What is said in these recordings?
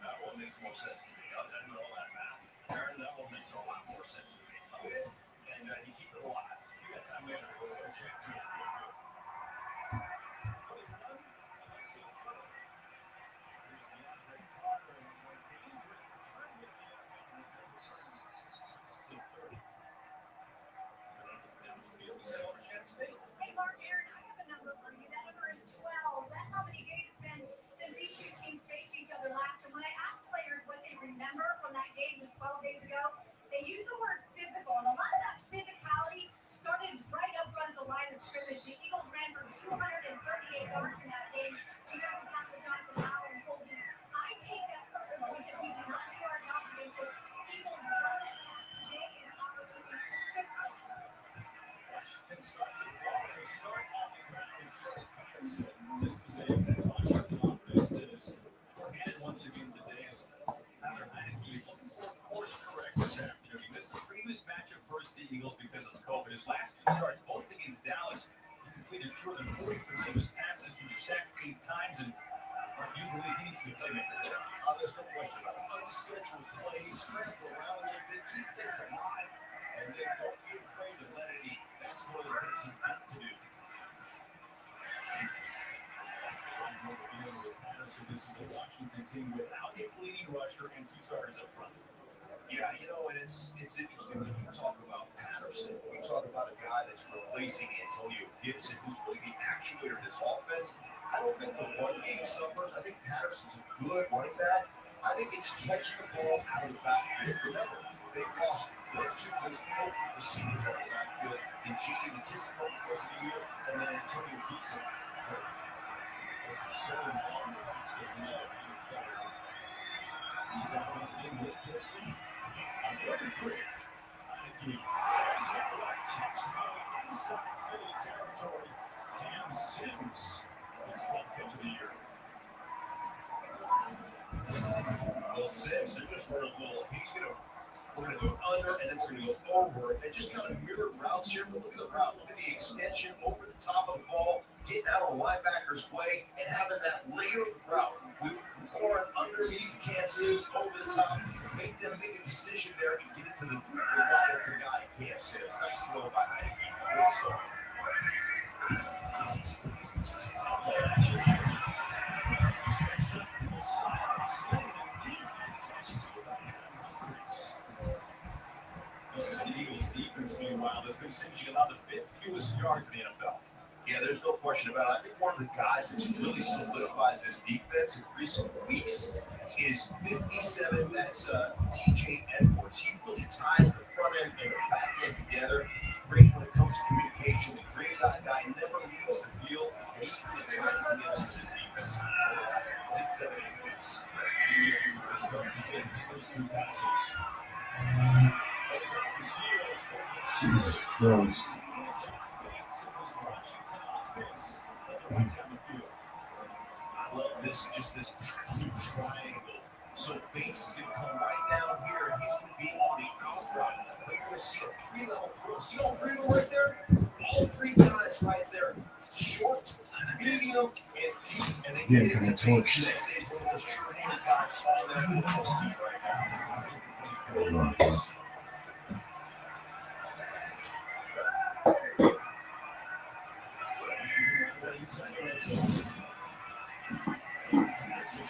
That one makes more sense to me. I'll tell you all that math. Aaron, that one makes a lot more sense to me. And you keep it alive. You got time later. Okay. Hey, Mark, Aaron, I have a number for you. That number is 12. That's how many days it's been since these two teams faced each other last. And when I asked players what they remember from that game just 12 days ago, they used the word physical. And a lot of that physicality started right up front of the line of scrimmage. The Eagles ran for 238 yards in that game. Defensive tackle Jonathan Allen told me, I take that personal. He said, we did not do our job today because Eagles run attack today is an opportunity to fix it. Washington starts the ball. They start on the ground with Joe Patterson. This is a Washington offense that is short-handed once again today as Tyler Heineke course correct this afternoon. He missed the previous matchup versus the Eagles because of COVID. His last two starts, both against Dallas, he completed fewer than 40% of his passes. He was sacked 8 times, and you believe he needs to be a playmaker there. There's no question about it. Unscheduled plays, scramble around a little bit, keep things alive, and then don't be afraid to let it eat. That's one of the things he's got to do. Patterson, this is a Washington team without its leading rusher and 2 starters up front. Yeah, and it's interesting when you talk about Patterson. We talk about a guy that's replacing Antonio Gibson, who's really the actuator of this offense. I don't think the run game suffers. I think Patterson's a good running back. I think it's catching the ball out of the backfield. Remember, they've lost 1 or 2 receivers out of the backfield, and J.D. McKissick over the course of the year, and then Antonio Gibson. He's out once again with Gibson. On 33. Heineke has a black touchdown inside Philly territory. Cam Sims, his 12th catch of the year. Well, Sims, they're just running a little. We're going to go under, and then we're going to go over, and just kind of mirror routes here. But look at the route. Look at the extension over the top of the ball, getting out of the linebacker's way, and having that layered route. We pour it underneath Kansas, over the top, make them make a decision there and get it to the wide open guy, Kansas. Nice throw by Heineke. Good start. This is an Eagles defense, meanwhile, that's been sinking allowed the 5th fewest yards in the NFL. Yeah, there's no question about it. I think one of the guys that's really solidified this defense in recent weeks is 57. That's TJ Edwards. He really ties the front end and the back end together. Great when it comes to communication. The great guy never leaves the field, and he's really tied it together with his defense for the last 6, 7, 8 weeks. First 2 passes. Jesus Christ. I love this passing triangle. So Bates is going to come right down here, and he's going to be on the out route. We're going to see a 3-level throw. See all 3 of them right there? All 3 guys right there. Short, medium, and deep. And they get it to Bates. That's one of those true-handed guys on that football team right now.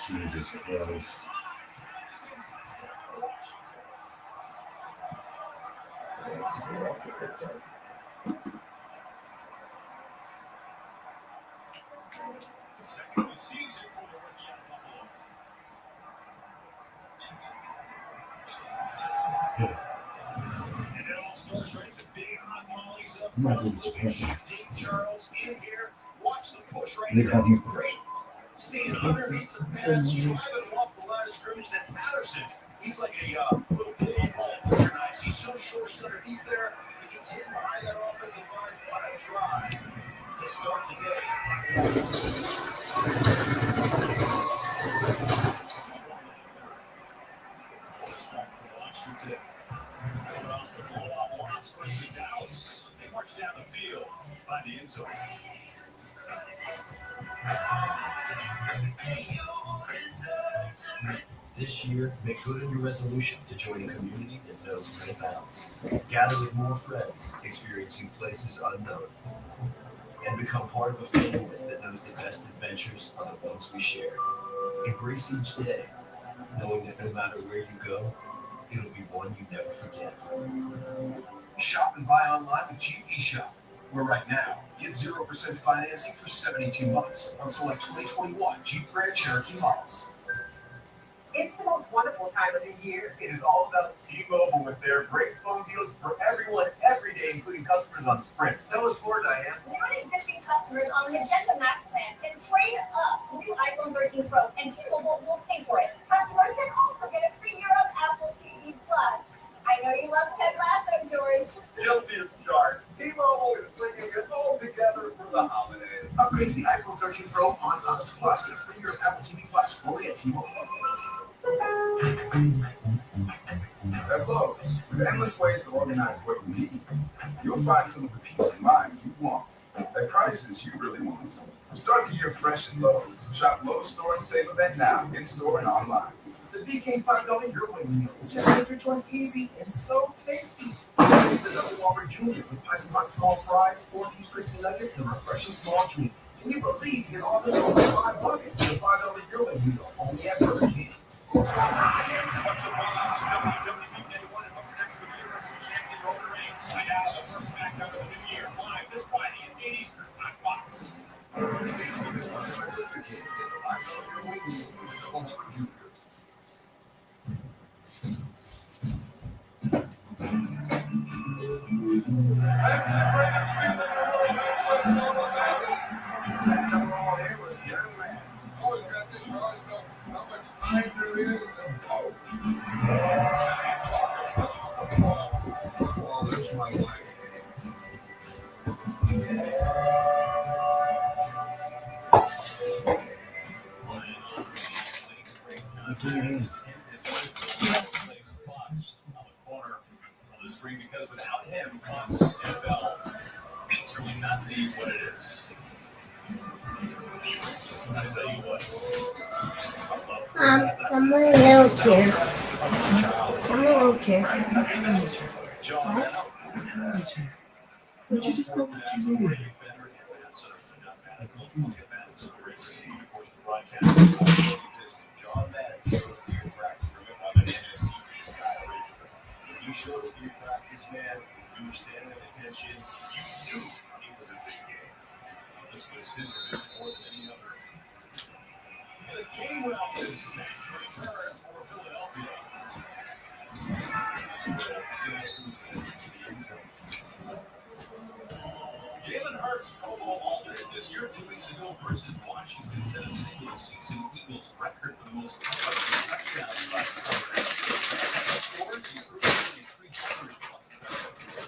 Jesus Christ. Second of the season for the rookie out of Buffalo. And it all starts right at the big hot mollies up front. Dave Charles in here. Watch the push right now. Great. Staying underneath the pads, driving off the line of scrimmage. Then Patterson, he's like a little pull-up ball pitcher knife. He's so short, he's underneath there. He gets hit behind that offensive line. What a drive to start the day. Washington. Dallas. They march down the field. inside the end zone. This year, make good on your resolution to join a community that knows no bounds. Gather with more friends, experiencing places unknown, and become part of a family that knows the best adventures are the ones we share. Embrace each day, knowing that no matter where you go, it'll be one you never forget. Shop and buy online with GP Shop, where right now, get 0% financing for 72 months on select 2021 Jeep Grand Cherokee models. It's the most wonderful time of the year. It is all about T-Mobile with their great phone deals for everyone every day, including customers on Sprint. Tell us more, Diane. New and existing customers on the Magenta Max plan can trade up to new iPhone 13 Pro, and T-Mobile will pay for it. Customers can also get a free year of Apple TV Plus. I know you love Ted Lasso, George. Guilty as charged. T-Mobile is bringing it all together for the holidays. Upgrade to the iPhone 13 Pro on August Plus. Get a free year of Apple TV Plus only at T-Mobile. At Lowe's, with endless ways to organize what you need, you'll find some of the peace of mind you want at prices you really want. Start the year fresh at Lowe's. Shop Lowe's Store and Save event now, in-store and online. The BK $5 Your Way meal is here to make your choice easy and so tasty. Choose the Double Whopper Junior with piping hot small fries, 4-piece crispy nuggets, and a refreshing small drink. Can you believe you get all this for only $5? The $5 Your Way meal only at Burger King. WWE Day 1 and what's next for the Universal Champion Roman Reigns. Find out the first SmackDown of the new year live this Friday at 8 Eastern on Fox. That's the greatest feeling in the world. That's what's going on here with Jerry Lynn. Always got this. You always know how much time there is. Football is my life. The screen because without him, Fox NFL certainly not be what it is. I tell you what. I'm a little chair. I'm a little chair. Would you just go what you do? John Madden showed up for your practice. Remember, I'm an NFC East guy originally. When you showed up for your practice, man, you were standing at attention. You knew it was a big game. This was his division more than any other. And the Gainwell is next to return for Philadelphia. This will sail through the end zone. Jalen Hurts Pro Bowl alternate this year. 2 weeks ago versus Washington set a single-season Eagles record for the most touchdowns by the quarterback. Scores, he threw 300 plus touchdowns.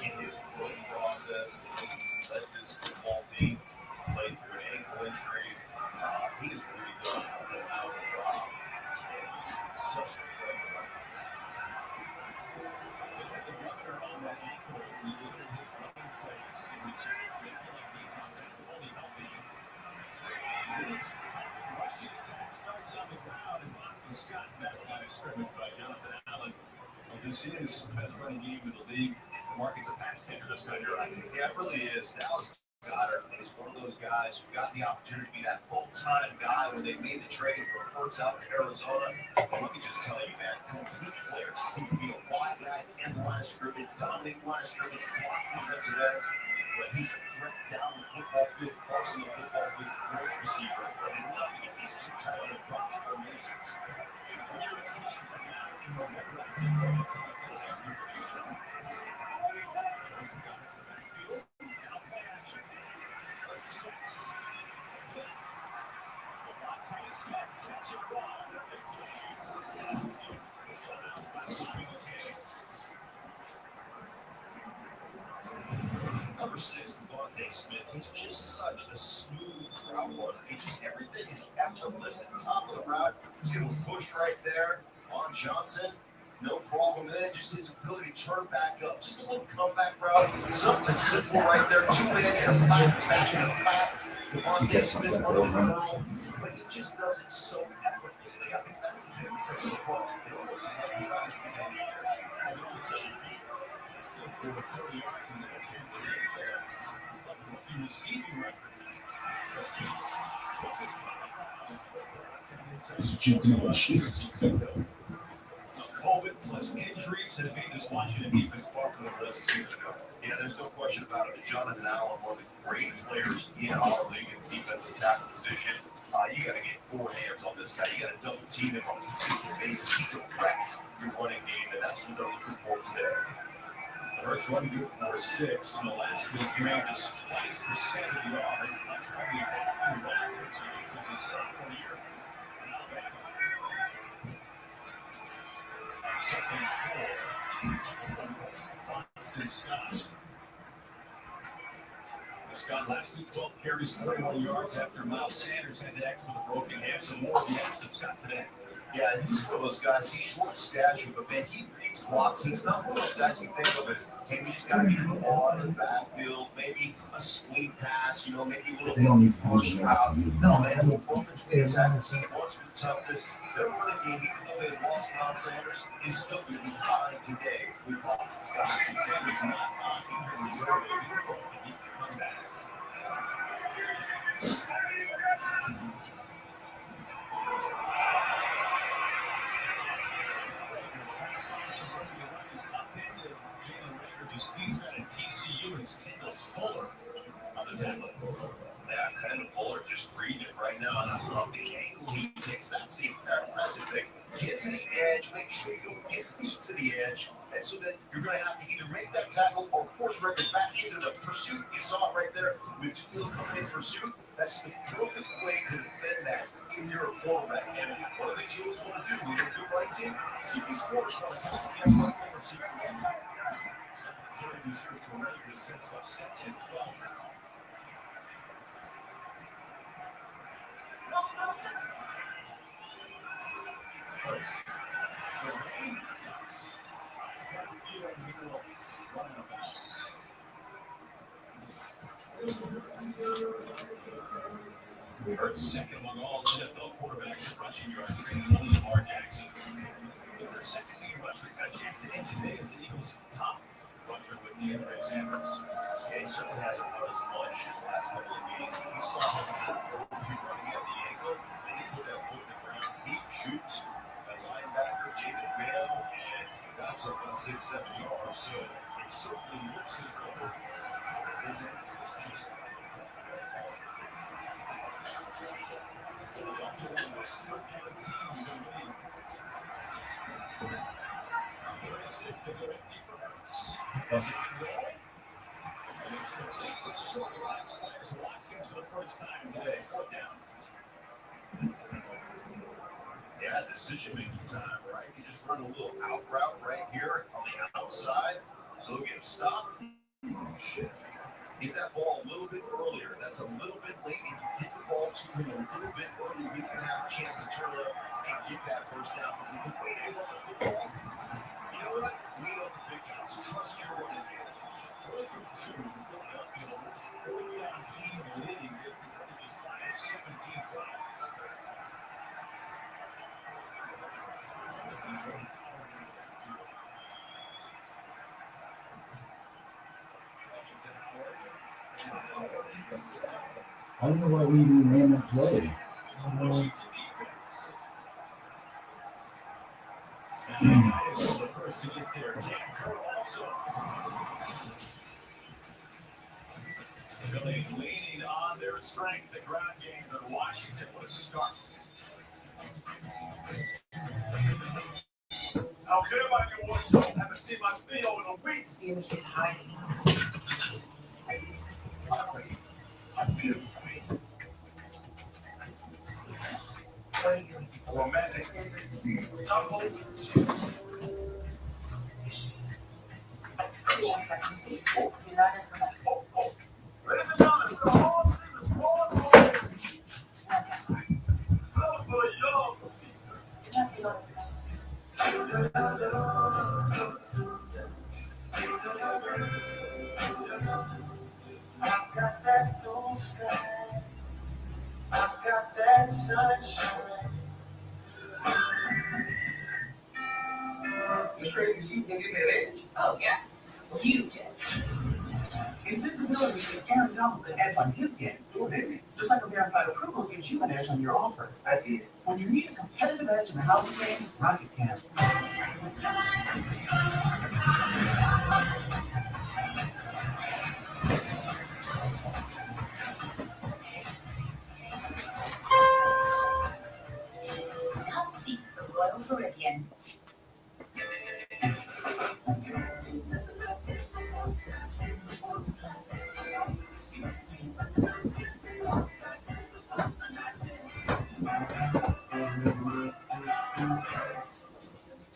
In his growth process, he's led this football team, played through an ankle injury. He's really done a phenomenal job. And such a threat. The governor on that ankle, we look at his running plays, and we sort of feel like he's not fully healthy. Rushing attack starts on the ground, and Boston Scott back line of scrimmage by Jonathan Allen. Well, this is the best running game in the league. Market's a pass catcher this time, you're right. Yeah, it really is. Dallas Goedert is one of those guys who got the opportunity to be that full-time guy when they made the trade from Hurts out to Arizona. But let me just tell you, man, complete player. He can be a wide guy in the line of scrimmage, dominate the line of scrimmage, block defensive ends. But he's a threat down the football field, crossing the football field, great receiver. And they love to get these two tight end box formations. When you're in station from now, you remember that control it's not going to have you. Number 6, Devontae Smith. He's just such a smooth route runner. Everything is effortless at the top of the route. See him pushed right there on Johnson. No problem. And then just his ability to turn back up. Just a little comeback route. Something simple right there. 2 man and a flat, back in a flat. Devontae Smith running the curl. But he just does it so effortlessly. I think that's the thing that sets him apart. It almost is like he's not even getting any energy. And all of a sudden, It's still over 30 yards in the chance of it. So, rookie receiving record. That's Keys. What's his He's juking on shoes. COVID plus injuries have made this Washington defense far from the rest of the season. yeah, there's no question about it. Jonathan Allen, one of the great players in our league in defensive tackle position. You got to get 4 hands on this guy. You got to double team him on a consistent basis. He can wreck your running game, and that's what they're looking for today. Hurts running good for 6. In the last week, he ran just twice for 70 yards. That's probably in Washington's because his sophomore year. Second for Boston Scott. Scott last week 12 carries, 41 yards after Miles Sanders had to exit with a broken hand. So more of the action Scott today. Yeah, and he's one of those guys. He's short stature, but man, he reads blocks. It's not one of those guys you think of as, hey, we just got to get the ball in the backfield, maybe a swing pass, maybe a little They don't need to push push route. out. No, man, the performance they attack team wants the toughness. Their running game, even though they lost Miles Sanders, is still going to be fine today with Boston Scott. Sanders not on injury reserve. He can come back. He's got a TCU and it's Kendall Fuller on the tackle. Yeah, Kendall Fuller just reading it right now, and I love the angle he takes. That's the impressive thing. Get to the edge, make sure you don't get beat to the edge, and so then you're going to have to either make that tackle or force record back into the pursuit. You saw it right there with Tuil coming in pursuit. That's the perfect way to defend that when you're a quarterback. And one of the things you always want to do when you're a good right team, see these quarters want to tackle against one another. Carries here for Raiders, sets up 2nd and 12. Hurts. He's got a field in the middle, running about. Hurts second among all NFL quarterbacks in rushing yards, trailing only Lamar Jackson. Is their second leading rusher? He's got a chance to end today as the Eagles' top rusher with DeAndre Sanders. Yeah, he certainly hasn't run as much in the last couple of games. We saw him running at the ankle, and he put that foot in the ground. He shoots a linebacker, David Bell, and got himself about 6-7 yards. So it certainly looks as though his ankle is just It's complete with short lines. Players Watkins for the first time today. 4th down. yeah, decision-making time, right? You just run a little out route right here on the outside, so they'll get a stop. Oh, shit. Get that ball a little bit earlier. That's a little bit late. If you get the ball to him a little bit earlier, you can have a chance to turn it up and get that first down. But with the way they run the football, you know what? Lean on the big guys. Trust your running game. I don't know why we even ran that play. The first to get there, Dan Kerr also. Really leaning on their strength, the ground game, but Washington would start. How good am I in Washington? Haven't seen my video in a week. Steelers just hiding. I'm beautiful. What are you doing? A romantic top hole. 15 seconds. Do not implement. Ladies and gentlemen, the whole thing is born for a young Do not say no to this. Oh, yeah. You did. Invisibility gives Aaron Donald an edge on his game. Oh, baby. Just like a verified approval gives you an edge on your offer. I get it. When you need a competitive edge in the housing game, Rocket can. Come see the Royal Caribbean.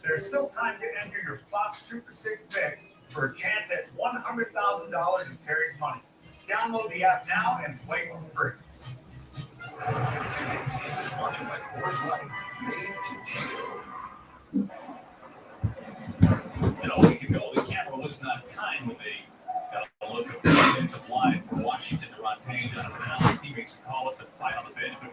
There's still time to enter your Fox Super 6 picks for a chance at $100,000 in Terry's money. Download the app now and play for free. Sponsored by Coors Light, made to chill. And a week ago, the camera was not kind when they got a look of the defensive line for Washington. Deron Payne on a penalty. He makes a call at the fight on the bench, but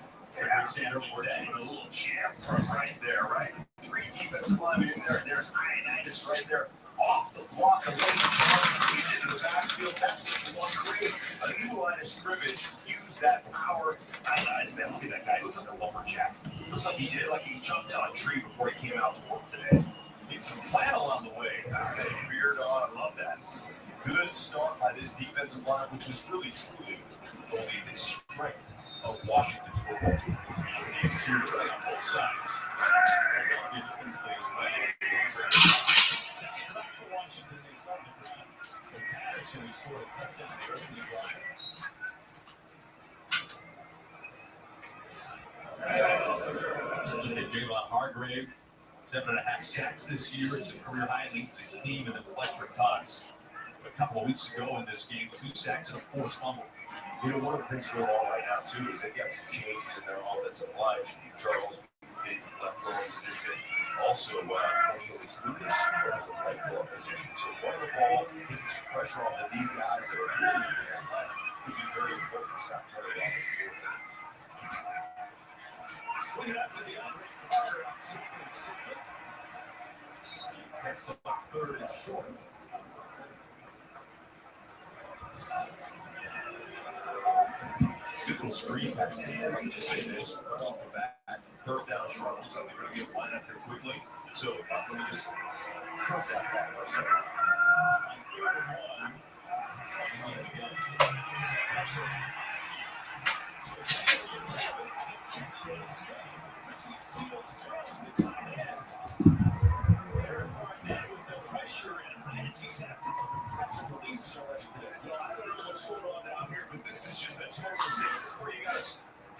Alexander Bourdais. A little champ right there, right? 3 defensive linemen in there. There's Ioannidis right there off the block. The late Johnson into the backfield. That's what you want to create. A new line of scrimmage. Use that power. Ioannidis, man, look at that guy. He looks like a lumberjack. Looks like he did, like he jumped down a tree before he came out to work today. Need some flannel on the way. Beard on. I love that. Good start by this defensive line, which is really, truly only the strength of Washington's football team. The interior right on both sides. Defensively as well. Second back for Washington. They start the ground. And Patterson, who scored a touchdown there in the drive. Javon Hargrave, 7.5 sacks this year. It's a career high, leads the team, and then Fletcher Cox. A couple of weeks ago in this game, 2 sacks and a forced fumble. You know, one of the things going on right now, too, is they got some changes in their offensive line. Charles in left guard position. Also, Cornelius Lucas in the right guard position. So, run the ball, taking some pressure off of these guys that are really athletic could be very important to stop turning off the field. Swing it out to the Andre Carter on 2nd and 6. He sets up 3rd and short. Good little screen pass. And let me just say this right off the bat. First down short. Looks like they're going to get line up here quickly. So let me just cut that back for a second. Pressure and Heineke's had impressive releases already today. Well, I don't know what's going on down here, but this is just a total mistake. This is where you got to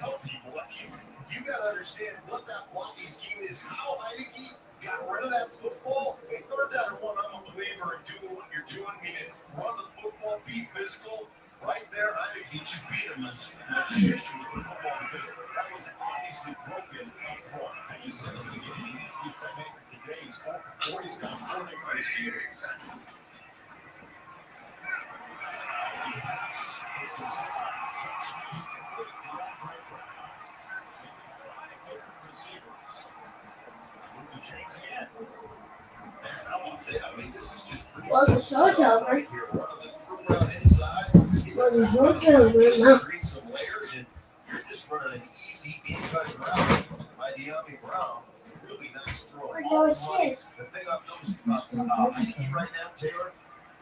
help people. Like you got to understand what that blocking scheme is. How Heineke got rid of that football. A 3rd down and 1, I'm a believer in doing what you're doing. Meaning run the football, be physical. Right there, Heineke just beat him as magician with the football because that was obviously broken up front. And you said at the beginning, he needs to be playmaker today. He's 4 for 4. He's got 4 different receivers. This is Chase again. Man, I want that. I mean, this is just pretty Well, the simple show's over. right here. Run the through route inside. Well, the show's over now. Create some layers, and you're just running an easy in-cut route by De'Ami Brown. Really nice throw. Where do I see it? The thing I've noticed about Heineke right now, Taylor,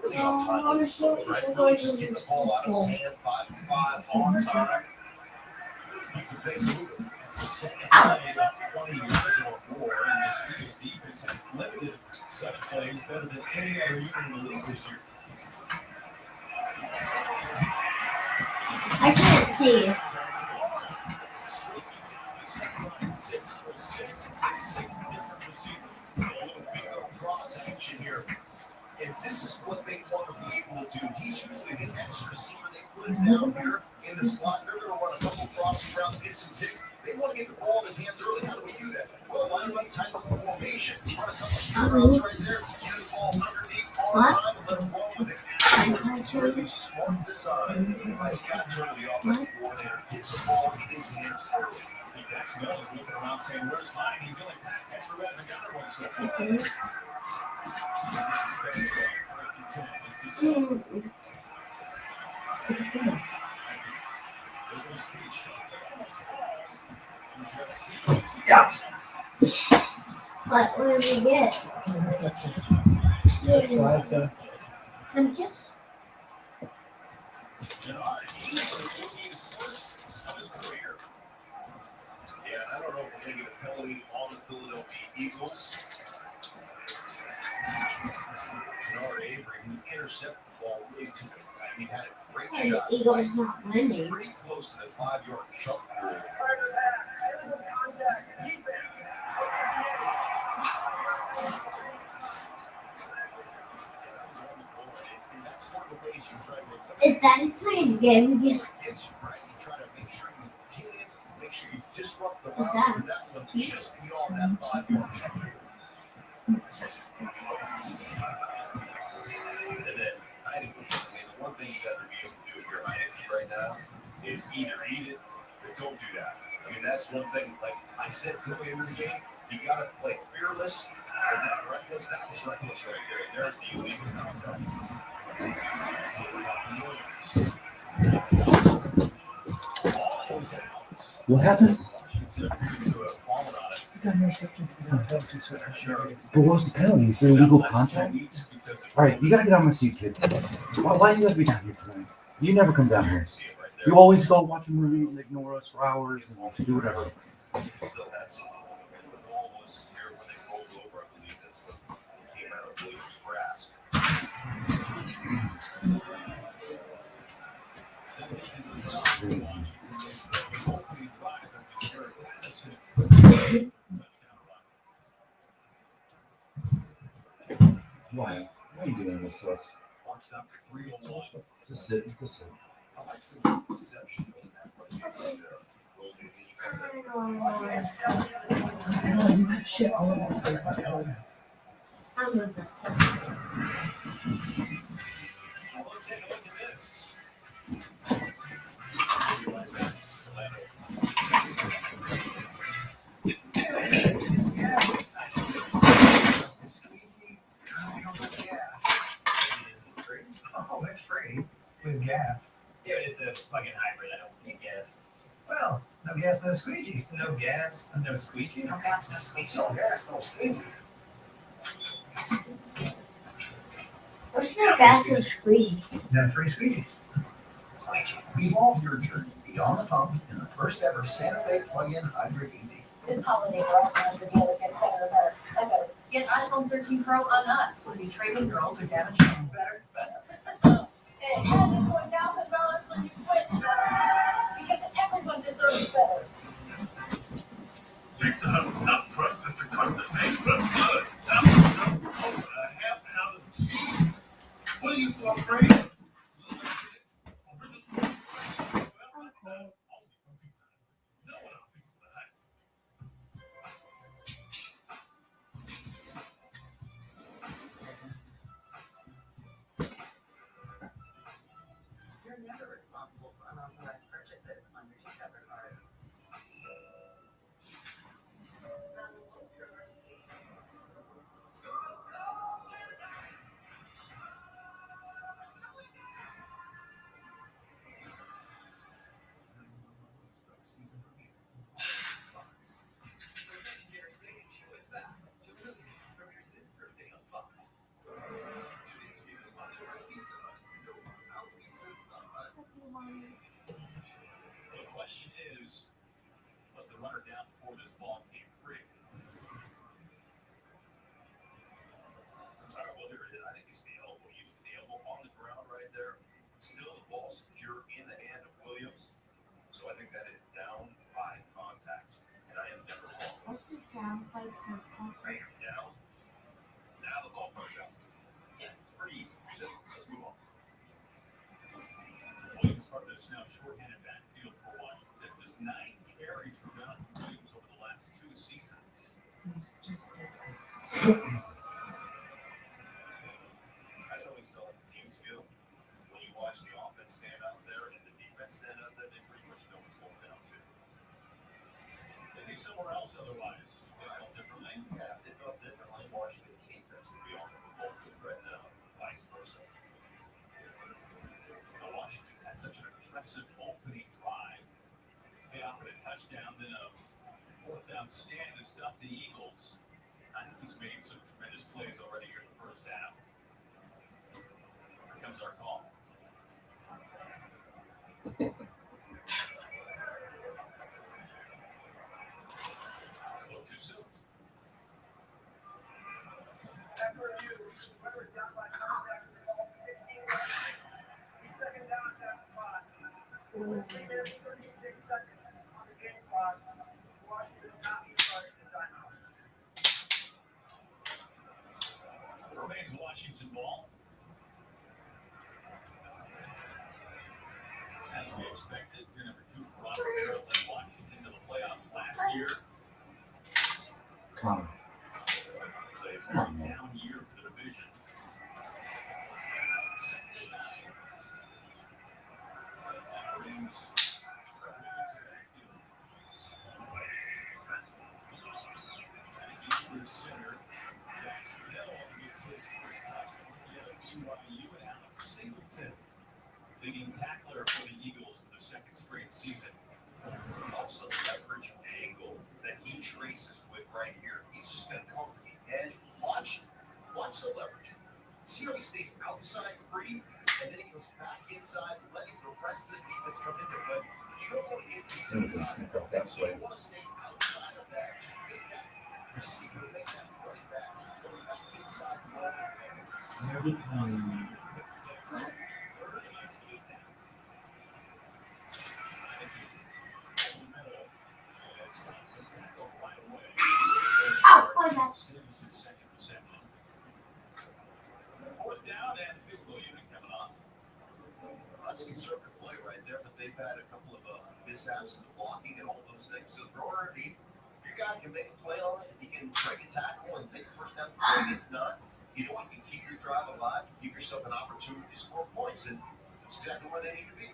really on I time wanna with his show throws, you right? the Really way just to getting do the ball out of his it. hand, 5 for 5, on time. Keeps the things moving. The second play of 20 yards or more, and this Eagles defense has limited such plays better than any other unit in the league this year. I can't see. 6 for 6, 6 different receivers. A little bingo cross action here. And this is what they want to be able to do. He's usually the X receiver. They put him down here in the slot. They're going to run a couple crossing routes, get some picks. They want to get the ball in his hands early. How do we do that? Well, line him up tight with the formation. Run a couple routes right there. Get the ball underneath on time and let him roll with it. Really smart design by Scott Turner, the offensive coordinator. Get the ball in his hands early. Dax Mills is looking around saying, where's mine? He's the only pass catcher who hasn't got one so far. Yeah. What did we get? I'm just Yeah, and I don't know if we're going to get a penalty on the Philadelphia Eagles. Jannard Avery, who intercepted the ball, really took it. I mean, had a great hey, the shot. Eagles not winning. Pretty close to the 5-yard jump rule. And that's one of the ways you try to make the Is that playing the game? Yes. hits you, right? You try to make sure you hit it, make sure you disrupt the What's routes that? with that one just beyond that 5-yard jump rule. And then Heineke, I mean, the one thing you got to be able to do if you're Heineke right now is either eat it or don't do that. I mean, that's one thing. Like I said going into the game, you got to play fearless or not reckless. That was reckless right there. There's the illegal contact. What happened? But what was the penalty? Is it illegal contact? All right, you gotta get on my seat, kid. Why do you gotta be down here tonight? You never come down here. You always go watch a movie and ignore us for hours and do whatever. Still has some. The ball was here when they rolled over. I believe that's what came out of Williams' grasp. Why? Why are you doing this to us? Just sit. Just sit. I like some deception in that right there. No, you have shit all over the place. I'm with this. Let's take a look at this. Oh, that's free with gas. Yeah, it's a fucking hybrid. I don't need gas. Well, no gas, no squeegee. No gas, no squeegee. No gas, no squeegee. No gas, no squeegee. What's no gas or squeegee? No free squeegee. Squeegee. Evolve your journey beyond the pump in the first ever Santa Fe plug-in hybrid EV. This holiday, Girl has the deal that gets better and better. Get iPhone 13 Pro on us when you trade in your older damaged phone. Better. And it's $1,000 when you switch. Because everyone deserves better. Pizza Hut stuffed crust is the crust that makes us good. Top over a half pound of cheese. What do you to upgrade? Original. No one on Pizza Hut. You're never responsible for unauthorized purchases on your Discover card. The question is, was the runner down before this ball came free? Sorry, well, there it is. I think it's the elbow. You look at the elbow on the ground right there. Still the ball secure in the hand of Williams. So I think that is down by contact. And I am never wrong. What's this down by contact? Right down. Now the ball comes out. Yeah, it's pretty easy. So let's move on. Williams started is now shorthanded backfield for Washington. Just 9 carries for Jonathan Williams over the last 2 seasons. I always tell them team skill. When you watch the offense stand out there and the defense stand out there, they pretty much know what's going down to. Maybe somewhere else otherwise. They felt differently. Yeah, they felt differently. Washington's defense would be on the football field right now, vice versa. on Stan to stop the Eagles. I think he's made some tremendous plays already here in the first half. Here comes our call. Spoke too soon. After review, Weber is down by numbers after the ball, 16 runs. He's second down at that spot. With 3 minutes, 36 seconds on the game clock. Washington does not need starting the timeout. Remains Washington ball. As we expected, year number 2 for Ron Rivera led Washington to the playoffs last year. Connor. They had a down year for the division. Second and 9. That brings Ravens to backfield. And he's center. Jackson Bell gets his first touchdown at BYU, and Alex Singleton, leading tackler for the Eagles for the second straight season. Also, the leverage angle that he traces with right here. He's just going to come to the edge. Watch the leverage. See how he stays outside free, and then he goes back inside, letting the rest of the defense come in there. But you don't want to get these inside. So you want to stay outside of that. Make that receiver, make that running back, go back inside. Oh, my bad. Sims his second reception. Fourth down and field goal unit coming on. That's a conservative play right there, but they've had a couple of mishaps in the blocking and all those things. So throw it underneath. Your guy can make a play on it. He can break a tackle and make a first down. If not, you know what? You keep your drive alive. You give yourself an opportunity to score points, and that's exactly where they need to be.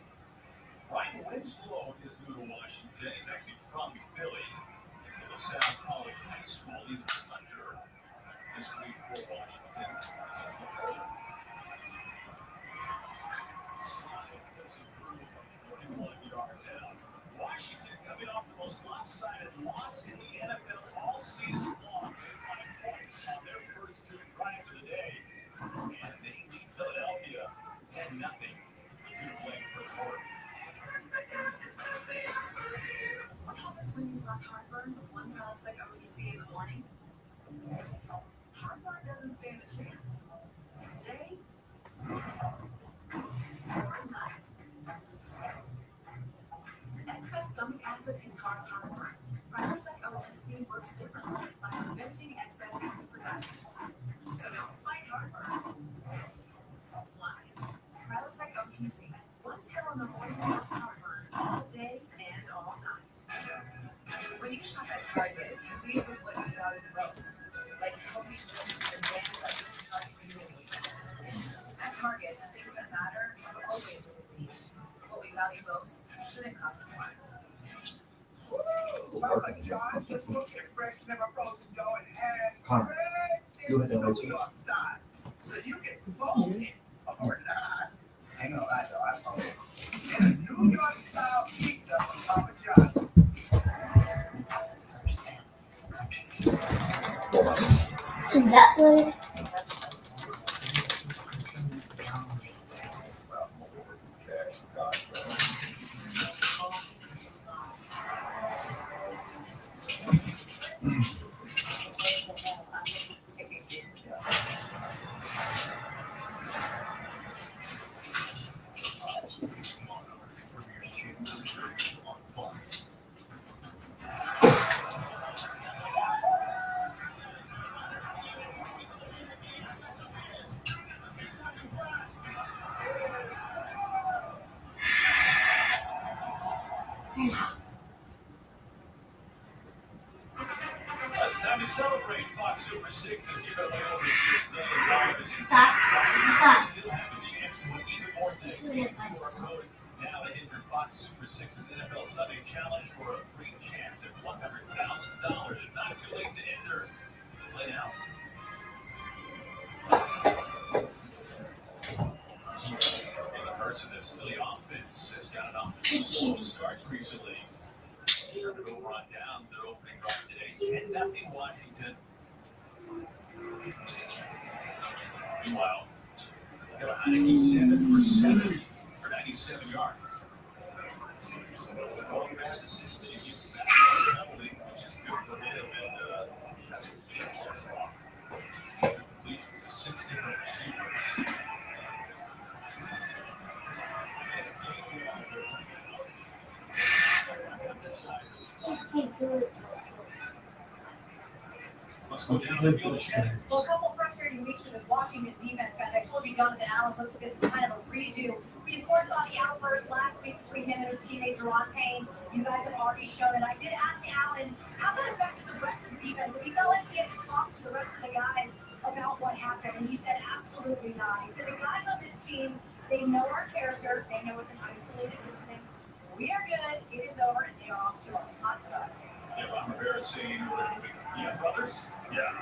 Ryan Winslow is new to Washington. He's actually from Philly. To LaSalle College High School. He's the punter this week for Washington. Just the goal. 41 yards out. Washington coming off the most lopsided loss in the NFL all season long. 5 points on their first 2 drives of the day. And they lead Philadelphia 10-0. The 2 playing first quarter. What happens when you've got heartburn with one Prilosec OTC in the morning? Heartburn doesn't stand a chance. Day or night. Excess stomach acid can cause heartburn. Prilosec OTC works differently by preventing excess acid production. So don't fight heartburn. Fly it. Prilosec OTC. One pill in the morning helps heartburn all day and all night. When you shop at Target, you leave with what you value most, like healthy foods and brands that really target your needs. At Target, things that matter are always within reach. What we value most shouldn't cost more. Woo! Mama John just looking fresh, never frozen, going hands Connor, fresh you in had that New York style. So you can fold it or not. Hang on, I know. Get a New York style pizza from Papa John's. That way. It's time to celebrate. Fox Super 6 has given away over $6 million in Stop. prizes. You still have a chance to win even more today. Scan QR code now to enter Fox Super 6's NFL Sunday Challenge for a free chance at $100,000. It's not too late to enter. Play now. Jalen Hurts and this Philly offense has gotten off to some slow starts recently. Over on downs, their opening drive today. 10-0 Washington. Meanwhile, Taylor Heineke 7 for 7 for 97 yards. One bad decision that he gets back on the penalty, which is good for him, and that's a big part. Completions to 6 different receivers. Let's go down the field. Well, a couple frustrating weeks for this Washington defense, guys. I told you Jonathan Allen looks like it's kind of a redo. We, of course, saw the outburst last week between him and his teammate, Jerron Payne. You guys have already shown it. I did ask Allen how that affected the rest of the defense. If he felt like he had to talk to the rest of the guys about what happened, and he said absolutely not. He said the guys on this team, they know our character. They know it's an isolated incident. We are good. It is over, and they are off to a hot start. Yeah, Ron Rivera saying we're going to be brothers. Yeah.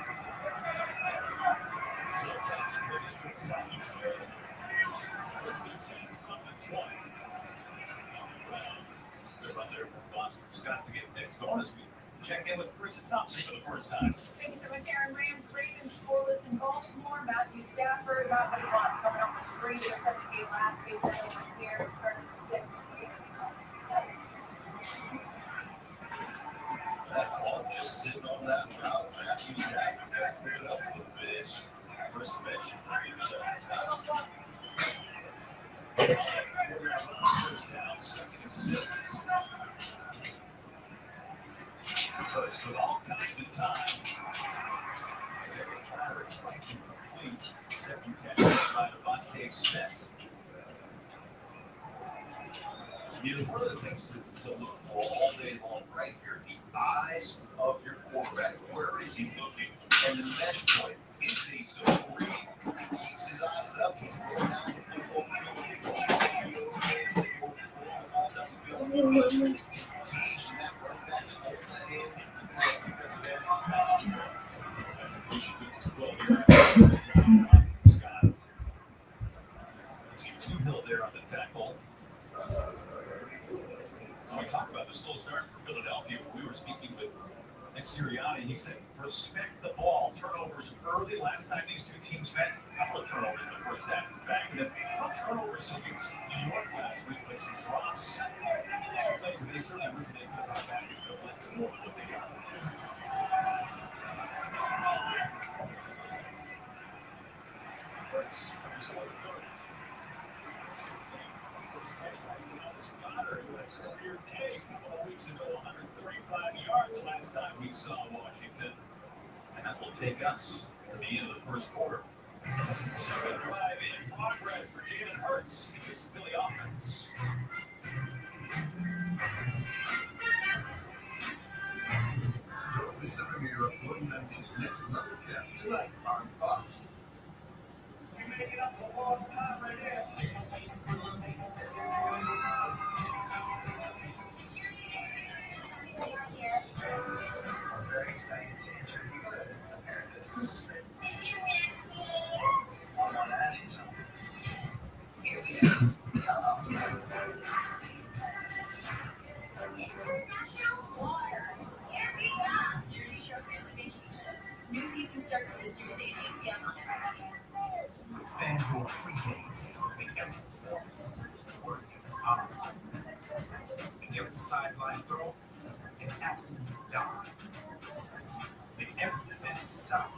Sometimes brothers will fight. Let's do 10 from the 20. Good run there from Boston Scott to get things going as we check in with Carissa Thompson for the first time. Thank you so much, Aaron. Ravens scoreless in Baltimore. Matthew Stafford got what he wants, coming up with 3 interceptions game last week. Then he went here and started for 6. Ravens got 7. That call just sitting on that route. Matthew Stafford got cleared up a little bit. First mention, 3 interceptions. First down, 2nd and 6. First with all kinds of time. Terry Fowler striking complete. Second catch by Devontae Smith. You know, one of the things to look for all day long right here, the eyes of your quarterback. Where is he looking? And the mesh point. Is he so free? He keeps his eyes up. He's going down the football field. He's really engaged in that running back and hold that in. Defensive end. Scott. See Two-Hill there on the tackle. When we talk about the slow start for Philadelphia, we were speaking with Nick Sirianni. He said, respect the ball. Turnovers early. Last time these two teams met, a couple of turnovers in the first half, in fact. And then turnovers against New York last week, like some drops. Some plays that they certainly wasn't able to come back equivalent to more than what they got. Hurts comes to 130. First catch by Dallas Goedert, who had a career day a couple of weeks ago, 135 yards last time we saw Washington. And that will take us to the end of the first quarter. Second drive in progress for Jalen Hurts in this Philly offense. You're the premiere of Gordon Ramsay's Next Level Chef tonight on Fox. You making up for lost time right there. I'm very excited to introduce you to a parent that Mrs. Smith. I want to ask you something. Here we go. International water. Here we go. Jersey Shore Family Vacation. New season starts this Tuesday at 8 p.m. on NBC. With FanDuel free games, make every performance worthy of the honor. Make every sideline throw an absolute dime. Make every defensive stop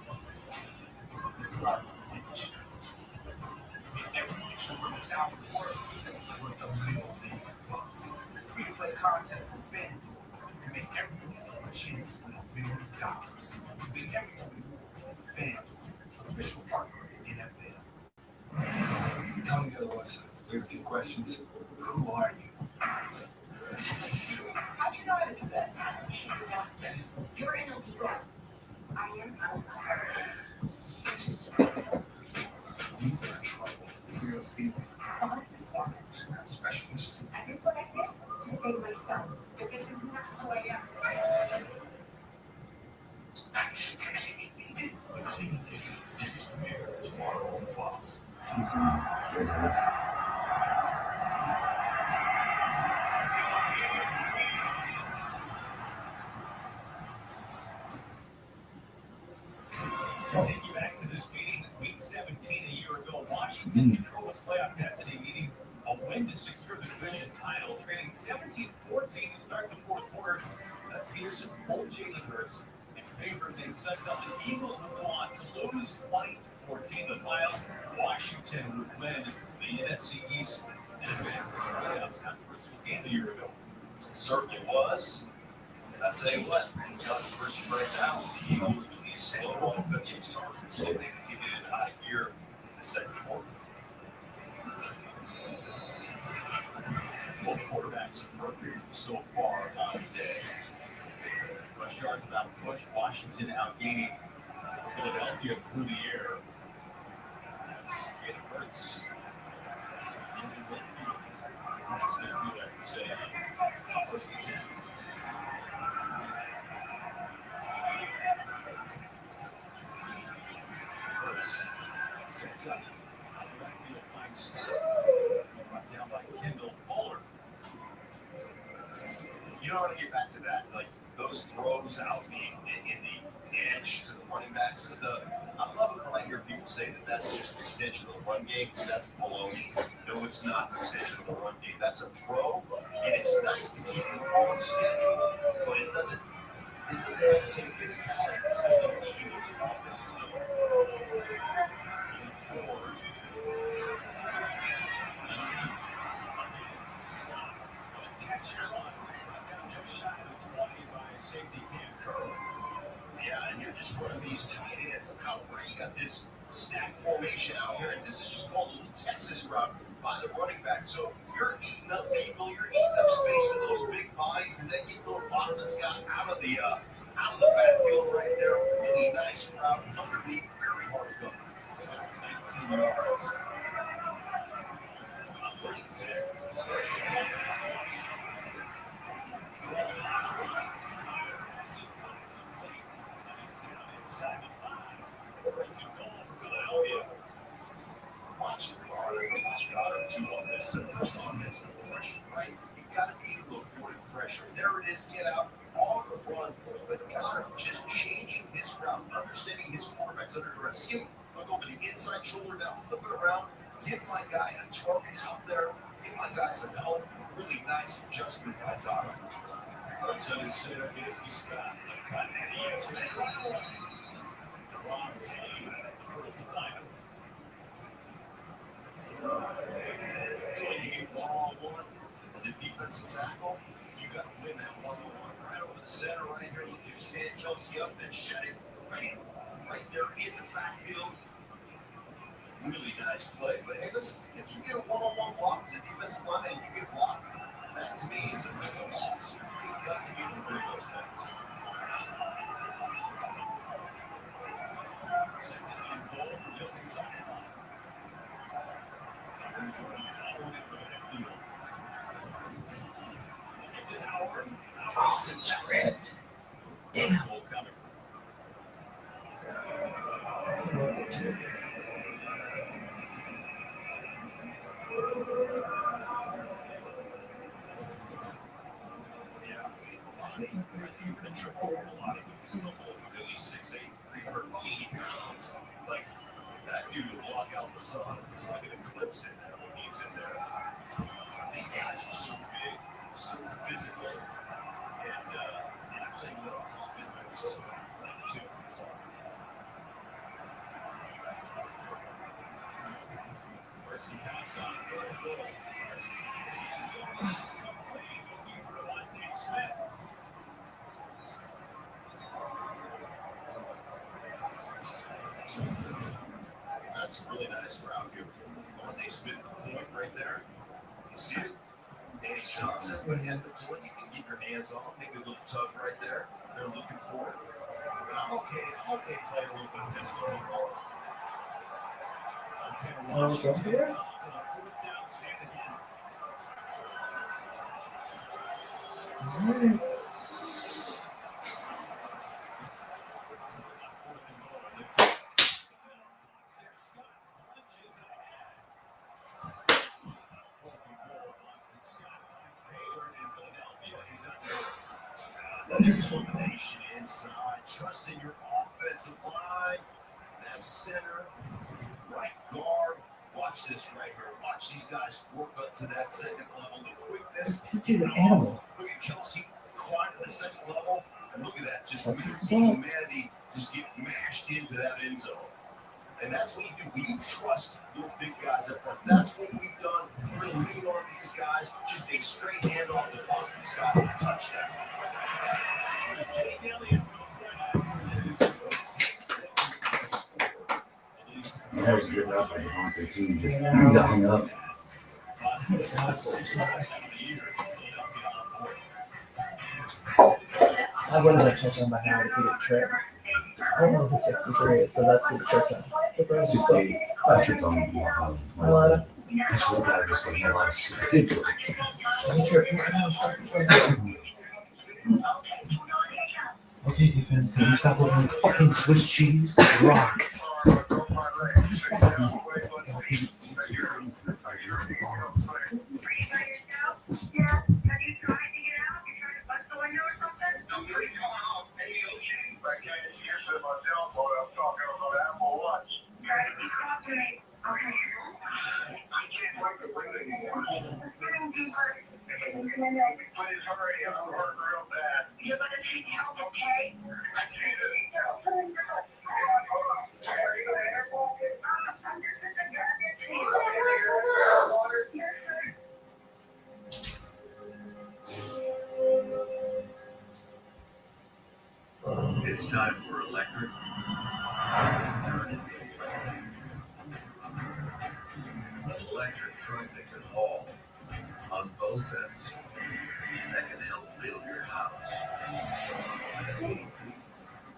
the start in the street. Make every picture worth 1,000 words worth $1,000,000. Free to play contests with FanDuel. You can make every week a chance to win $1 million. Make every moment more. FanDuel, official partner of the NFL. Tell me the other ones. We have a few questions. Who are you? How'd you know how to do that? She's the doctor. You're in illegal. I am out of her. She's just like her. You are in trouble. You're a female. It's not specialist. I did what I did to save my son. But this is not who I am. I'm just taking it. The Cleaning Lady series premiere tomorrow on Fox. Take you back to this meeting, week 17 a year ago. Washington controlled its playoff destiny, needing a win to secure the division title, trailing 17-14 to start the fourth quarter. Peterson pulled Jalen Hurts in favor of the Sun Belt. The Eagles would go on to lose 20-14. The final, Washington would win the NFC East and advance to the playoffs. Controversial game a year ago. Certainly was. And I'll tell you what, controversy right now, the Eagles with these slow offensive starts, so they can get in high gear in the second quarter. Both quarterbacks have broken so far on the day. Rush yards without a push. Washington outgaining Philadelphia through the air. As Jalen Hurts into midfield. That's midfield, I should say. First and 10. Hurts sets up. Backfield finds Scott. Brought down by Kendall Fuller. You know, I want to get back to that, like those throws out in the edge to the running backs and stuff. I love it when I hear people say that that's just an extension of the run game. That's baloney. No, it's not an extension of the run game. That's a throw, and it's nice to keep you on schedule, but it doesn't have the same physicality as the Eagles offense is doing. Safety Cam Curl. Yeah, and you're just one of these tight ends out where you got this stack formation out here, and this is just called a little Texas route by the running back. So you're eating up people, you're eating up space with those big bodies, and then get little Boston Scott out of the backfield right there. Really nice route underneath, very hard to cover. 19 yards. First and 10. Watch Goddard too on this offensive pressure, right? You got to be able to afford pressure. There it is, get out on the run. But Goddard just changing his route, understanding his quarterbacks under duress. See him look over the inside shoulder, now flip it around, give my guy a target out there, give my guy some help. Really nice adjustment by Goddard. Hurts under center, gives to Scott. Cut and he hits it right away. Ron G. First to find him. So you get one-on-one as a defensive tackle, you got to win that one-on-one right over the center right here. You stand Chelsea up and shut it right there in the backfield. Really nice play. But hey, listen, if you get a one-on-one block as a defensive lineman and you get blocked, that to me is a loss. You've got to be able to do those things. Second and goal for just inside 5. Howard. Script. Damn. Because he's 6'8", 380 pounds. Like, that dude will block out the sun. It's like an eclipse in there when he's in there. These guys are so big, so physical. And I tell you what, top end are so athletic too. Where's the pass on third goal? Looking for Devontae Smith. That's a really nice route here. Devontae Smith, the point right there. You see it? Danny Johnson at the point. You can get your hands on, maybe a little tug right there. They're looking for it. But I'm okay playing a little bit of physical football. Determination inside, trust in your offensive line. That center, right guard. Watch this right here. Watch these guys work up to that second level. The quickness. He's an animal. Look at Kelsey climb to the second level. And look at that. Just That's see what's up. humanity just get mashed into that end zone. And that's what you do. You trust your big guys up front. That's what we've done. We're going to lean on these guys. Just a straight hand off the puck. Scott, touchdown. That was good up by Honka too. Just hung up. I wouldn't have touched on by now if he didn't trip. I don't know who 63 is, but that's who the trick on. 68. I tripped on my Alana. This one guy was like, a lot of stupid. He tripped. Okay, defense, can you stop looking like fucking Swiss cheese? Rock. It's time for electric. Turn into electric. An electric truck that can haul on both ends. That can help build your house. That need be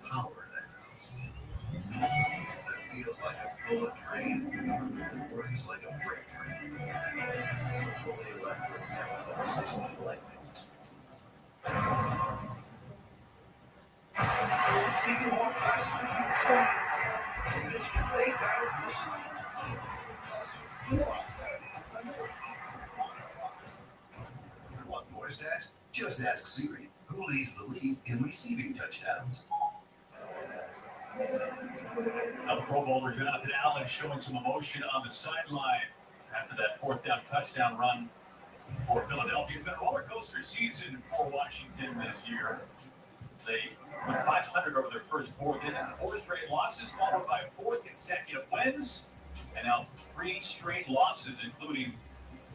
power that house. That feels like a bullet train. That works like a freight train. Fully electric. Electric. Seeking more passion to keep going. Michigan State battles Michigan. College football on Saturday. Eastern Fox. Want more stats? Just ask Siri, who leads the league in receiving touchdowns. Now the Pro Bowler Jonathan Allen showing some emotion on the sideline after that fourth down touchdown run for Philadelphia. It's been a roller coaster season for Washington this year. They went 500 over their first four, then 4 straight losses, followed by 4 consecutive wins, and now 3 straight losses, including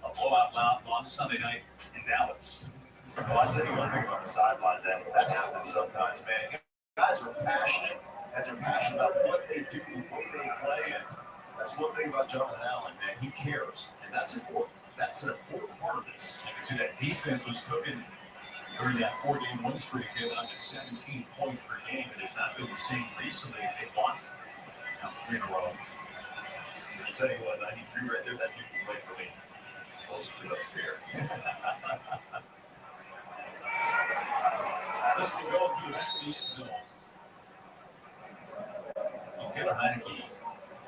a blowout loss Sunday night in Dallas. Well, I'll tell you one thing about the sideline, that happens sometimes, man. Guys are passionate, guys are passionate about what they do, the way they play, and that's one thing about Jonathan Allen, man. He cares, and that's important. That's an important part of this. You can see that defense was cooking during that 4-game win streak. They went up to 17 points per game. It has not been the same recently. They've lost now 3 in a row. I'll tell you what, 93 right there, that people play for me. Most of it upstairs. This will go through the back of the end zone. And Taylor Heineke,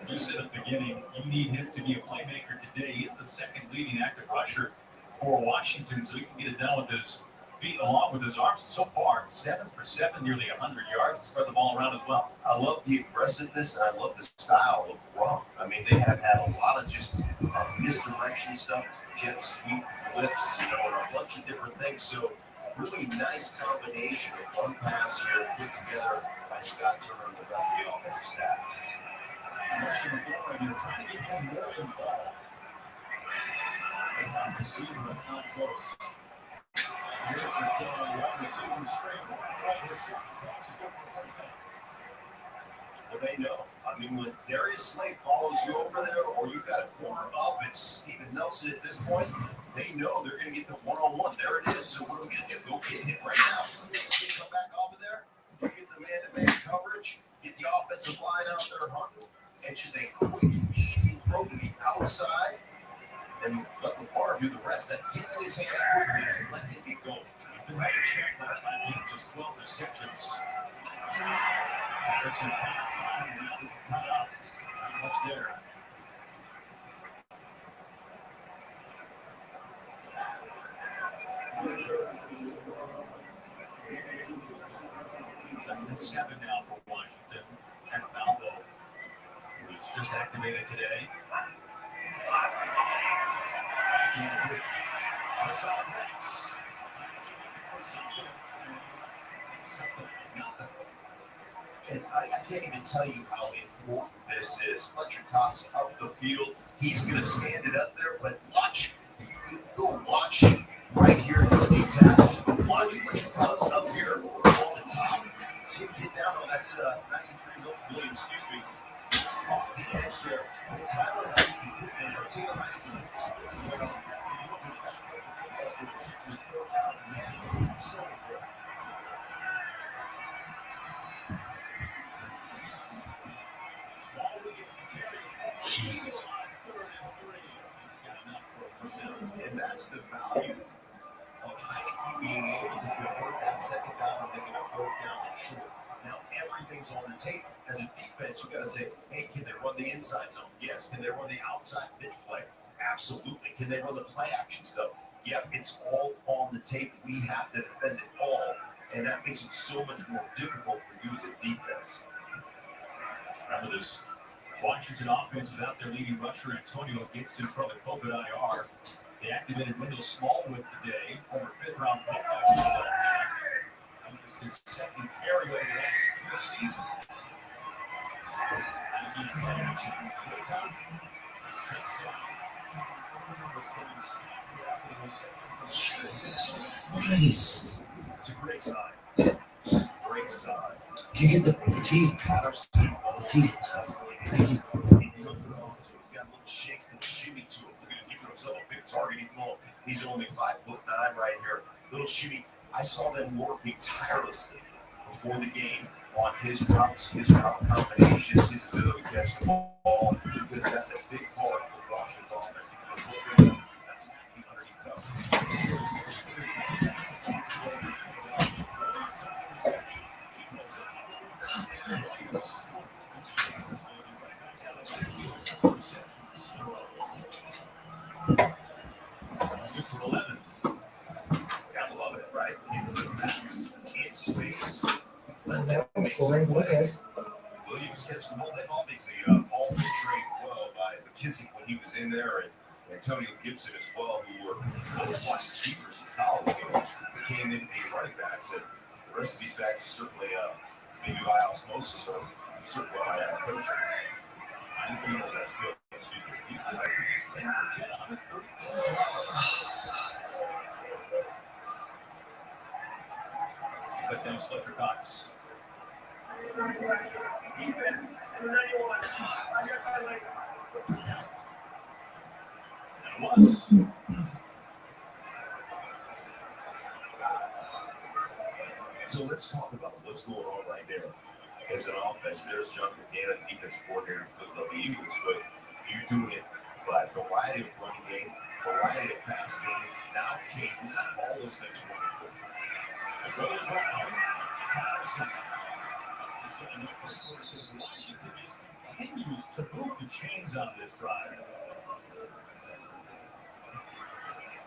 you said at the beginning, you need him to be a playmaker today. He is the second leading active rusher for Washington, so he can get it done with his feet along with his arms. So far, 7 for 7, nearly 100 yards, and spread the ball around as well. I love the aggressiveness, and I love the style of run. I mean, they have had a lot of just misdirection stuff, jet sweep, flips, and a bunch of different things. So really nice combination of one pass here put together by Scott Turner and the rest of the offensive staff. Motion forward, you're trying to get him more involved. The top receiver, that's not close. Here's the wide receiver straight. Right, his second catch is going for a first down. Well, they know. I mean, when Darius Slay follows you over there, or you've got a corner up, it's Steven Nelson at this point, they know they're going to get the one-on-one. There it is. So what are we going to do? Go get him right now. See, come back off of there, get the man-to-man coverage, get the offensive line out there hunting, and just a quick, easy throw to the outside, and let the corner do the rest. That get in his hands quickly and let him get going. Been right to check last night, just 12 receptions. Harrison trying to find him now. Cut up. Not much there. Second and 7 now for Washington. And Ronaldo just activated today. And I can't even tell you how important this is. Fletcher Cox up the field. He's going to stand it up there, but watch. Go watch right here in the deep tackles. Watch Fletcher Cox up here on the top. See him get down. Oh, that's 93 Williams, excuse me. Off the edge there. Tyler Heineke or Taylor Heineke is really well. So and that's the value of Heineke being able to convert that second down and making a fourth down and short. Now everything's on the tape. As a defense, you got to say, hey, can they run the inside zone? Yes. Can they run the outside pitch play? Absolutely. Can they run the play action stuff? Yep. It's all on the tape. We have to defend it all, and that makes it so much more difficult for you as a defense. Remember this Washington offense without their leading rusher, Antonio Gibson, from the COVID IR. They activated Wendell Smallwood today, former fifth-round pick. That was just his second carry over the last 2 seasons. Christ. It's a great sign. It's a great sign. You get the team. The team. Thank you. He took it off. He's got a little shake and shimmy to him. Look at him giving himself a big target. Even though he's only 5'9" right here. Little shimmy. I saw them working tirelessly before the game on his routes, his route combinations, his ability to catch the ball, because that's a big part of Washington's offense. That's That's good for 11. Gotta love it, right? Into the max, in space. Let Yeah, them make scoring, some look at plays. Williams catch the ball. They've obviously all been trained well by McKissick when he was in there, and Antonio Gibson as well, who were both wide receivers in college, became NBA running backs. And the rest of these backs are certainly maybe by osmosis or certainly by coaching. I think that's good. He's like he's 10 for 10, 132. But thanks, Fletcher Cox. Defense, number 91. I got my leg. And it was. So let's talk about what's going on right there. As an offense, there's John McDaniel, the defensive coordinator for the Philadelphia Eagles, but you're doing it by variety of running game, variety of pass game, now cadence, all those things are wonderful. Washington just continues to move the chains on this drive.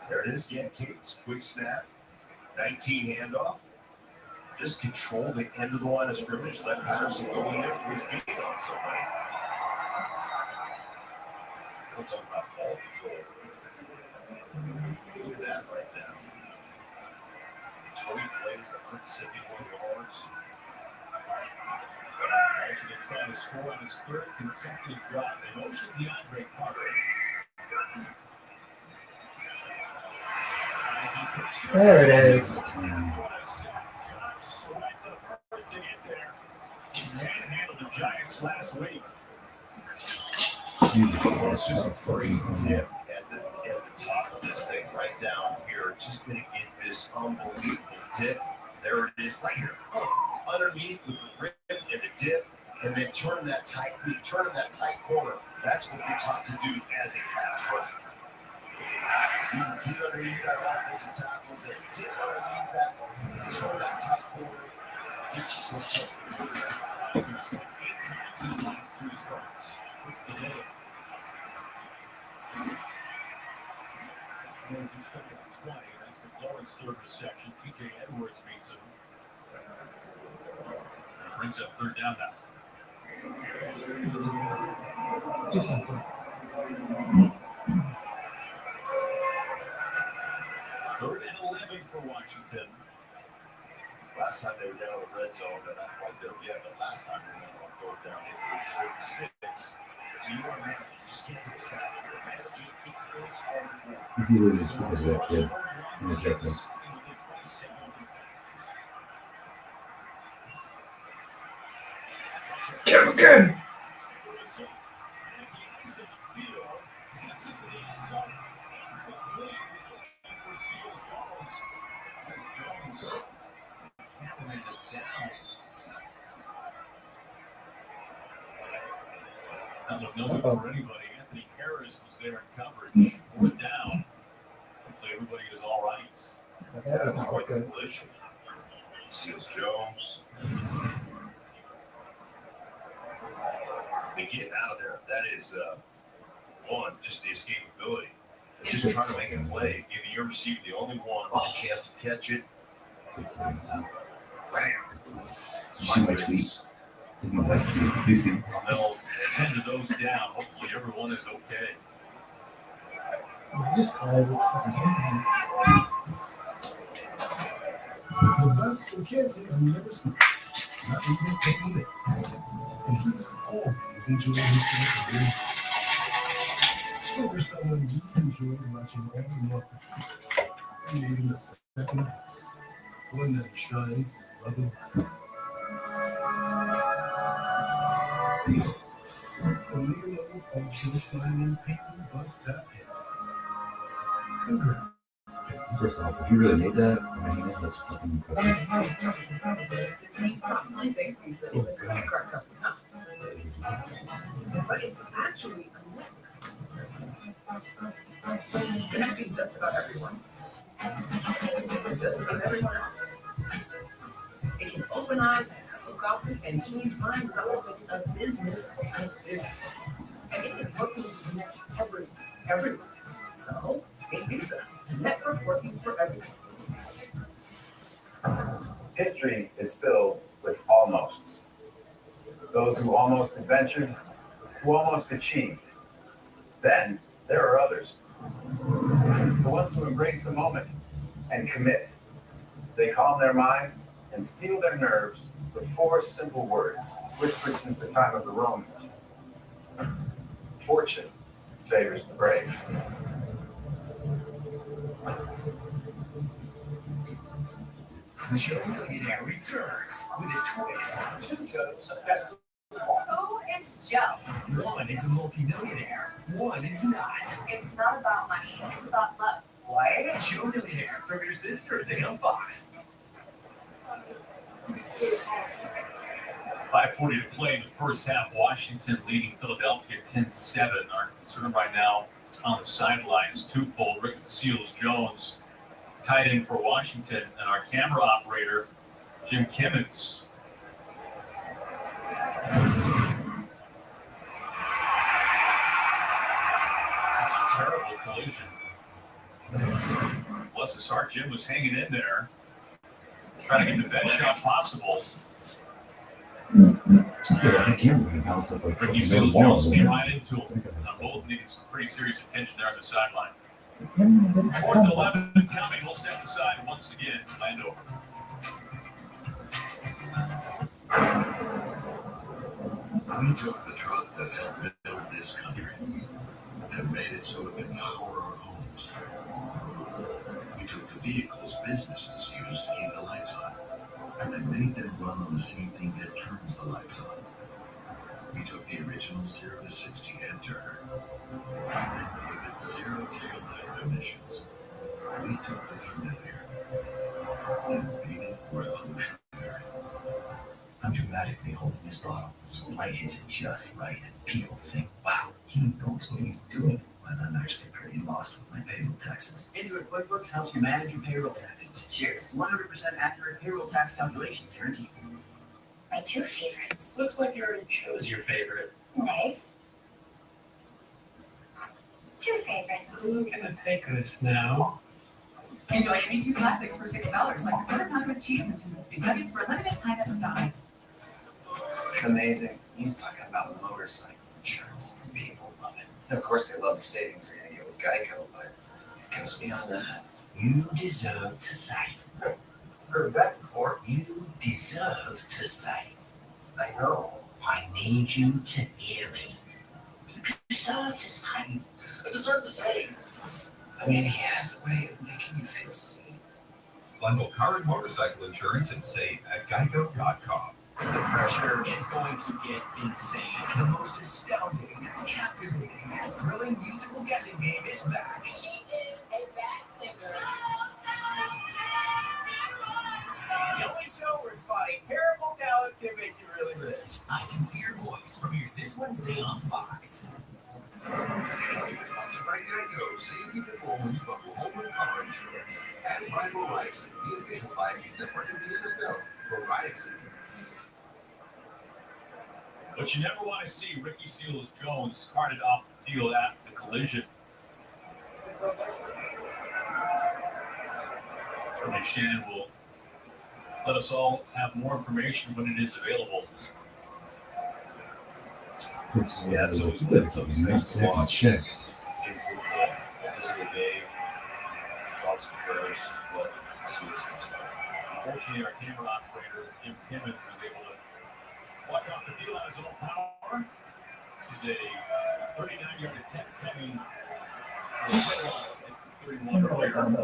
There it is again, cadence, quick snap, 19 handoff. Just control the end of the line of scrimmage, let Patterson go in there with beating on somebody. We'll talk about ball control. Look at that right now. 20 plays, 171 yards. Washington trying to score on his third consecutive drive. They motion DeAndre Carter. There it is. Handled the Giants last week. It's just a great tip at the top of this thing, right down here. Just going to get this unbelievable dip. There it is, right here. Underneath with the rip and the dip, and then turn that tight corner. That's what we're taught to do as a pass rusher. You can get underneath that offensive tackle, then dip underneath that, and turn that tight corner. Get you some His last 2 starts. The day. Going to second and 20. That's McLaurin's third reception. TJ Edwards beats him. Brings up third down now. Do something. Third and 11 for Washington. Last time they were down in the red zone, they're not quite there yet, but last time they were on third down, they were short sticks. So you want to manage, you just can't take a sack. You want to manage, you keep points on the board. If you lose because of that kid, it's different. Okay. That looked no good for anybody. Anthony Harris was there in coverage. Fourth down. Hopefully everybody is all right. That was quite the collision. Seals Jones. They get out of there. That is one, just the escapability. They're just trying to make a play, giving your receiver the only one with a chance to catch it. Bam. You see my tweet? My best tweet. You see? They'll tend to those down. Hopefully everyone is okay. Just call it. The best for kids are never smart, not even taking minutes. And he's always enjoying himself very much. So for someone he enjoyed watching all morning, he made him a second best, one that enshrines his love of life. Behold, the Michelob Ultra Smiling Peyton Bust Tap Hit. Congrats, Peyton. First off, if you really made that, I mean, that's fucking impressive. You probably think he says it's a credit card company, huh? But it's actually a network. Connecting just about everyone. And just about everyone else. It can open eyes and hook up and change minds relevant of business and business. And it is working to connect everyone. So, it is a network working for everyone. History is filled with almosts. Those who almost adventured, who almost achieved. Then there are others. The ones who embrace the moment and commit. They calm their minds and steel their nerves with 4 simple words, whispered since the time of the Romans. Fortune favors the brave. Joe Millionaire returns with a twist. Two Joes. Who is Joe? One is a multimillionaire. One is not. It's not about money. It's about love. Why? Joe Millionaire premieres this Thursday on Fox. 5:40 to play in the first half. Washington leading Philadelphia 10-7. Our concern right now on the sidelines twofold. Rick Seals Jones tied in for Washington, and our camera operator, Jim Kimmons. That's a terrible collision. Bless his heart, Jim was hanging in there, trying to get the best shot possible. Yeah, I can't believe how stuff like Ricky Seals Jones came right into him. Both needed some pretty serious attention there on the sideline. 4th and 11 coming. He'll step aside once again. Landover. We took the truck that helped build this country and made it so it could power our homes. We took the vehicles businesses use to keep the lights on and made them run on the same thing that turns the lights on. We took the original 0 to 60 head turner and gave it 0 tailpipe emissions. We took the familiar and made it revolutionary. I'm dramatically holding this bottle so light hits it just right and people think, wow, he knows what he's doing. When I'm actually pretty lost with my payroll taxes. Intuit QuickBooks helps you manage your payroll taxes. Cheers. 100% accurate payroll tax calculations guaranteed. My 2 favorites. Looks like you already chose your favorite. Nice. 2 favorites. Who can take us now? Enjoy any 2 classics for $6, like the quarter pound with cheese and 2 crispy nuggets for a limited time at McDonald's. It's amazing. He's talking about motorcycle insurance. insurance. People love it. And of course, they love the savings they're going to get with Geico, but it goes beyond that. You deserve to save. Heard that before. You deserve to save. I know. I need you to hear me. You deserve to save. I deserve to save. I mean, he has a way of making you feel safe. Bundle car and motorcycle insurance and save at geico.com. The pressure is going to get insane. The most astounding, captivating, and thrilling musical guessing game is back. She is a bad singer. The only show where spotting terrible talent can make you really rich. I Can See Your Voice premieres this Wednesday on Fox. Right Geico, save even more when you bundle home and car insurance. And by Verizon, the official 5G network of the NFL. Verizon. But you never want to see Ricky Seals-Jones carted off the field after the collision. Certainly Shannon will let us all have more information when it is available. Yeah, so You better keep me nice and check. in football, this is a game, lots of prayers, but seriously. Unfortunately, our camera operator, Jim Timmons, was able to walk off the field on his own power. This is a 39-yard attempt coming from 31 earlier. And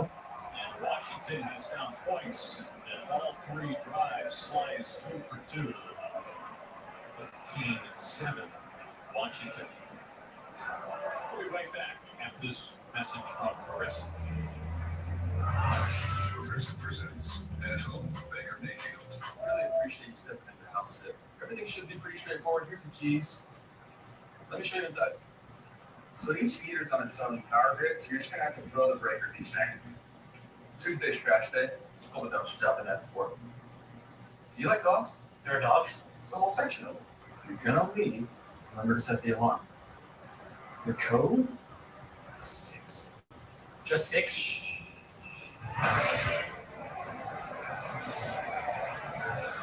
Washington has found points in all three drives. Sly is 2 for 2. 15-7, Washington. We'll be right back after this message from Chris. Progressive presents National Baker Mayfield. Really appreciate you stepping into the house, Sid. Everything should be pretty straightforward. Here's the keys. Let me show you inside. So each heater's on its own power grid, so you're just gonna have to throw the breakers each night. Tuesday's trash day. Just pull the dumpsters out the night before. Do you like dogs? There are dogs. It's a whole section of them. If you're gonna leave, remember to set the alarm. The code is 6. Just 6.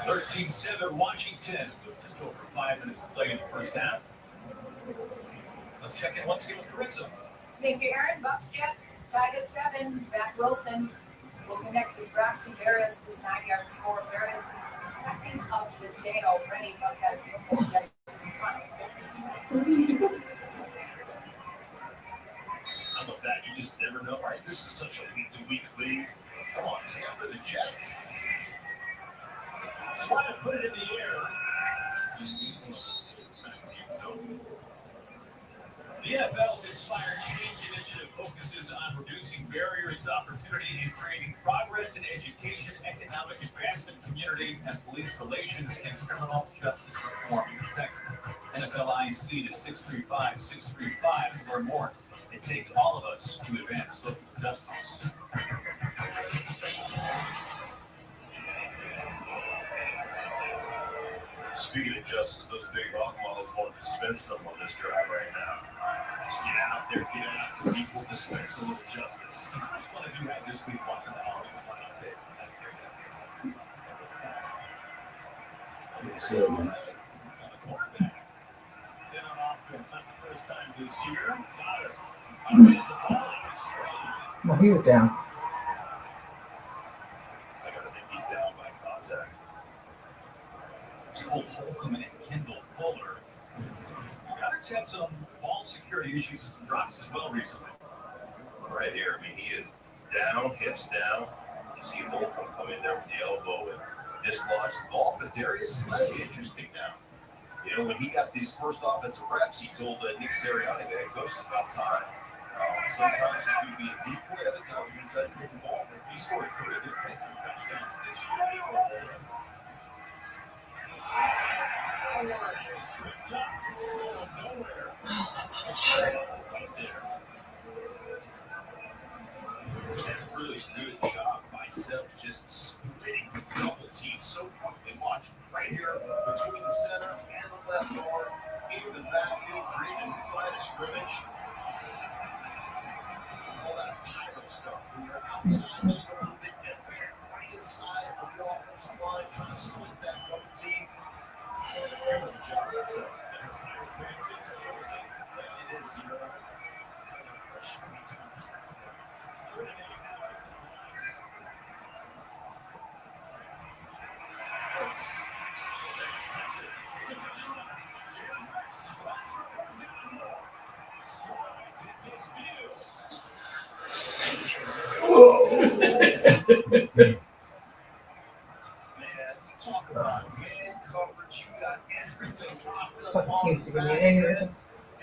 13-7, Washington. Just over 5 minutes to play in the first half. Let's check in once again with Carissa. Thank you, Aaron. Bucks Jets tied at 7. Zach Wilson will connect with Braxton Berrios for this 9-yard score. Berrios second of the day already. Bucks had a field goal. Jets in front. How about that? You just never know, right? This is such a week-to-week league. Come on, Tampa, the Jets. Try to put it in the air. The NFL's Inspire Change initiative focuses on reducing barriers to opportunity and creating progress in education, economic advancement, community, and police relations and criminal justice reform. Text NFLIC to 635-635 to learn more. It takes all of us to advance social justice. Speaking of justice, those big rock models want to dispense some on this drive right now. Just get out there, get after people, dispense a little justice. How much fun have you had this week watching the Holidays on our tape? So, On the quarterback. Been on offense, not the first time this year. Got it. The ball is strong. Well, he was down. I gotta think he's down by contact. Cole Holcomb and Kendall Fuller. Goddard's had some ball security issues and some drops as well recently. Right here, I mean, he is down, hips down. You see Holcomb come in there with the elbow and dislodge the ball. But Darius Slay, interesting now. You know, when he got these first offensive reps, he told Nick Sirianni, the head coach, it's about time. Sometimes he's going to be a decoy, other times he's going to try to move the ball. He scored a career defensive touchdowns this year. Tripped up, going nowhere. Right there. And really good job by Seth, just splitting the double team so quickly. Watch right here between the center and the left guard in the backfield, creating a new line of scrimmage. Call that pirate stuff. When you're outside just a little bit and we're right inside of the offensive line, trying to split that double team. Good job, that's it. That's Pirate 10-6. you talk about man coverage. You got everything dropped in the Fucking ball. teams to give me an aneurysm.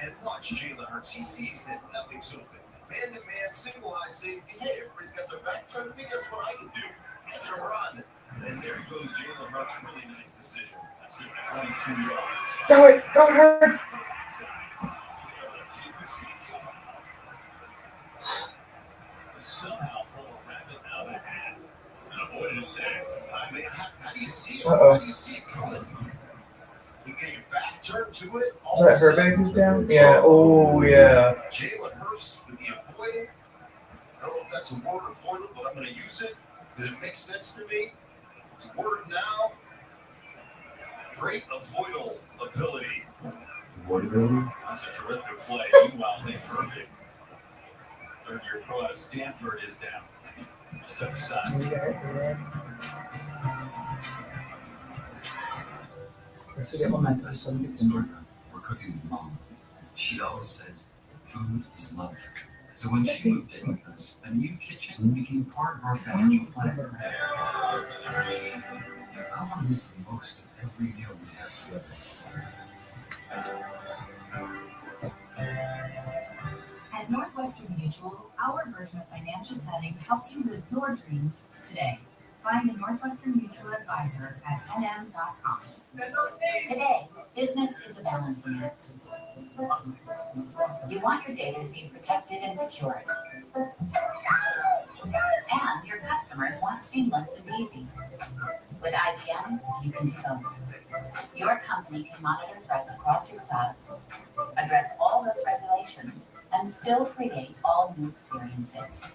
And watch Jalen Hurts. He sees that nothing's open. Man to man, single eye safety. Hey, everybody's got their back turned to me. Guess what I can do? I can run. And there goes Jalen Hurts. Really nice decision. That's good for 22 yards. Go Hurts. Somehow pull a rabbit out of the hat and avoid a sack. I mean, how do you see it? Uh-oh. How do you see it coming? You get your back turned to it. All Is that of a Herbeck sudden, who's down? Yeah. Oh yeah. Jalen Hurts with the avoidal. I don't know if that's a word avoidal, but I'm going to use it because it makes sense to me. It's a word now. Great avoidal ability. Avoidability? That's a terrific play. Meanwhile, Nate Herbig, third-year pro out of Stanford, is down. Step aside. Some of my best memories growing up were cooking with Mom. She always said, food is love. So when she moved in with us, a new kitchen became part of our financial plan. I want to make the most of every meal we have together. At Northwestern Mutual, our version of financial planning helps you live your dreams today. Find a Northwestern Mutual advisor at nm.com. Today, business is a balancing act. You want your data to be protected and secured. And your customers want seamless and easy. With IBM, you can do both. Your company can monitor threats across your clouds, address all those regulations, and still create all new experiences.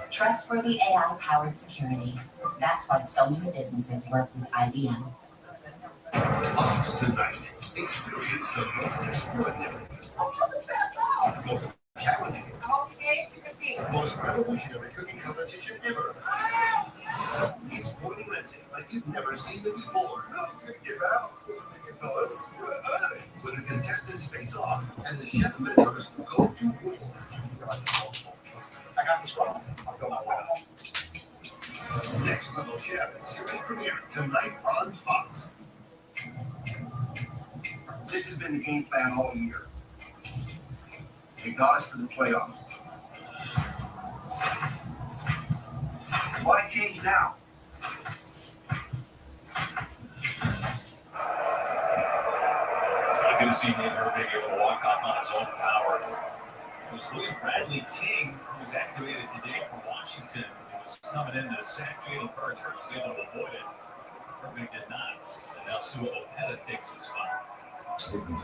Trustworthy AI-powered security. That's why so many businesses work with IBM. Fox tonight. Experience the most extraordinary, most challenging, most revolutionary cooking competition ever. It's Gordon Ramsay like you've never seen it before. Give out. Fellas, so the contestants face off and the chef mentors go to war. Trust me. I got this wrong. I'll go my way out. Next Level Chef series premiere tonight on Fox. This has been the game plan all year. It got us to the playoffs. Why change now? I can see Nate Herbig able to walk off on his own power. It was William Bradley King who was activated today for Washington. He was coming in to sack Jalen Hurts. Hurts was able to avoid it. Herbig did not. And now Sua Opeta takes his spot. Second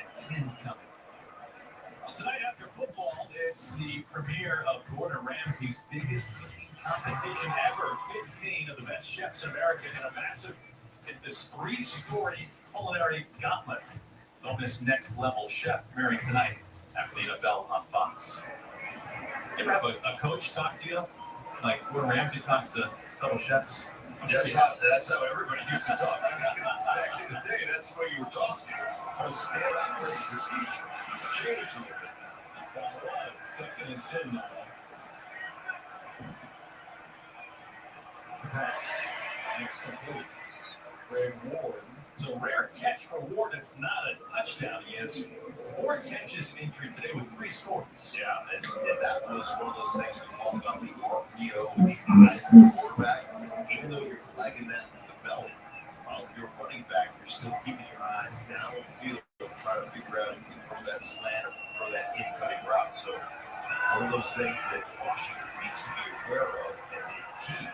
and 10 coming. Well, tonight after football, it's the premiere of Gordon Ramsay's biggest cooking competition ever. 15 of the best chefs in America in a massive, in this 3-story culinary gauntlet. Don't miss Next Level Chef premiering tonight after the NFL on Fox. You ever have a coach talk to you? Like Gordon Ramsay talks to fellow chefs? That's how everybody used to talk. Back in the day, that's the way you were talking to. A stand-up procedure. It's changed a little bit. That's how it was. Second and 10 now. Pass. Next complete. Greg Ward. It's a rare catch for Ward. It's not a touchdown. He has 4 catches in injury today with 3 scores. Yeah, and that was one of those things we talked about the RPO, the eyes of the quarterback. Even though you're flagging that in the belly, while you're running back, you're still keeping your eyes down the field, trying to figure out if you can throw that slant or throw that in-cutting route. So one of those things that Washington needs to be aware of as a key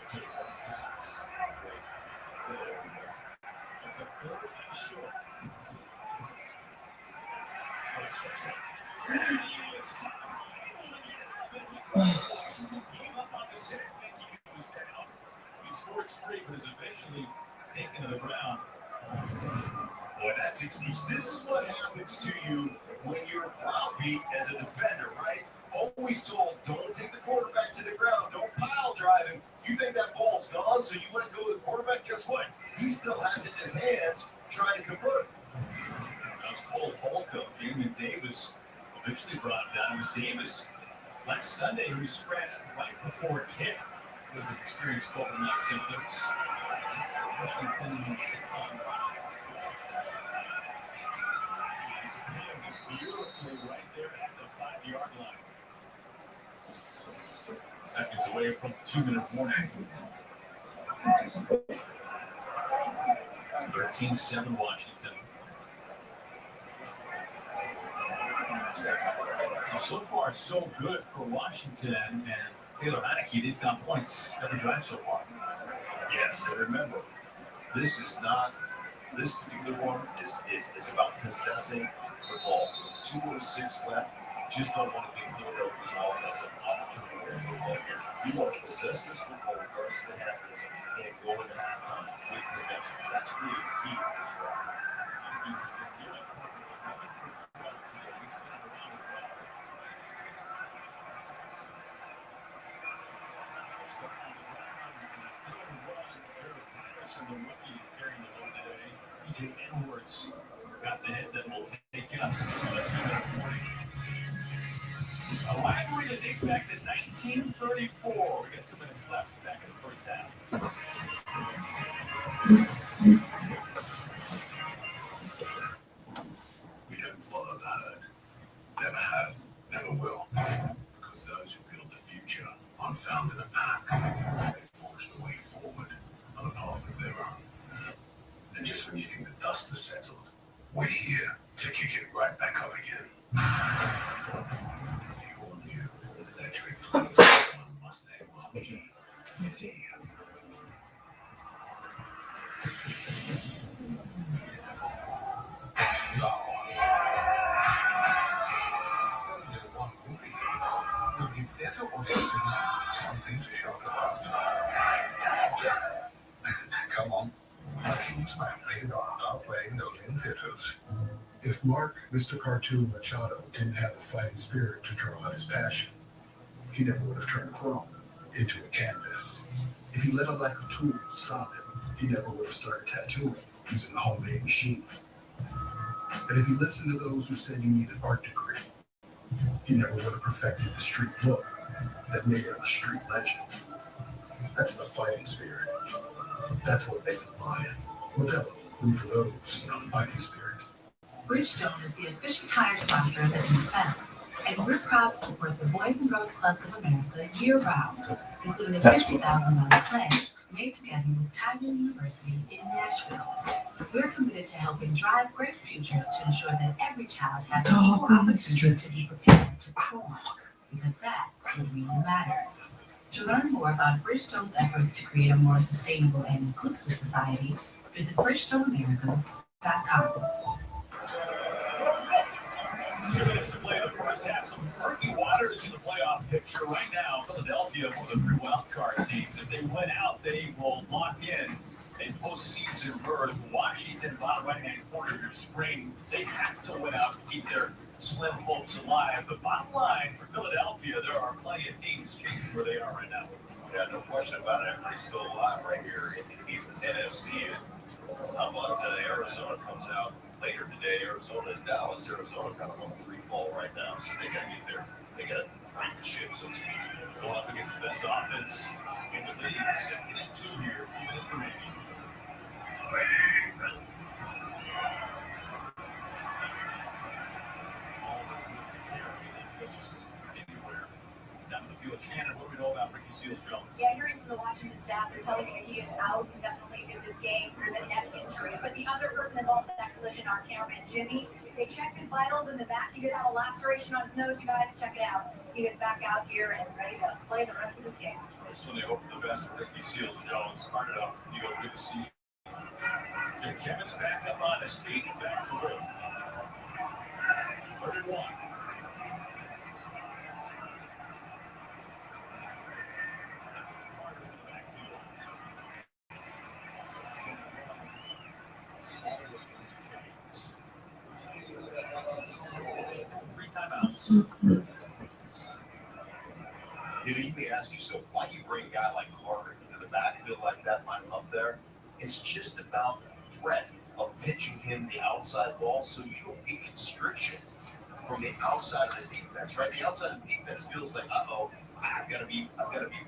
to the run pass. It's a 4th and short. Steps in. Washington came up on the sack, thinking he was down. He scored free, but is eventually taken to the ground. Boy, that's this is what happens to you when you're browbeat as a defender, right? Always told, don't take the quarterback to the ground, don't pile drive him. You think that ball's gone, so you let go of the quarterback. Guess what? He still has it in his hands, trying to convert it. Cole Holcomb. Jamin Davis eventually brought him down. It was Davis last Sunday who scratched right before kick. Was an experienced cold neck symptoms. Washington beautifully right there at the 5-yard line. Seconds away from the 2-minute warning. 13-7 Washington. And so far, so good for Washington and Taylor Heineke. They've got points every drive so far. Yes, and remember, this particular one is about possessing the ball. 2:06 left. Just don't want to give Philadelphia's offense an opportunity to win the ball here. You want to possess this football regardless of what happens and go into halftime with possession. That's really the key to this drive. And the rookie carrying the load today, TJ Edwards, got the hit that will take us to the 2-minute warning. A rivalry that dates back to 1934. We got 2 minutes left back in the first half. We don't follow the herd. Never have, never will. Because those who build the future aren't found in a pack. They forge the way forward on a path of their own. And just when you think the dust has settled, we're here to kick it right back up again. The all-new, all-electric 2021 Mustang Mach-E is here. Now, only one movie will give theatre audiences something to shout about. Come on. Kingsman rated R, now playing only in theaters. If Mark, Mr. Cartoon Machado, didn't have the fighting spirit to draw out his passion, he never would have turned chrome into a canvas. If he let a lack of tools stop him, he never would have started tattooing using a homemade machine. And if he listened to those who said you need an art degree, he never would have perfected the street look that made him a street legend. That's the fighting spirit. That's what makes a lion. Modelo, room for those non-fighting spirit. Bridgestone is the official tire sponsor of the NFL, and we're proud to support the Boys and Girls Clubs of America year-round, including a $50,000 pledge made together with Tiger University in Nashville. We're committed to helping drive great futures to ensure that every child has an equal opportunity to be prepared to perform, because that's what really matters. To learn more about Bridgestone's efforts to create a more sustainable and inclusive society, visit BridgestoneAmericas.com. 2 minutes to play the first half. Some murky waters in the playoff picture right now. Philadelphia for the 3 wildcard teams. If they win out, they will lock in a postseason berth. Washington, bottom right-hand corner of your screen. They have to win out to keep their slim hopes alive. The bottom line for Philadelphia, there are plenty of teams chasing where they are right now. Yeah, no question about it. Everybody's still alive right here in the NFC. How about Arizona comes out later today? Arizona and Dallas. Arizona kind of on free fall right now, so they got to get there. They got to break the ship, so to speak. Going up against the best offense in the league. 2nd and 2 here. 2 minutes remaining. Down the field, Shannon, what do we know about Ricky Seals-Jones? Yeah, hearing from the Washington staff, they're telling me that he is out indefinitely in this game through the neck injury. But the other person involved in that collision, our cameraman Jimmy, they checked his vitals in the back. He did have a laceration on his nose. You guys, check it out. He is back out here and ready to play the rest of this game. So they hope for the best for Ricky Seals-Jones. Started up, good to see. And Kevin's back up on his feet and back to work. 3rd and 1. You may ask yourself, why you bring a guy like Carter into the backfield like that line up there? It's just about threat. of pitching him the outside ball so you don't get constriction from the outside of the defense, right? The outside of the defense feels like, I've got to be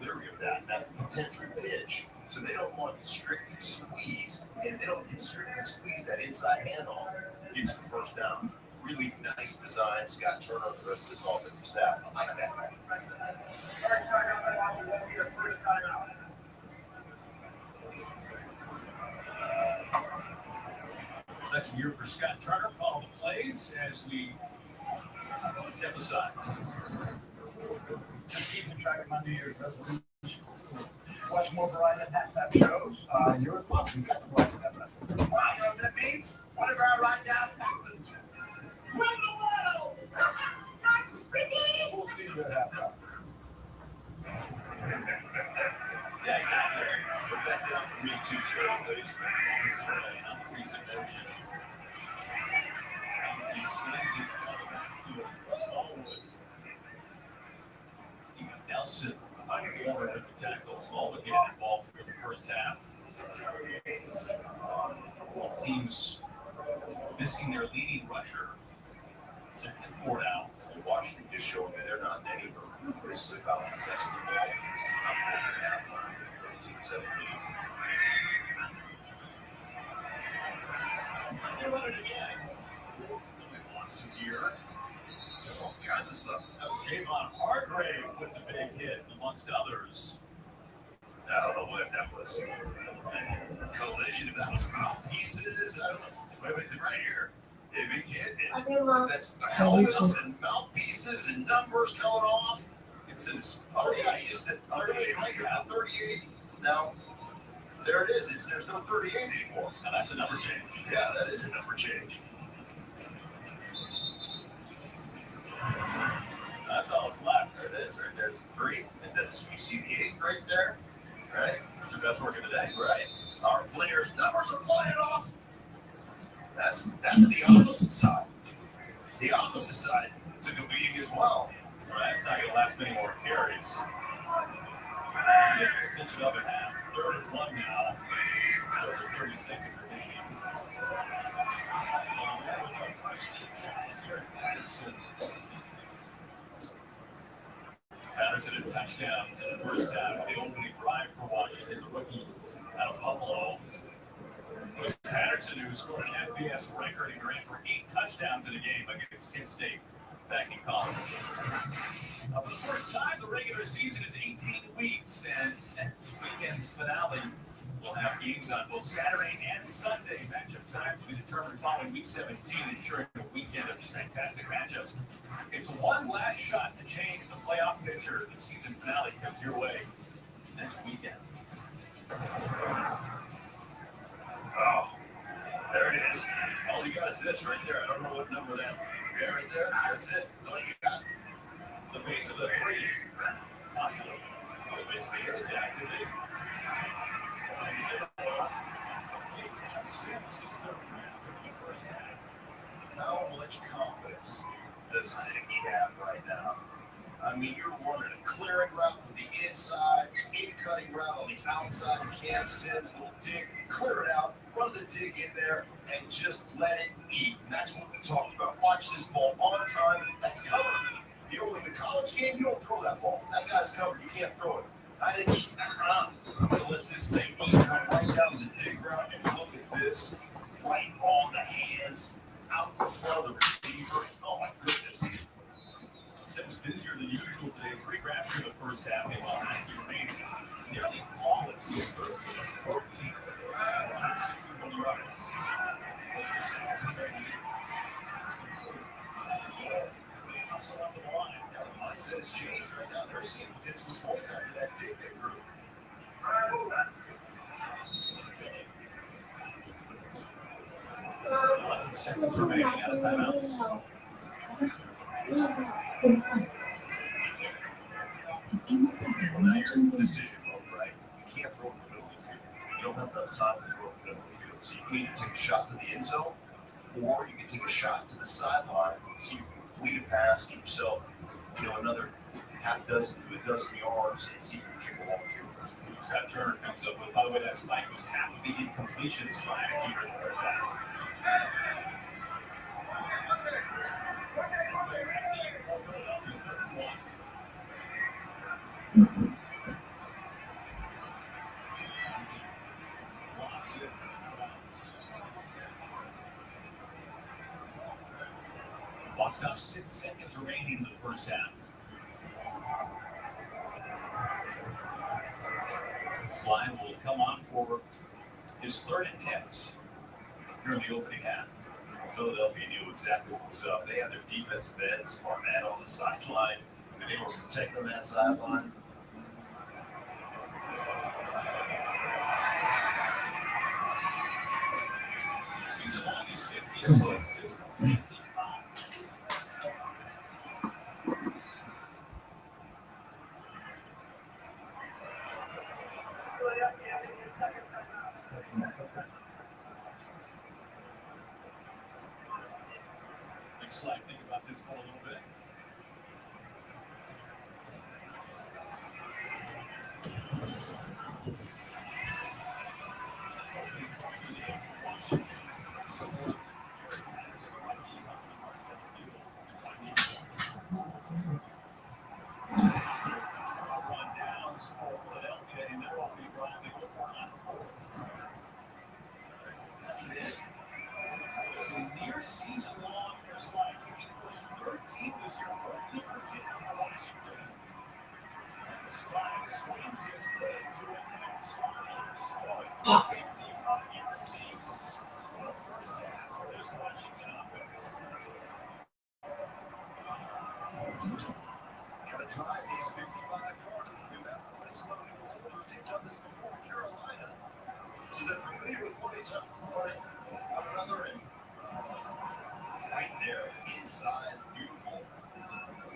leery of that potential pitch. So they don't want to constrict and squeeze, and they don't constrict and squeeze that inside handoff. Gets the first down. Really nice design. Scott Turner and the rest of his offensive staff. I like that. First time out, Washington won't be your first time out. Second year for Scott Turner. Call the plays as we step aside. Just keeping track of my New Year's resolution. Watch more variety of halftime shows. You're welcome. You got to watch that. Wow, you know what that means? Whatever I write down happens. Run the world! We'll see you at halftime. Yeah, exactly. Put that down for me too, Terry, please. It's really Humphreys in motion. Humphreys slings it. Smallwood. Even Nelson. Warner with the tackle. Smallwood getting the ball through the first half. Both teams missing their leading rusher. Second and 4 now. And Washington just showing me they're not in any hurry. They slip out and possess the ball. It's not holding halftime. 13-17. They run it again. Watson here. All kinds of stuff. That was Javon Hargrave with the big hit, amongst others. I don't know what that was. Collision, if that was mouthpieces. I don't know. Wait, is it right here? A big hit. That's helmets and mouthpieces and numbers coming off. It says, oh, yeah, I used it. 38 right here. 38. Now, there it is. There's no 38 anymore. Now that's a number change. Yeah, that is a number change. That's all that's left. There it is. Right there's 3. And that's, you see the 8 right there. Right? That's your best work of the day. Right. Our players' numbers are flying off. That's the opposite side. The opposite side took a beating as well. All right, that's not going to last many more carries. They can stitch it up in half. 3rd and 1 now. Over 30 seconds remaining. With our first team tries, Jared Patterson. Patterson a touchdown in the first half. The opening drive for Washington, the rookie out of Buffalo. It was Patterson who scored an FBS record and ran for 8 touchdowns in a game against Kent State back in college. For the first time, the regular season is 18 weeks, and this weekend's finale will have games on both Saturday and Sunday. Matchup times will be determined following Week 17, ensuring a weekend of just fantastic matchups. It's one last shot to change the playoff picture. The season finale comes your way next weekend. Oh, there it is. All you got is this right there. I don't know what number that. Yeah, right there. That's it. That's all you got. The base of the 3. Possibly. Oh, basically it. Yeah, could be. How much confidence does Heineke have right now? I mean, you're running a clearing route from the inside, in-cutting route on the outside. Cam Sims will dig, clear it out, run the dig in there, and just let it eat. And that's what we talked about. Watch this ball on time. That's covered. You know, in the college game, you don't throw that ball. That guy's covered. You can't throw it. Heineke, I'm going to let this thing eat. Come right down the dig route, and look at this. Right on the hands, out in front of the receiver. Oh, my goodness. Sims busier than usual today. 3 grabs in the first half. Meanwhile, Heineke remains nearly flawless. He's 13 of 14. 161 yards. Hustle up to the line. Now, the mindset's changed right now. They're seeing potential points after that dig they threw. Seconds remaining out of timeouts. Decision mode, right? You can't throw it in the middle of the field. You don't have enough time to throw it in the middle of the field. So you can either take a shot to the end zone, or you can take a shot to the sideline so you can complete a pass, get yourself, another half dozen to a dozen yards, and see if you can kick along the field. So Scott Turner comes up with, by the way, that spike was half of the incompletions by Akira in the first half. Deep for Philadelphia, 3rd and 1. Lobs it out of bounds. Bucks now 6 seconds remaining in the first half. Slide will come on for his 3rd attempt here in the opening half. Philadelphia knew exactly what was up. They had their defensive ends, Barnett on the sideline, and they were protecting that sideline. Season long is 56. This is 55. Philadelphia takes his second timeout. Next slide, think about this one a little bit. Rundowns for Philadelphia, and they're opening drive. They go for it on 4. It's a near season long for Slide, kicking first 13 this year for a different team for Washington. And Slide swings his way to a next score. 55-yard team for the first half for this Washington offense. Gotta drive these 55-yarders. Remember, when slowly older, they've done this before in Carolina. So they're familiar with what he's up for on another end. Right there, inside, beautiful.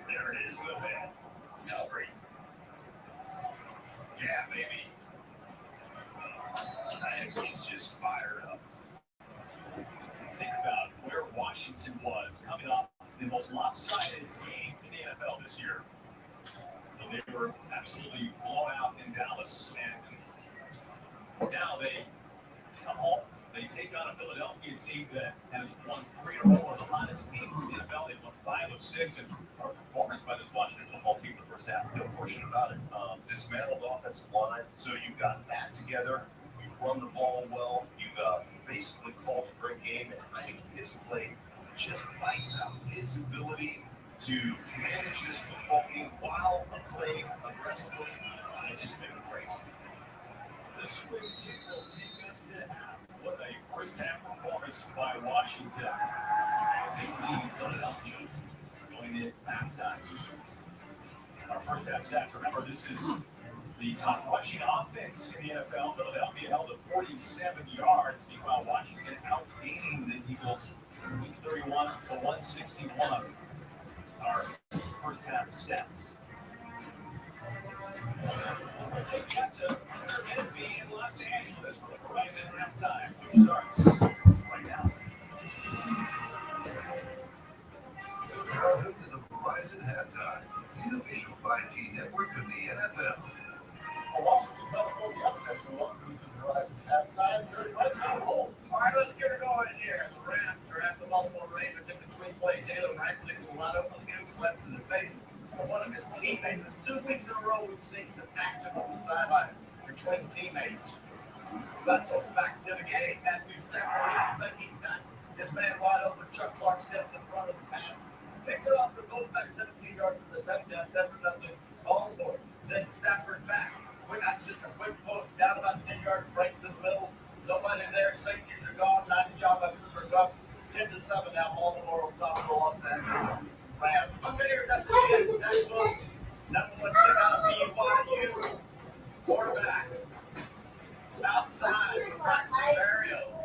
There it is, go ahead. Celebrate. Yeah, baby. And he's just fired up. Think about where Washington was coming off the most lopsided game in the NFL this year. They were absolutely blown out in Dallas, and now they come home. They take on a Philadelphia team that has won 3 in a row, the hottest teams in the NFL. They've won 5 of 6, and a performance by this Washington football team in the first half. No question about it. Dismantled offensive line. So you've got that together. You've run the ball well. You've basically called a great game. And I think his play just lights out. His ability to manage this football game while playing aggressively. It's just been great. The swing kick will take us to half. What a first half performance by Washington as they lead Philadelphia going in halftime. Our first half stats, remember, this is the top rushing offense in the NFL. Philadelphia held to 47 yards. Meanwhile, Washington outgaining the Eagles 31 to 161. Our first half stats. We'll take that to NFB in Los Angeles for the Verizon halftime. Which starts right now. Welcome to the Verizon halftime, the official 5G network of the NFL. Washington telephone the upset. So welcome to the Verizon halftime. Jerry Rice on hold. All right, let's get her going here. The Rams are at the Baltimore Ravens in between play. Jalen Ramsey will wide open again, slept in the face of one of his teammates. It's 2 weeks in a row we've seen some action on the sideline between teammates. But so back to the game. Matthew Stafford, I think he's got this man wide open. Chuck Clark steps in front of the pass, picks it off and goes back 17 yards for the touchdown, 7-0 Baltimore. Then Stafford back. Just a quick post down about 10 yards, break to the middle. Nobody there. Safeties are gone. 90 job by Cooper Kupp. 10-7 now. Baltimore on top of the Los Angeles Rams. Buccaneers at the check. That's Wilson. Number 1 pick out of BYU. Quarterback. Outside. Braxton Berrios.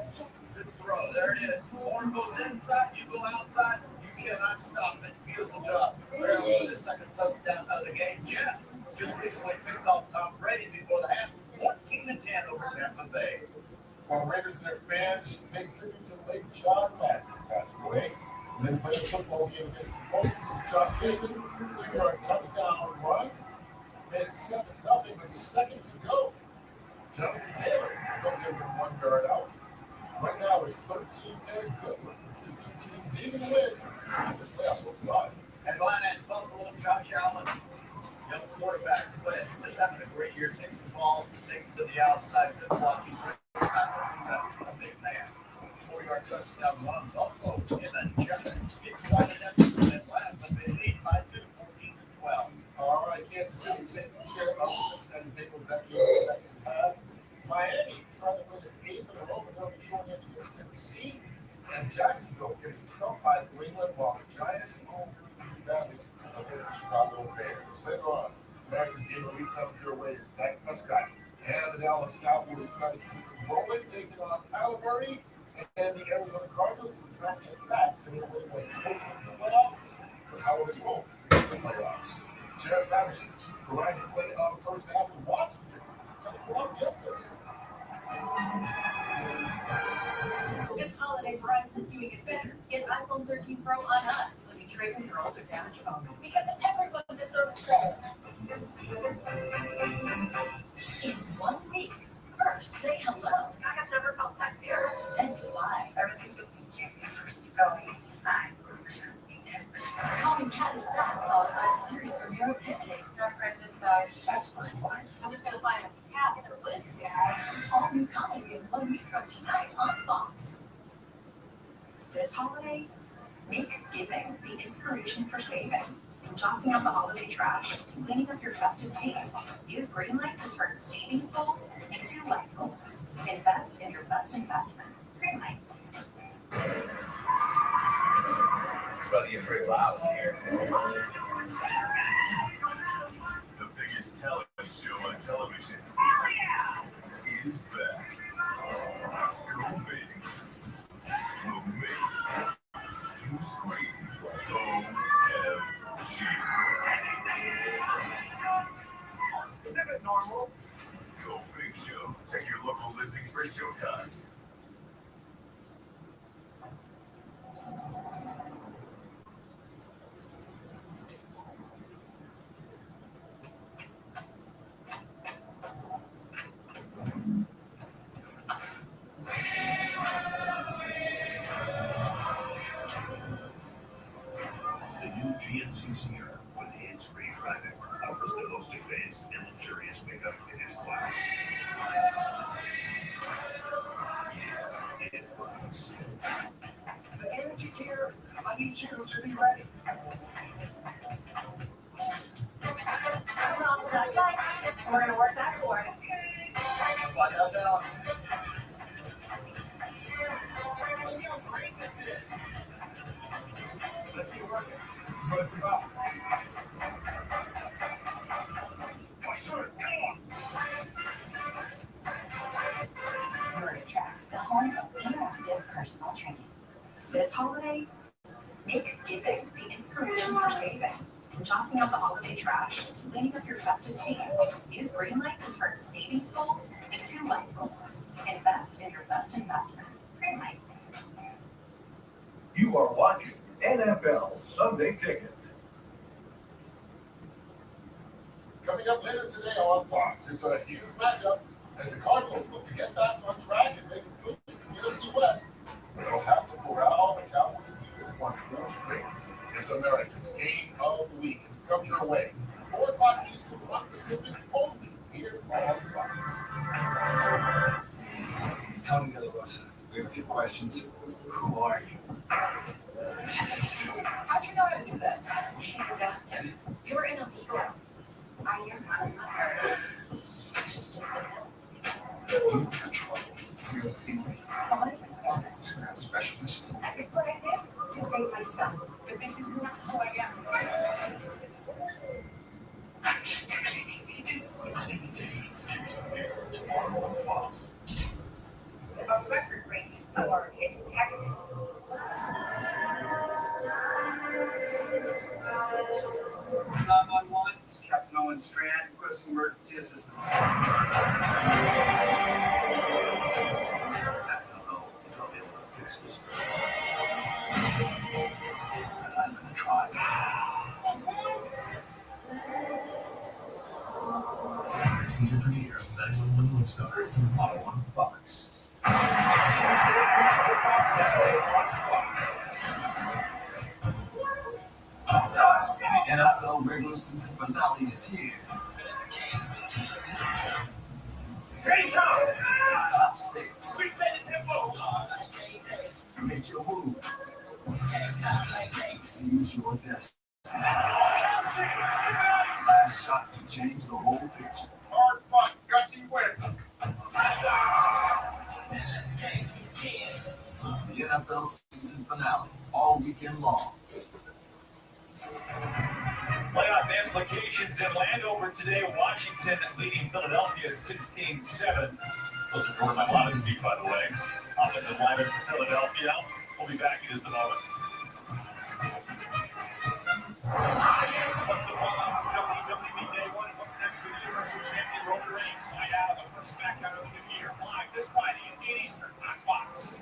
Good throw. There it is. Corner goes inside. You go outside. You cannot stop it. Beautiful job. Berrios with his second touchdown of the game. Jets just recently picked off Tom Brady before the half, 14-10 over Tampa Bay. While Raiders and their fans pay tribute to late John Madden, who passed away, and then played a football game against the Colts. This is Josh Jacobs, 2-yard touchdown run. made it 7-0 with just seconds to go. Jonathan Taylor goes in from 1 yard out. Right now it's 13-10 Goodwin between two teams needing a win. The playoff looks live. Atlanta and Buffalo, Josh Allen, young quarterback, but just having a great year. Takes the ball, takes it to the outside, the block. He's a big man. 4-yard touchdown run. Buffalo in the Jets. Getting quite an effort in Atlanta, but they lead by 2, 14-12. All right, Kansas City taking care of the Cincinnati Bengals that game in the second half. Miami trying to win its 8th in a row, but they'll be showing up against Tennessee. And Jacksonville getting thumped by New England, while the Giants roll really badly against the Chicago Bears. Later on, America's Game of the Week comes your way as Dak Prescott and the Dallas Cowboys trying to keep it rolling, taking on Kyler Murray and the Arizona Cardinals who are trying to get back to their winning ways. Hoping for the playoffs, but how will they go in the playoffs? Jared Patterson, Horizon played on the first half of Washington. Trying to pull off the upset here. This holiday, Verizon is doing it better. Get iPhone 13 Pro on us when you trade in your older damaged phone. Because everyone deserves better. In 1 week. First, say hello. I have never felt sexier. Then goodbye. Everything's looking cute. First to go. Hi. Calling Cat is back, followed by the series premiere of Pivoting. Our friend just died. That's my wife. I'm just gonna find a cat to list, guys. All new comedy in 1 week from tonight on Fox. This holiday, make giving the inspiration for saving. From tossing out the holiday trash to cleaning up your festive feast, use Greenlight to turn savings goals into life goals. Invest in your best investment. Greenlight. It's about to get pretty loud in here. The biggest talent show on television is back. COVID will make you scream. OMG. Is that normal? Go Big Show. Check your local listings for showtimes. GMC Sierra with hands-free driving offers the most advanced and luxurious pickup in its class. Yeah, it runs. The energy's here. I need you to be ready. We're gonna work that for it. Find out now. Look how great this is. Let's get working. This is what it's about. NerdTrack, the home of interactive personal training. This holiday, make giving the inspiration for saving. From tossing out the holiday trash to cleaning up your festive feast, use Greenlight to turn savings goals into life goals. Invest in your best investment. Greenlight. You are watching NFL Sunday Ticket. Coming up later today on Fox, it's a huge matchup as the Cardinals look to get back on track and make a push for the NFC West. They'll have to corral the Cowboys team that's won 4 straight. It's America's Game of the Week, and it comes your way. 4 o'clock Eastern, 1 Pacific, only here on Fox. Tony De La Rosa, we have a few questions. Who are you? How'd you know how to do that? She's a doctor. You're in a legal. I am not a mother. She's just a You have trouble. You're a female. You're a specialist. I did what I did to save my son, but this is not who I am. I'm just training me to. The Cleaning Day series premiere tomorrow on Fox. A record-breaking award is happening. 911. This is Captain Owen Strand, requesting emergency assistance. I don't know if I'll be able to fix this. But I'm going to try. season premiere of 911 Lone Star tomorrow on Fox. Saturday on Fox. The NFL regular season finale is here. Ready, Tom? It's hot stakes. We set the tempo. Make your move. Seize your destiny. Last shot to change the whole picture. Hard fought, gutsy win. The NFL season finale, all weekend long. Playoff implications in Landover today. Washington leading Philadelphia 16-7. Those are my modest speak, by the way. Offensive lineman for Philadelphia. We'll be back in just a moment. What's the fallout from WWE Day 1 and what's next for the Universal Champion Roman Reigns? Find out on the first SmackDown of the new year. Live this Friday at 8 Eastern on Fox.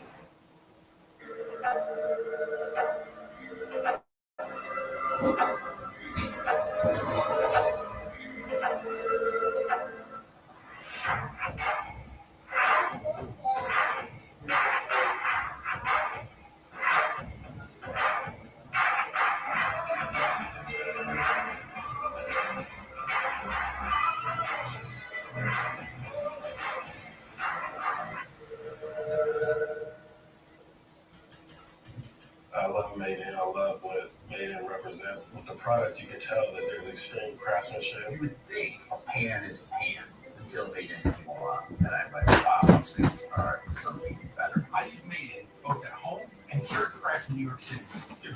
I love Made In. I love what Made In represents. With the product, you can tell that there's extreme craftsmanship. You would think a pan is a pan until Made In came along. And I'm like, wow, these things are something better. I use Made In both at home and here at Craft in New York City. We're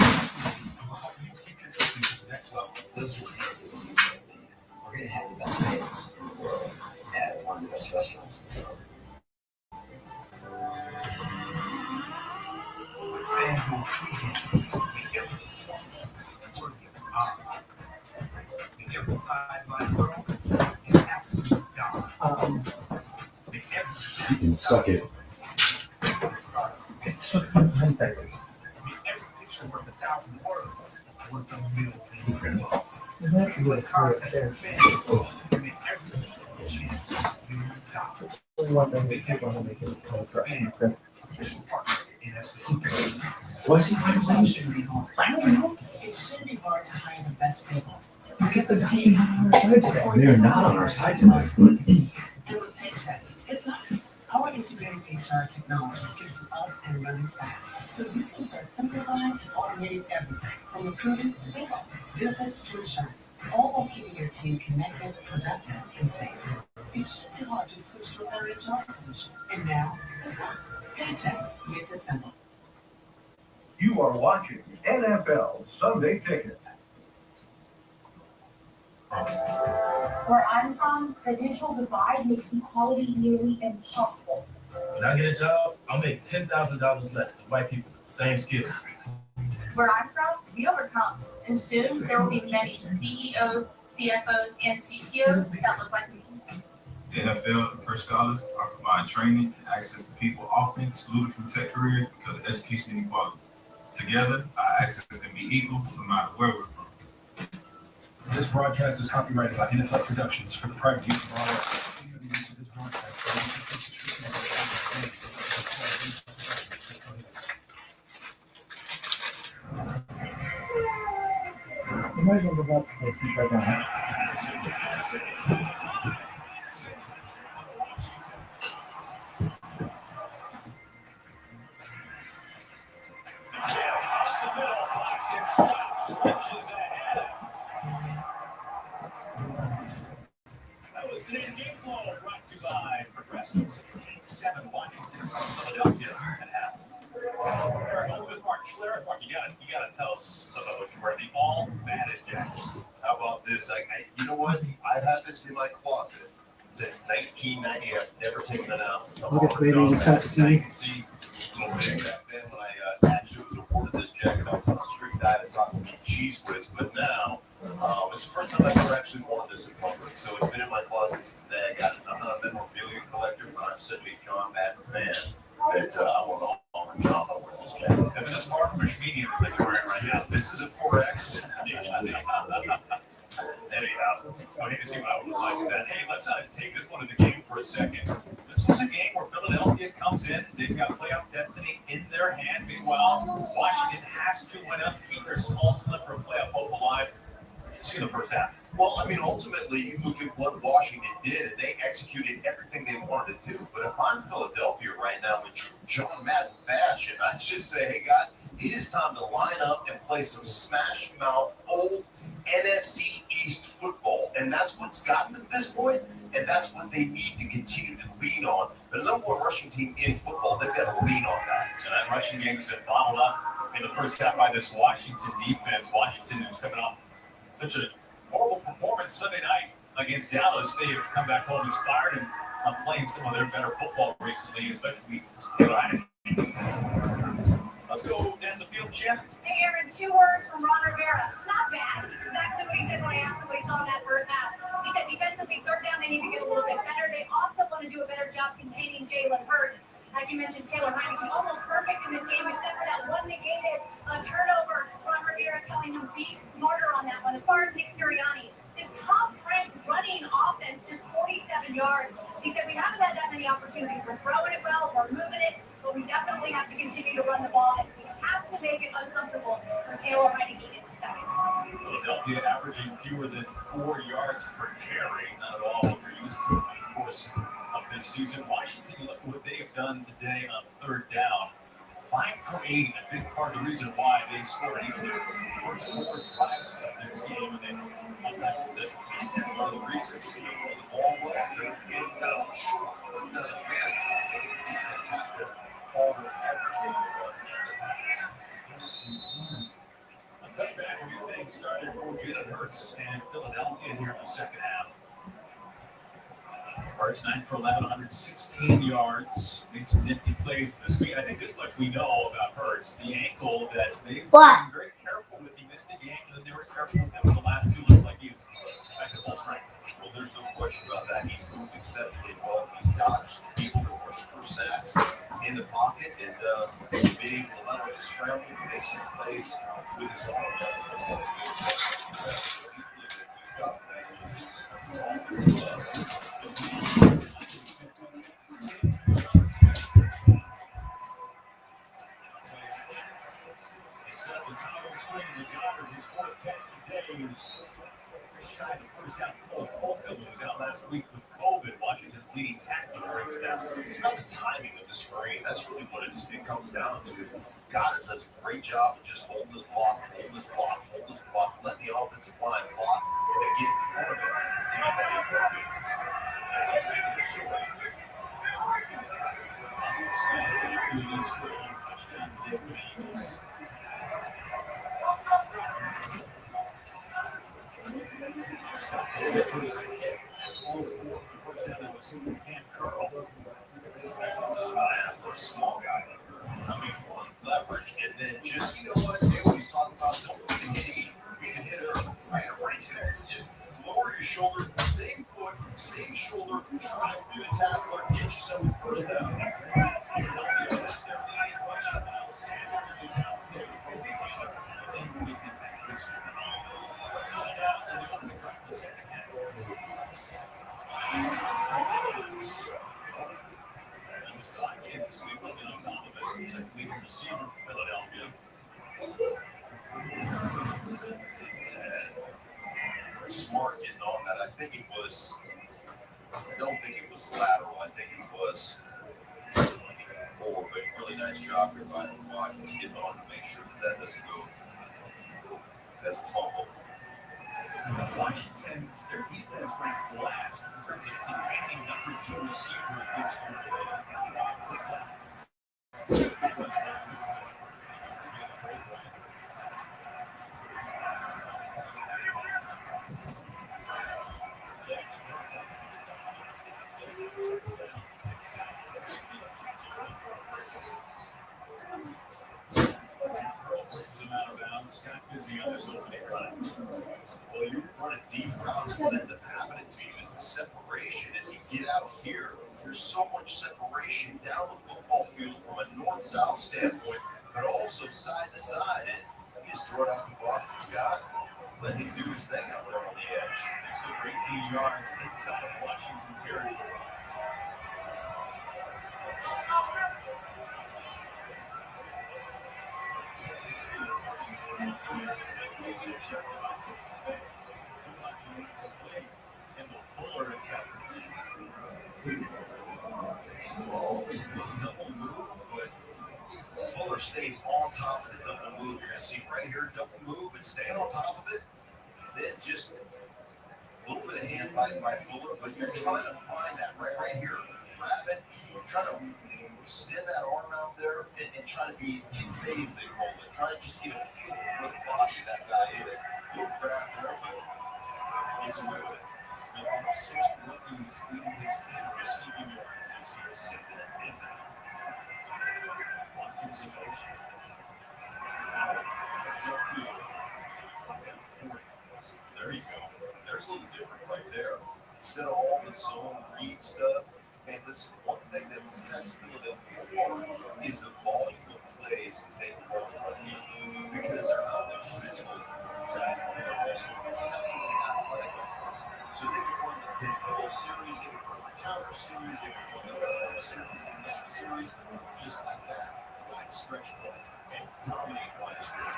next level. Those are the days of these. We're going to have the best days in the world at one of the best restaurants in the world. With FanDuel free games, make every performance worthy of an honor. Make every sideline throw an absolute dollar. Make every You best can suck it. start It's fucking perfect. Make every picture worth 1,000 words worth $1 million bucks. There's actually With a career contests there. and FanDuel, make every a chance to win $1 million. Only one thing that people want to make it called for. Official partner in NFL. Why is he fighting It shouldn't be hard. I don't know. It shouldn't be hard to hire the best people. Because they're not on our side today. They're not on our side tonight. And with Paychecks, it's not. Our integrated HR technology gets you up and running fast, so you can start simplifying and automating everything from recruiting to payroll, benefits to insurance, all while keeping your team connected, productive, and safe. It shouldn't be hard to switch to a better HR solution. And now, it's not. Paychecks makes it simple. You are watching NFL Sunday Ticket. Where I'm from, the digital divide makes equality nearly impossible. When I get a job, I'll make $10,000 less than white people with the same skills. Where I'm from, we overcome, and soon there will be many CEOs, CFOs, and CTOs that look like me. The NFL and Purse Scholars are providing training and access to people often excluded from tech careers because of education inequality. Together, our access can be equal no matter where we're from. This broadcast is copyrighted by NFL Productions for the private use of all rights. Any other use of this broadcast by any potential strictures You might as well go back to the keep right now. That was today's game flow brought to you by Progressive 16-7 Washington, Philadelphia at half. Eric Holmes with Mark Schlereth. Mark, you gotta tell us about what you wear. The all baddest jacket. How about this? You know what? I've had this in my closet since 1990. I've never taken it out. Look at the baby inside the TV. You can see it's a little big back then when I actually was awarded this jacket. I was on a street diet and talking about cheese whiz, but now it's the first time I've ever actually worn this in public. So it's been in my closet since the day I got it. I'm not a memorabilia collector, but I'm such a John Madden fan that I want all my John to wear this jacket. If it's a smart from a medium that you're wearing right now. This is a 4X. Anyhow, I need to see what I would like with that. Hey, let's take this one to the game for a second. This was a game where Philadelphia comes in. They've got playoff destiny in their hand. Meanwhile, Washington has to win out to keep their small sliver of playoff hope alive. See the first half. Well, I mean, ultimately, you look at what Washington did, and they executed everything they wanted to do. But if I'm Philadelphia right now in true John Madden fashion, I'd just say, hey, guys, it is time to line up and play some smash-mouth, old NFC East football. And that's what's gotten them to this point, and that's what they need to continue to lean on. The number one rushing team in football, they've got to lean on that. And that rushing game has been bottled up in the first half by this Washington defense. Washington is coming off such a horrible performance Sunday night against Dallas. They have come back home inspired and playing some of their better football recently, especially Taylor Heineke. Let's go down the field, Chip. Hey, Aaron, 2 words from Ron Rivera. Not bad. This is exactly what he said when I asked him what he saw in that first half. He said defensively, third down, they need to get a little bit better. They also want to do a better job containing Jalen Hurts. As you mentioned, Taylor Heineke, almost perfect in this game, except for that one negated turnover. Ron Rivera telling him, be smarter on that one. As far as Nick Sirianni, this top-ranked running offense, just 47 yards. He said, we haven't had that many opportunities. We're throwing it well, we're moving it, but we definitely have to continue to run the ball, and we have to make it uncomfortable for Taylor Heineke in the second. Philadelphia averaging fewer than 4 yards per carry. Not at all what we're used to in the course of this season. Washington, look what they have done today on third down. 5 for 8, a big part of the reason why they scored even their first 4 drives of this game, and then on-time possession. One of the reasons the ball well, they're getting down short. Not a man, they can beat this happen all the everything was in the past. A touchback will get things started for Jalen Hurts and Philadelphia here in the second half. Hurts 9 for 11, 116 yards. Made some nifty plays with the screen. I think this much we know about Hurts. The ankle that they've been very careful with. He missed a game, and then they were careful with him in the last 2. Looks like he's back to full strength. Well, there's no question about that. He's moved exceptionally well. He's dodged people that were for sacks in the pocket, and being able to let him scramble and make some plays with his arm. Was out last week with COVID. Washington's leading tackler. It's about the timing of the screen. That's really what it comes down to. Goddard does a great job of just holding this block, letting the offensive line block, and then get in front of it to get that impressive. That's a second and short. Touchdown today for the Eagles. Scott Taylor put us ahead. First down, that was Cam Curl. For a small guy, coming on leverage, and then just, you know what, they always talk about don't be the hitter, right to it. Just lower your shoulder, same foot, same shoulder, try to do the tackler, get yourself a first down. Smart getting on that. I don't think it was lateral. I think it was forward, but really nice job here by Watkins getting on to make sure that doesn't go as a fumble. Washington, their defense ranks last in terms of containing number 2 receivers this year. Well, you're running deep routes. What ends up happening to you is the separation. As you get out here, there's so much separation down the football field from a north-south standpoint, but also side to side. And you just throw it out to Boston Scott. let him do his thing out there on the edge. It's good for 18 yards inside of Washington territory. Taking a shot by Smith. Too much room to play. Kendall Fuller in coverage. Always double move, but Fuller stays on top of the double move. You're going to see right here, double move and stay on top of it. Then just a little bit of hand fighting by Fuller, but you're trying to find that right here. Grab it, try to extend that arm out there and try to be in phase, they call it. Try to just get a feel for where the body of that guy is. Little grab there, but gets away with it. Smith on 6 rookies leading his team in receiving yards this year, 2nd and 10 now. Watkins in motion. It's upfield. There you go. There's a little different right there. Instead of all the zone read stuff, and this one thing that sets Philadelphia apart is the volume of plays they run running because they're not the physical attack. They're also exceptionally athletic. So they can run the pin pull series, they can run the counter series, they can run the cover series, the gap series, just like that. Wide stretch play and dominate wide stretch.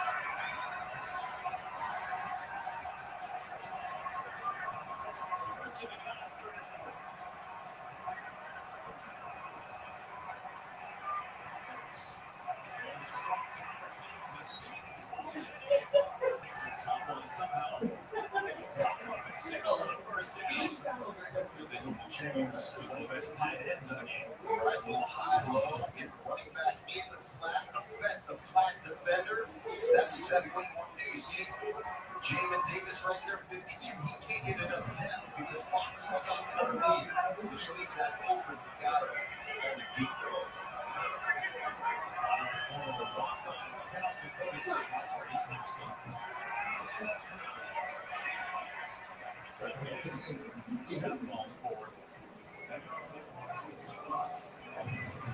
James, one of the best tight ends in the game. Right, a little high-low, get the running back in the flat, affect the flat defender. That's exactly what you want to do. You see it? Jamin Davis right there, 52. He can't get enough depth because Boston Scott's underneath, which leaves that open for Goddard on the deep road. South Dakota State for 8 next game. Balls forward.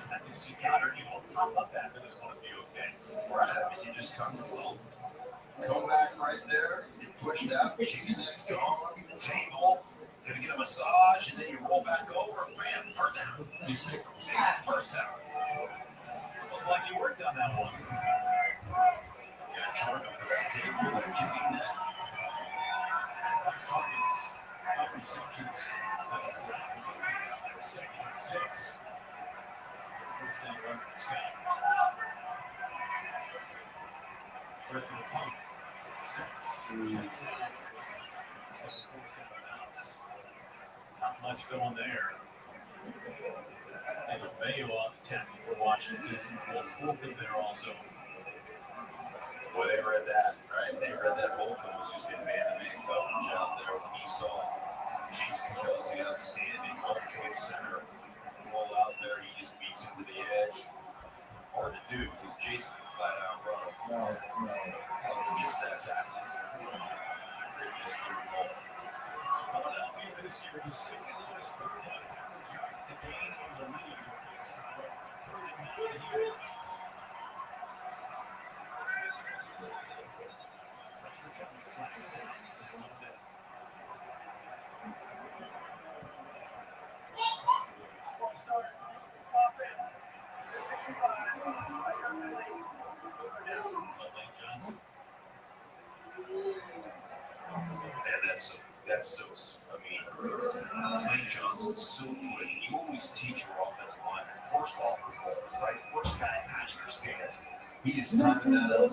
I can see Goddard, he will pop up after this one and be okay. Right, I mean, you just come back right there, you push it out, chicken that's gone, the table, gonna get a massage, and then you roll back over, bam, first down. You see, first down. Almost like you worked on that one. Yeah, charge up for that table, that kicking net. Targets, up receptions. 2nd and 6. First down run for Scott. Right for the punt. 6. Checks down. So forced out of bounds. Not much going there. And Mayo on the tackle for Washington. Well, Wolfen there also. Boy, they read that, right? They read that Holcomb was just getting man-to-man coverage out there when he saw Jason Kelsey outstanding, all-point center. Roll out there, he just beats him to the edge. Hard to do because Jason can flat out run. He gets that tackle. They just threw the ball. Philadelphia this year is 2nd lowest third down yards to gain in the league. It's 3rd and 9 here. Pressure coming, flags out. One start. Offense. The 65. Johnson. And that's I mean, Lane Johnson's so good. You always teach your offensive line first off the ball, right? First guy out of your stance. He is timing that up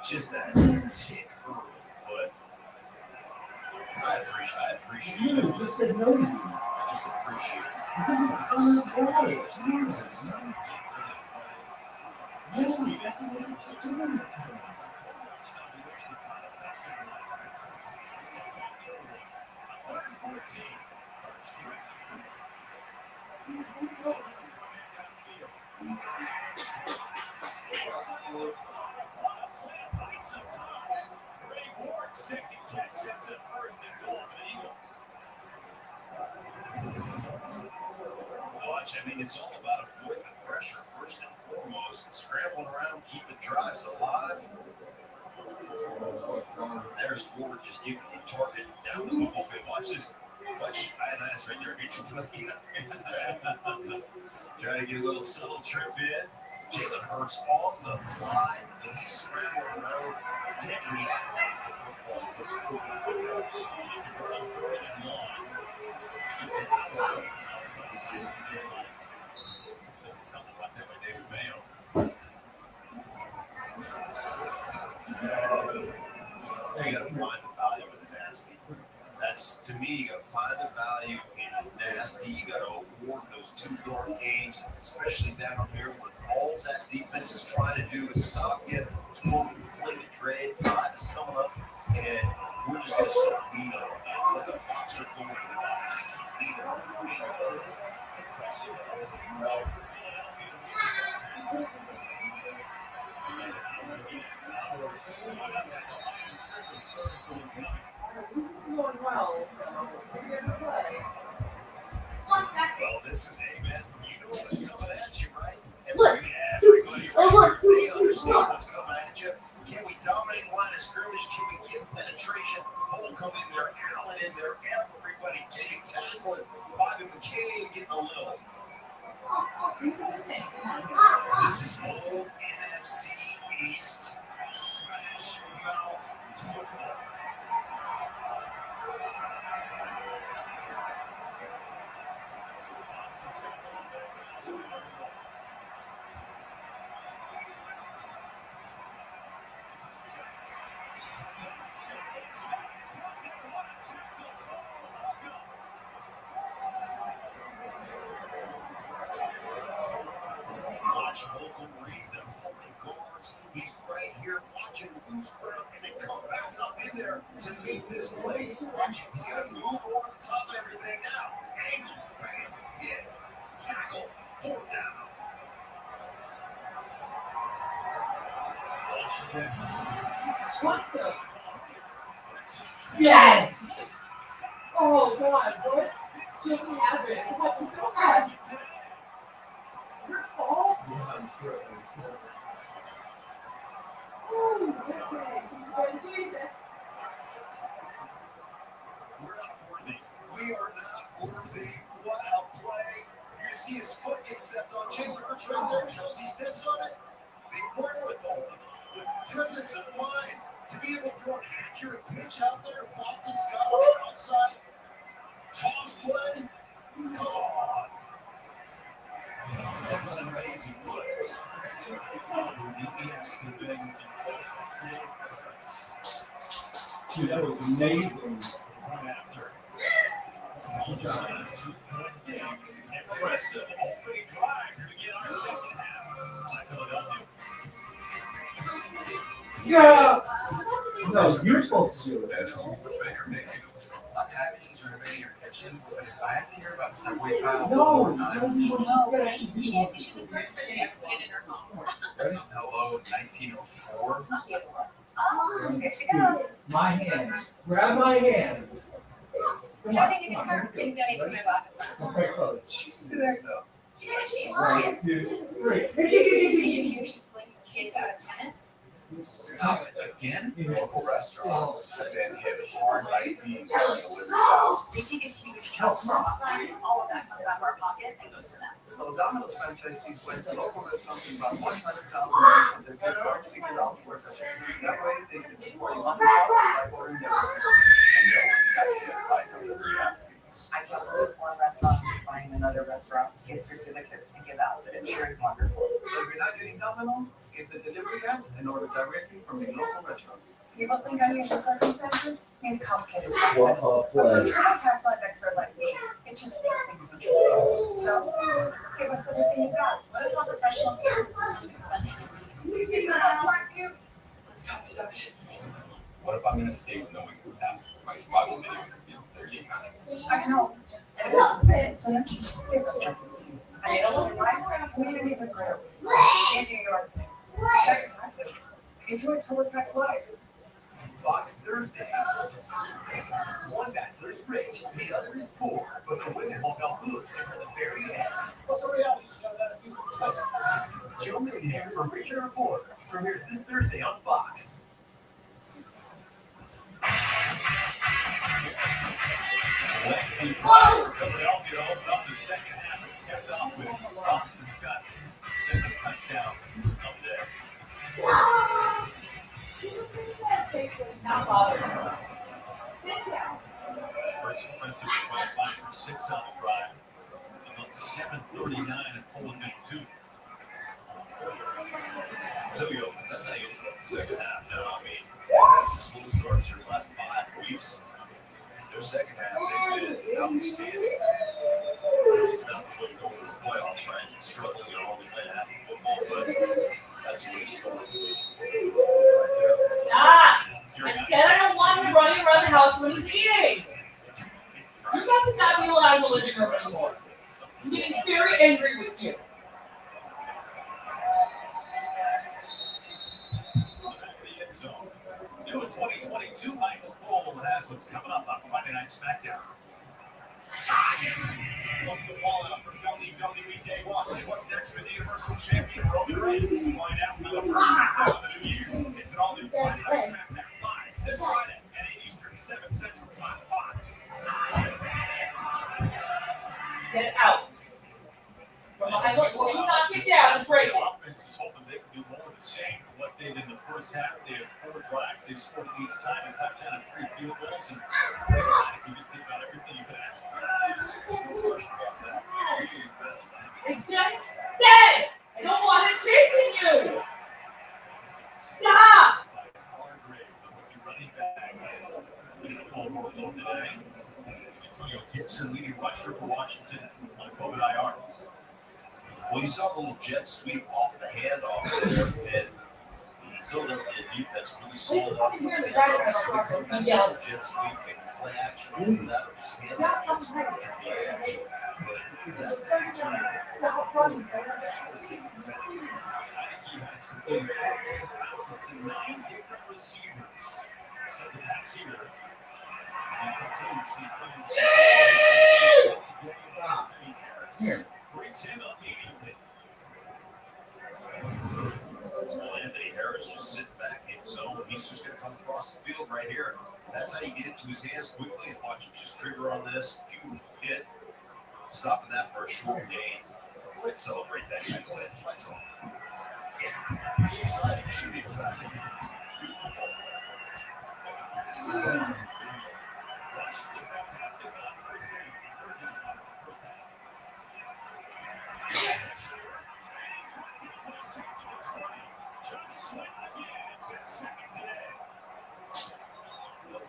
just that tick early. But I appreciate it. You just said no to you. I just appreciate it. This isn't unemployed. Jesus. Just be Watch, I mean, it's all about avoiding the pressure first and foremost, and scrambling around, keeping drives alive. There's Ward just giving you target down the football field. Watch this. Watch, that's right there. Trying to get a little subtle trip in. Jalen Hurts on the fly, and he's scrambling around. Deadly football was cool. You gotta find the value in the nasty. That's, to me, you gotta find the value in the nasty. You gotta award those 2-yard gains, especially down here when all that defense is trying to do is stop you. It's going to play the dread. Time is coming up, and we're just gonna start leading on it. It's like a boxer going to the ball. Just keep leading on it. Well, this is amen. You know what's coming at you, right? Look. Everybody, they understand what's coming at you. Can we dominate the line of scrimmage? Can we get penetration? Cole come in there, Allen in there, everybody getting tackled. Bobby McCain getting a little. This is old NFC East smash mouth football. Watch Holcomb read the holding guards. He's right here watching loose ground and then come back up in there to make this play. Watch it. He's going to move over the top of everything now. Angles, bam, hit, tackle, 4th down. What the? Yes! Oh God, what just happened? What the God? Your fault? Yeah, I'm sure. Oh, okay. But Jesus. We're not worthy. We are not worthy. What a play. You're going to see his foot get stepped on. Jalen Hurts right there. Kelsey steps on it. The wherewithal, the presence of mind to be able to throw an accurate pitch out there. Boston Scott on the outside. Toss play. Come on. That's an amazing play. Dude, that was amazing. Impressive opening drive to begin our second half by Philadelphia. Yeah! No, you're supposed to do it. At home with Baker Mayfield. I'm happy she's renovating her kitchen, but if I have to hear about subway tile one No, more time, She's the first person to ever put it in her home. hello, 1904. Oh, here she goes. My hand. Grab my hand. Come on. Donate to her, and donate to my bucket. Okay, close. She's a good egg, though. Yeah, she is. 1, 2, 3. Did you hear she's pulling her kids out of tennis? Stop it again. Local restaurants have been hit hard by these delivery jobs. They take a huge chunk from our pocket. All of that comes out of our pocket and goes to them. So Domino's franchisees went to local restaurants and bought $100,000 of their gift cards to get out the workers. That way they could support local by ordering their food. And no one got hit by delivery fees. I can't believe one restaurant is buying another restaurant's gift certificates to give out, but it sure is wonderful. So if you're not getting Domino's, skip the delivery apps and order directly from a local restaurant. People think unusual circumstances means complicated taxes. What But for a a tax life expert like me, it just makes things interesting. So, give us everything you got. What if our professional fee expenses? You got that part, Gibbs? Let's talk deductions. What if I'm in a state with no income tax? My spot will be, 38 countries. I can help. And if this is a business deduction, save those turkeys. And you don't see why? Community would grow. You do your thing. Pay your taxes. Enjoy TurboTax Live. Fox Thursday. One bachelor is rich, the other is poor, but the women won't know good until the very end. What's the reality show that if you were just Joe Millionaire from Richer or Poor premieres this Thursday on Fox. Lengthy drive for Philadelphia to open up the second half. It's kept off with Boston Scott's second touchdown of the day. First impressive 25 for 6 on the drive. About 7:39 and pull within 2. So, that's how you do it. Second half. Now, I mean, that's a slow start to your last 5 weeks. Their second half, they've been outstanding. Not the way to go to the playoffs, right? Struggling, only playing half of football, but that's the way to start. Stop! I said I don't want him running around the house when he's eating. You're about to not be allowed in the living room anymore. I'm getting very angry with you. New 2022, Michael Cole has what's coming up on Friday Night SmackDown. What's the fallout from WWE Day 1? And what's next for the Universal Champion Roman Reigns? Find out for the first SmackDown of the new year. It's an all-new Friday Night SmackDown live this Friday at 8 Eastern, 7 Central on Fox. Get out. Well, I look, will you knock it down and break it? Offense is hoping they can do more of the same for what they did in the first half. They had 4 drives. They scored each time, a touchdown and 3 field goals. And if you just think about everything you could ask for. There's no question about that. I just said I don't want it chasing you. Stop. Running back. Today. Antonio Gibson, leading rusher for Washington on COVID IR. Well, you saw the little jet sweep off the handoff there, and Philadelphia defense really sold up. They come back to the jet sweep and play action. That or just hand that jet sweep at the edge. But that's the action. I think he has completed 14 passes to 9 different receivers. So the pass here. Here. Brings him up immediately. Well, Anthony Harris just sitting back in zone. He's just going to come across the field right here. That's how you get it to his hands quickly and watch him just trigger on this. Beautiful hit. Stopping that for a short gain. Let's celebrate that guy. Go ahead. Let's celebrate. Yeah. Be excited. You should be excited. Washington fantastic on first half.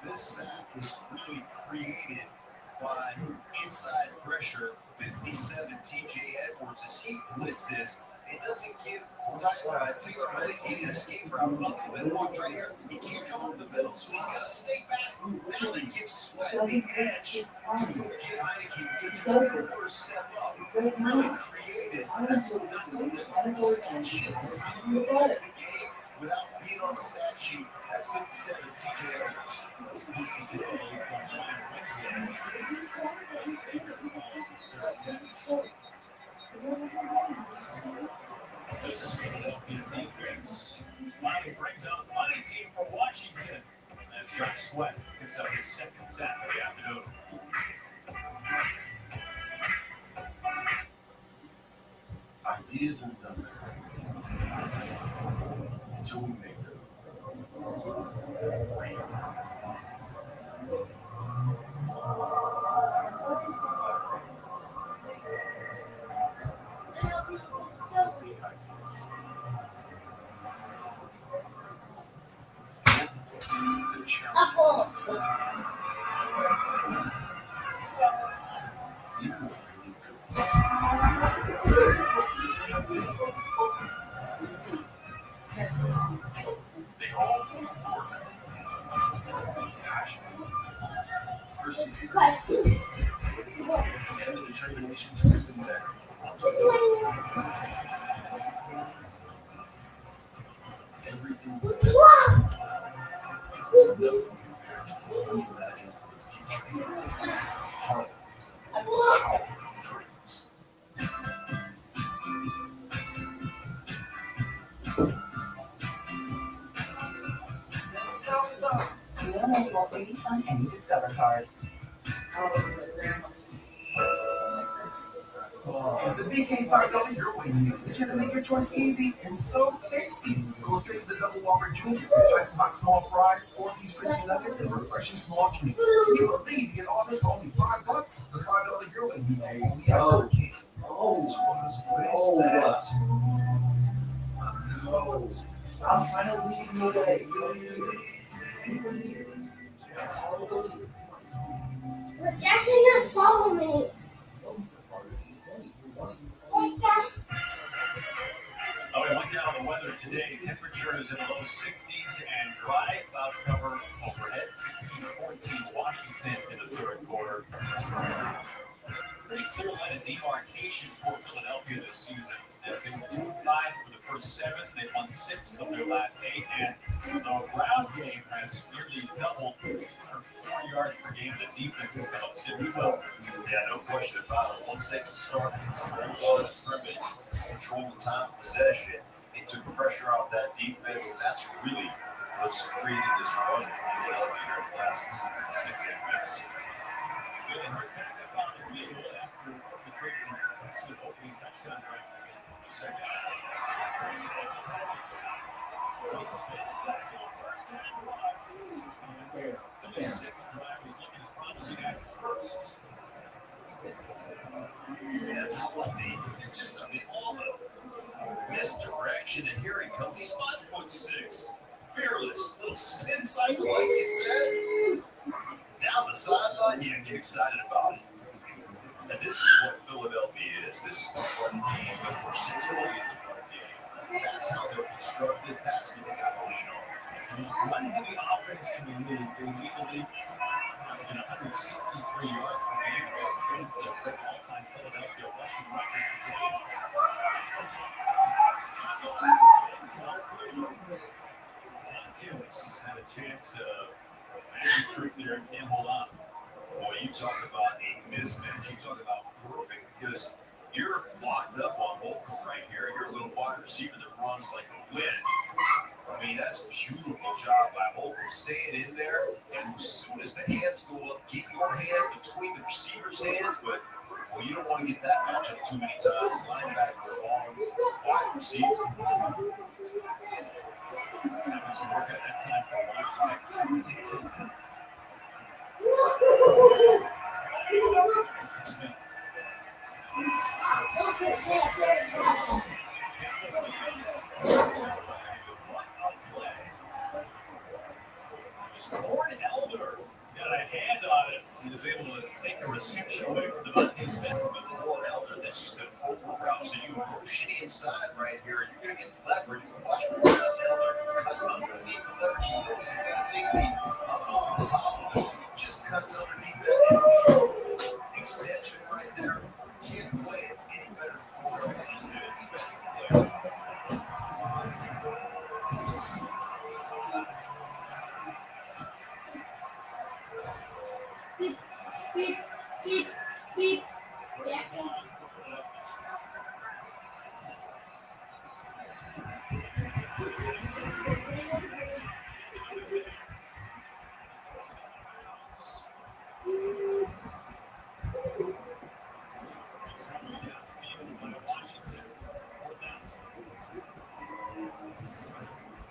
This sack is really created by inside pressure. 57 TJ Edwards as he blitzes. It doesn't give Taylor Medicaid an escape route. Look at him, walked right here. He can't come up the middle, so he's got to stay back. Now they give Sweat the edge to get Heineke because he goes for a step up. Really created. That's not the stat sheet. It's how you move the game without being on the stat sheet. That's 57 TJ Edwards. This Philadelphia defense finally brings out the money team for Washington. And Josh Sweat picks up his second sack of the afternoon. Ideas are nothing until we make them. They all work. Passion, perseverance, and the determination to make them better. Everything is enough compared to what we imagine for the future. Powerful dreams. Real Manual 80 Fun and Discover Card. The BK $5 Your Way meal is here to make your choice easy and so tasty. Go straight to the Double Whopper Junior with piping hot small fries, 4-piece crispy nuggets, and a refreshing small drink. Can you believe you get all this for only $5? The $5 Your Way meal only at Burger King. I'm trying to lead you away. But Jackson didn't follow me. Oh, we look down on the weather today. Temperature is in the low 60s and dry. Cloud cover overhead. 16-14 Washington in the third quarter. Pretty clear line of demarcation for Philadelphia this season. They've been 2-5 for the first 7. They've won 6 of their last 8. And the ground game has nearly doubled. 4 yards per game. The defense has been up well. Yeah, no question about it. Once they can start to control the scrimmage, control the time of possession, it took pressure off that defense, and that's really what's created this run in Philadelphia here in the last 6-8 weeks. Good, and Hurts back up on the wheel after the great impressive opening touchdown drive. Second Smith sacked on first down run. And the second drive was looking as promising as his first. Yeah, how about all the misdirection, and here he comes. He's 5'6", fearless, little spin cycle, like you said. Down the sideline, yeah, get excited about it. And this is what Philadelphia is. This is the run game, the versatility of the run game. That's how they're constructed. That's what they got to lean on. Run-heavy offense in the league. They lead the league averaging 163 yards per game. Chance to break all-time Philadelphia rushing record today. Kills had a chance magic trick there and can't hold on. Boy, you talk about a mismatch. You talk about perfect, because you're locked up on Holcomb right here. You're a little wide receiver that runs like a wind. I mean, that's a beautiful job by Holcomb, staying in there, and as soon as the hands go up, get your hand between the receiver's hands, but well, you don't want to get that matchup too many times. Linebacker on wide receiver. That was work at that time for Washington. Corn Elder got a hand on it. He was able to take a reception away from Devontae Smith. But Corn Elder, that's just an over route. So you motion inside right here, and you're going to get leverage. Watch Corn Elder cut underneath the leverage. He's going to see the up over the top of this. He just cuts underneath that extension right there. Can't play it any better than Corn Elder. He's good defensive player. Beep. Jackson.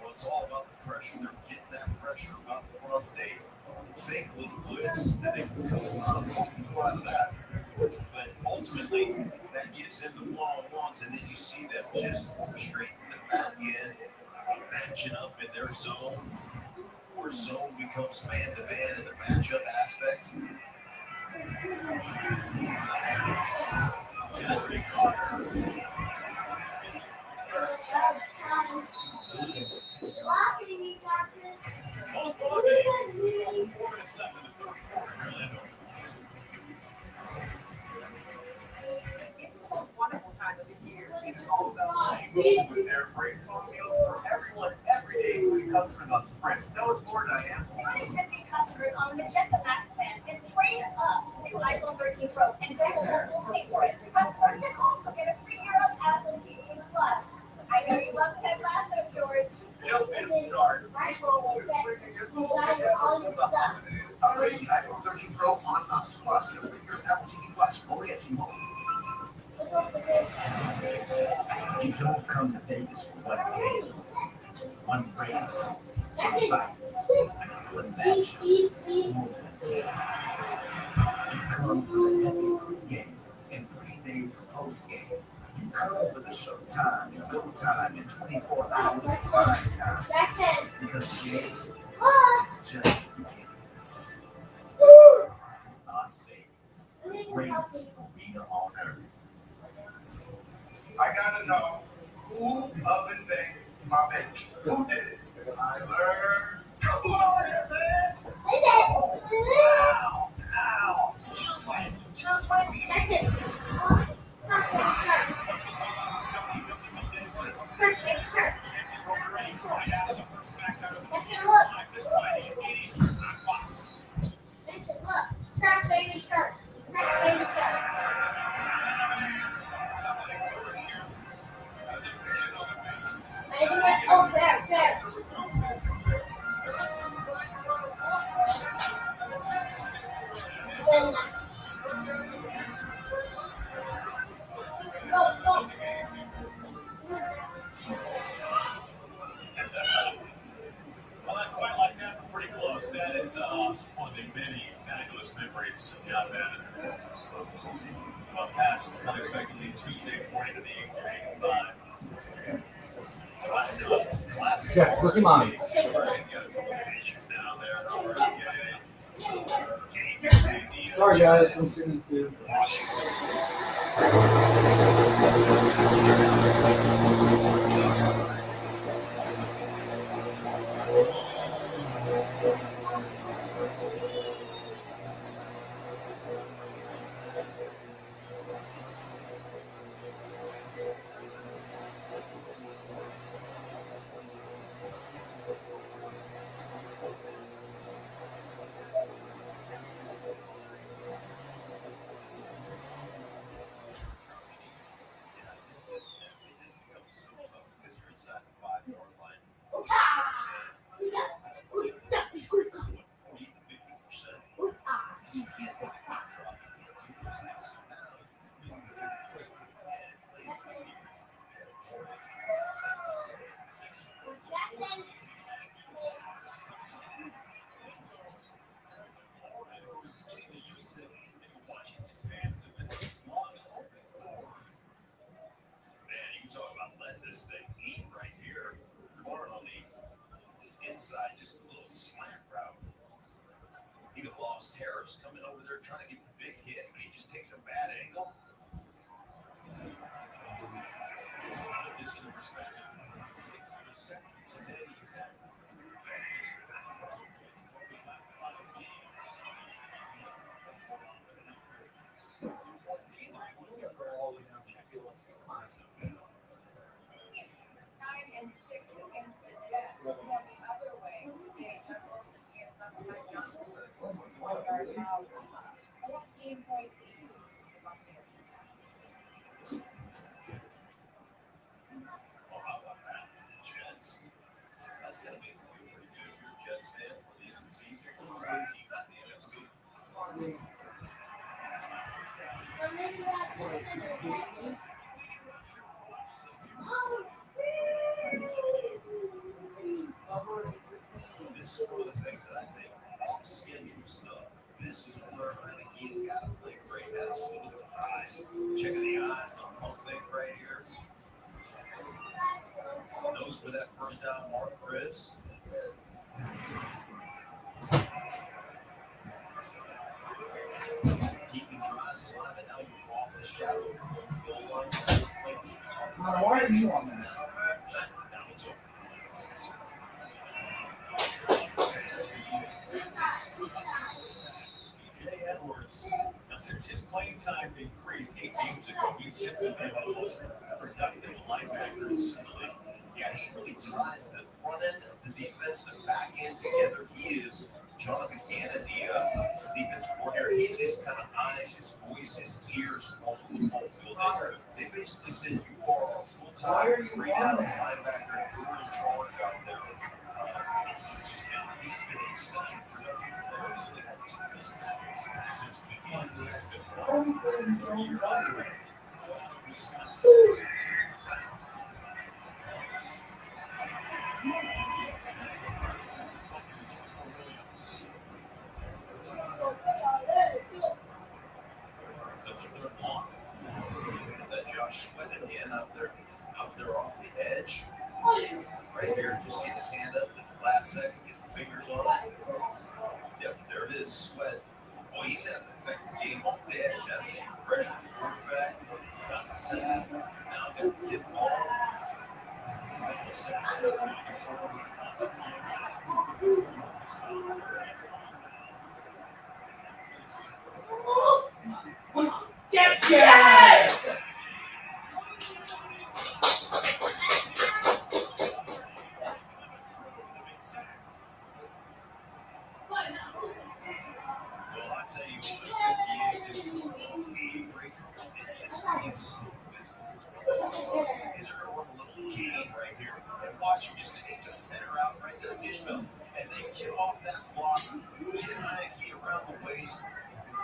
Well, it's all about the pressure. They're getting that pressure up front. They fake a little blitz, and they come out of that. But ultimately, that gives them the one-on-ones, and then you see them just orchestrate the back end, matching up in their zone, where zone becomes man-to-man in the matchup aspect. Most ball games, 4 minutes left in the third quarter. Orlando. It's the most wonderful time of the year. It's all about with their great phone deals for everyone every day, including customers on Sprint. Know it's more, Diane. 2050 customers on the Magenta Max plan can trade up to the new iPhone 13 Pro and Apple will pay for it. Customers can also get a free year of Apple TV Plus. I know you love Ted Lasso, George. Yep, it's hard. All your stuff. Upgrade the iPhone 13 Pro on Knox Plus. Get a free year of Apple TV Plus only at T-Mobile. You don't come to Vegas for one game, one race, one fight, one match, or one team. You come for the epic pre-game and 3 days of post-game. You come for the showtime and go time and 24 hours of prime time. Because the game is just beginning. Las Vegas, the greatest arena on earth. I gotta know who oven baked my bacon. Who did it? I learned. Come on here, man. Ow, ow. Just my music. Track baby shark. Track baby shark. I do it. Oh, there. Then, go. Well, not quite like that, but pretty close. That is one of the many fabulous memories of John Madden. Passed unexpectedly Tuesday morning to the age of 85. Classic. Jeff, go see mommy. Sorry, guys. I'm sitting too. This thing eat right here. Corn on the inside, just a little slant route. Even Lost Harris coming over there trying to get the big hit, but he just takes a bad angle. This in perspective, 6 receptions today. He's had And 6 against the Jets. It's going the other way today. Zach Wilson hands off to Mike Johnson. Are now 14-point lead. Well, how about that? Jets. That's going to be pretty good if you're a Jets fan for the NFC. Right team in the NFC. This is one of the things that I think off schedule stuff. This is where I think he's got to play great. That's look at the eyes. Checking the eyes on pump fake right here. Knows where that first down mark is. Keeping drives alive, and now you're off the shadow. Goal line. Why are you on that? Now it's over. Jay Edwards, now since his playing time increased 8 games ago, he's simply been one of the most productive linebackers in the league. Yeah, he really ties the front end of the defense, the back end together. He is Jonathan Gannon, the defensive coordinator. He's his kind of eyes, his voice, his ears on the football field. They basically said you are a full-time three-down linebacker and you're in charge out there. He's been such a productive player. So they have their own blood draft. Wisconsin. That's a third long. That Josh Sweat again out there off the edge. Right here, just get his hand up at the last second, get the fingers on it. Yep, there it is, Sweat. Oh, he's having an effective game off the edge, hasn't he? Pressure the quarterback, got the sack, now got the tip ball. Yes! Well, I tell you what, just break it just being so physical. He's going to run a little game right here. And watch him just take the center out right there, Ishmael, and then get off that block, get Heineke around the waist.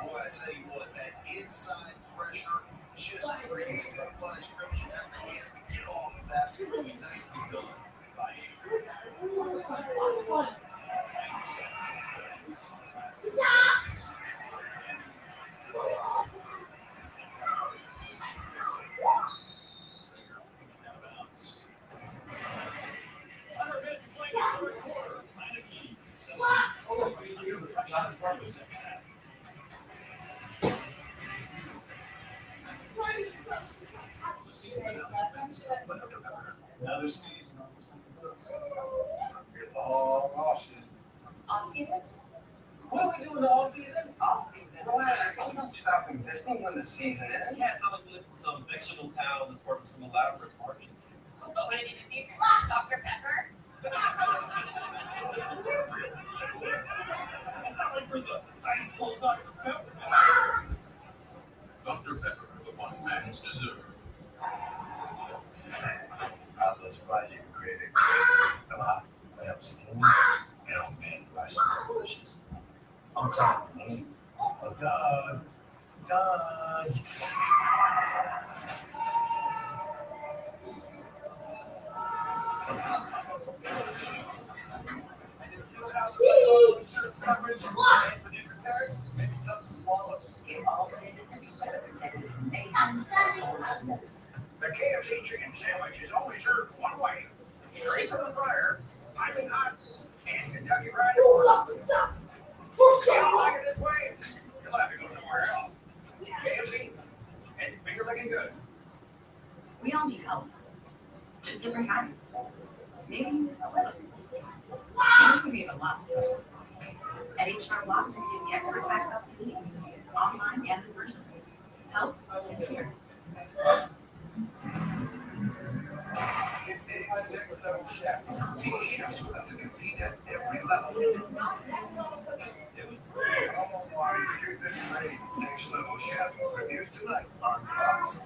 Boy, I tell you what, that inside pressure just created a lot of scrimmage. You have the hands to get off of that. Really nicely done by Akers. Another season on this books. Long off season. Off season? What are we doing all season? Off season. Don't stop existing when the season ends. Yeah, it's not like we live in some fictional town that's part of some elaborate marketing. What do I need to do? Dr. Pepper? It's not like we're the ice cold Dr. Pepper. Dr. Pepper, the one fans deserve. Those fries you created. Come on, they have steam. Oh man, I smell delicious. I'm telling you, oh, Doug. Insurance coverage and producer carries, maybe tough to swallow. Get all safe and be better protected from mayhem. This. The KFC chicken sandwich is only served one way. Straight from the fryer, piping hot, and Kentucky Fried Pork. You don't like it this way? You'll have to go somewhere else. KFC, it's bigger looking good. We all need help. Just different kinds. Maybe a little. Maybe even a lot. At H&R Block, we get the expert tax help you need, online and in person. Help is here. This is Next Level Chef. Teach chefs who have to compete at every level. Oh, why you do this way? Next Level Chef premieres tonight on Fox.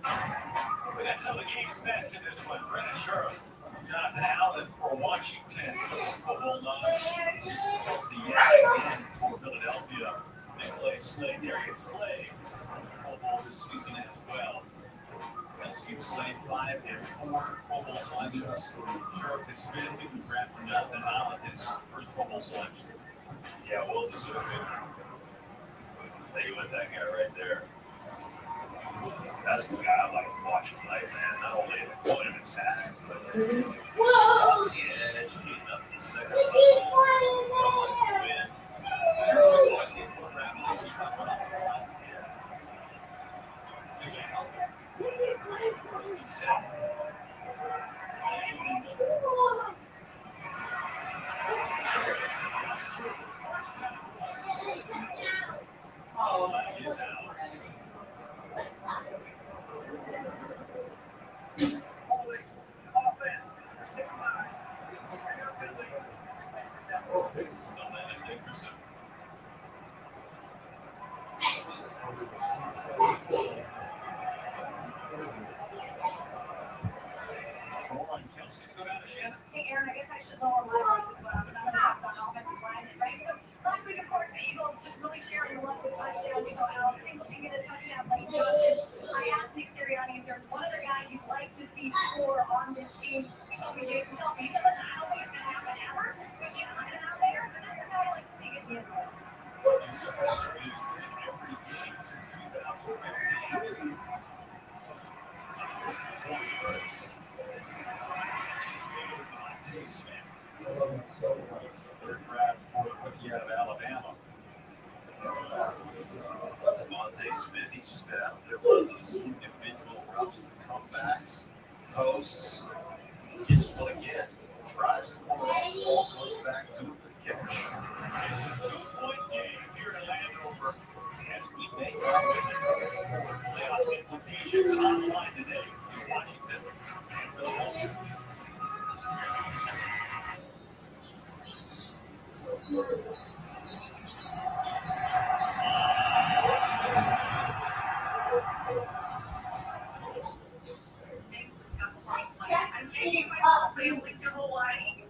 But that's how the game's best in this one. Brennan Sheriff, Jonathan Allen for Washington, Football Nuts, Kelsey again for Philadelphia, and Clay Slay, Darius Slay, Pro Bowl this season as well. Kelsey and Slay 5 and 4 Pro Bowl selections. Sheriff is 5th, and congrats to Jonathan Allen, his first Pro Bowl selection. Yeah, well deserved. Tell you what, that guy right there. That's the guy I like to watch play, man. Not only at the point of attack, but Whoa! the edge, getting up the second level, win. Sure, always watching for around like we talk about all the time. Yeah. You can't help it. First and 10. Oh, that is out. Holding, offense, 6-9. Dickerson. Kelsey to go down to Shannon. Hey, Aaron, I guess I should lower my voice as well, because I'm going to talk about offensive line, right? So last week, of course, the Eagles just really sharing the love with touchdown. We saw Alex Singleton get a touchdown, Lane Johnson. I asked Nick Sirianni if there's one other guy you'd like to see score on this team. He told me Jason Kelsey. He said, listen, I don't think it's going to happen ever. We keep putting him out there, but that's a guy I like to see get in the end zone. These circles are used in every game since 2015. First and 20 yards. Devontae Smith. Third grab for the rookie out of Alabama. Devontae Smith, he's just been out there with those individual routes and comebacks, posts, gets one again, drives the ball, goes back to it for the kick. It's a 2-point game here in Landover as we make our way to playoff implications online today in Washington and Philadelphia. Thanks to Scott's flight, I'm taking my whole family to Hawaii.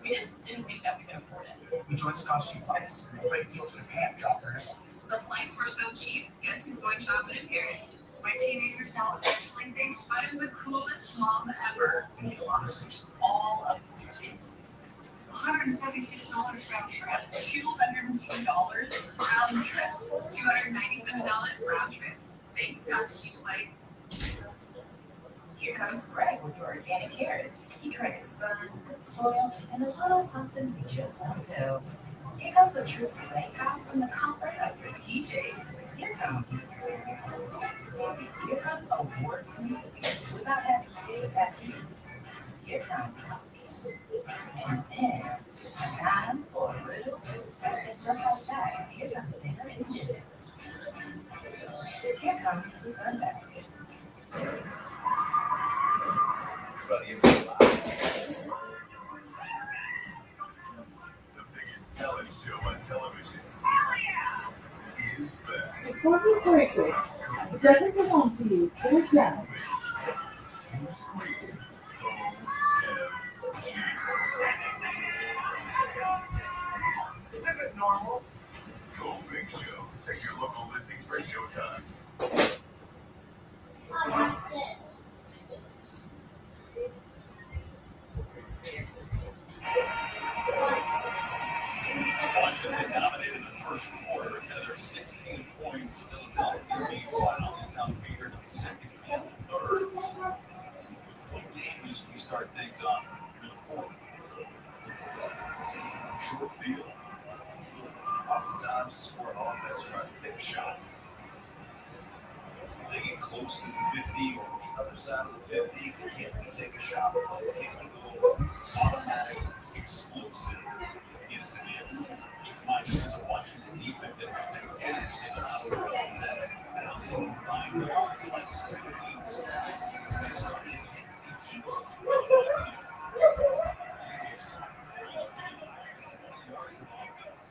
We just didn't think that we could afford it. We joined Scott's Cheap Flights. Great deals for the pay dropped their headlines. The flights were so cheap, guess who's going shopping in Paris? My teenagers now officially think I'm the coolest mom ever. We need a lot of sushi. All of the sushi. $176 round trip, $202 round trip, $297 round trip. Thanks, Scott's Cheap Flights. Here comes Greg with your organic carrots. He credits sun, good soil, and a little something we just won't do. Here comes a true Bangkok from the comfort of your PJs. Here comes award-winning without having to get tattoos. Here comes. And then, time for a little bit. And just like that, here comes dinner in minutes. Here comes the sunbasket. The biggest talent show on television is back. Before you break it, it doesn't belong to you. Put it down. You scream OMG. Is it normal? Go Big Show. Check your local listings for showtimes. Oh, that's it. Washington dominated in the first quarter. Heather 16 points. Philadelphia meanwhile become favored in the second and third. What game as we start things off in the fourth? Short field. Oftentimes, the sport offense tries to take a shot. They get close to the 50 or the other side of the 50. Can't we take a shot? Can't we go automatic, explosive, get us in the end zone? My this is a Washington defense that has been damaged in another one. 1,009 yards, like 2 weeks. They started against the Eagles. Yards of offense.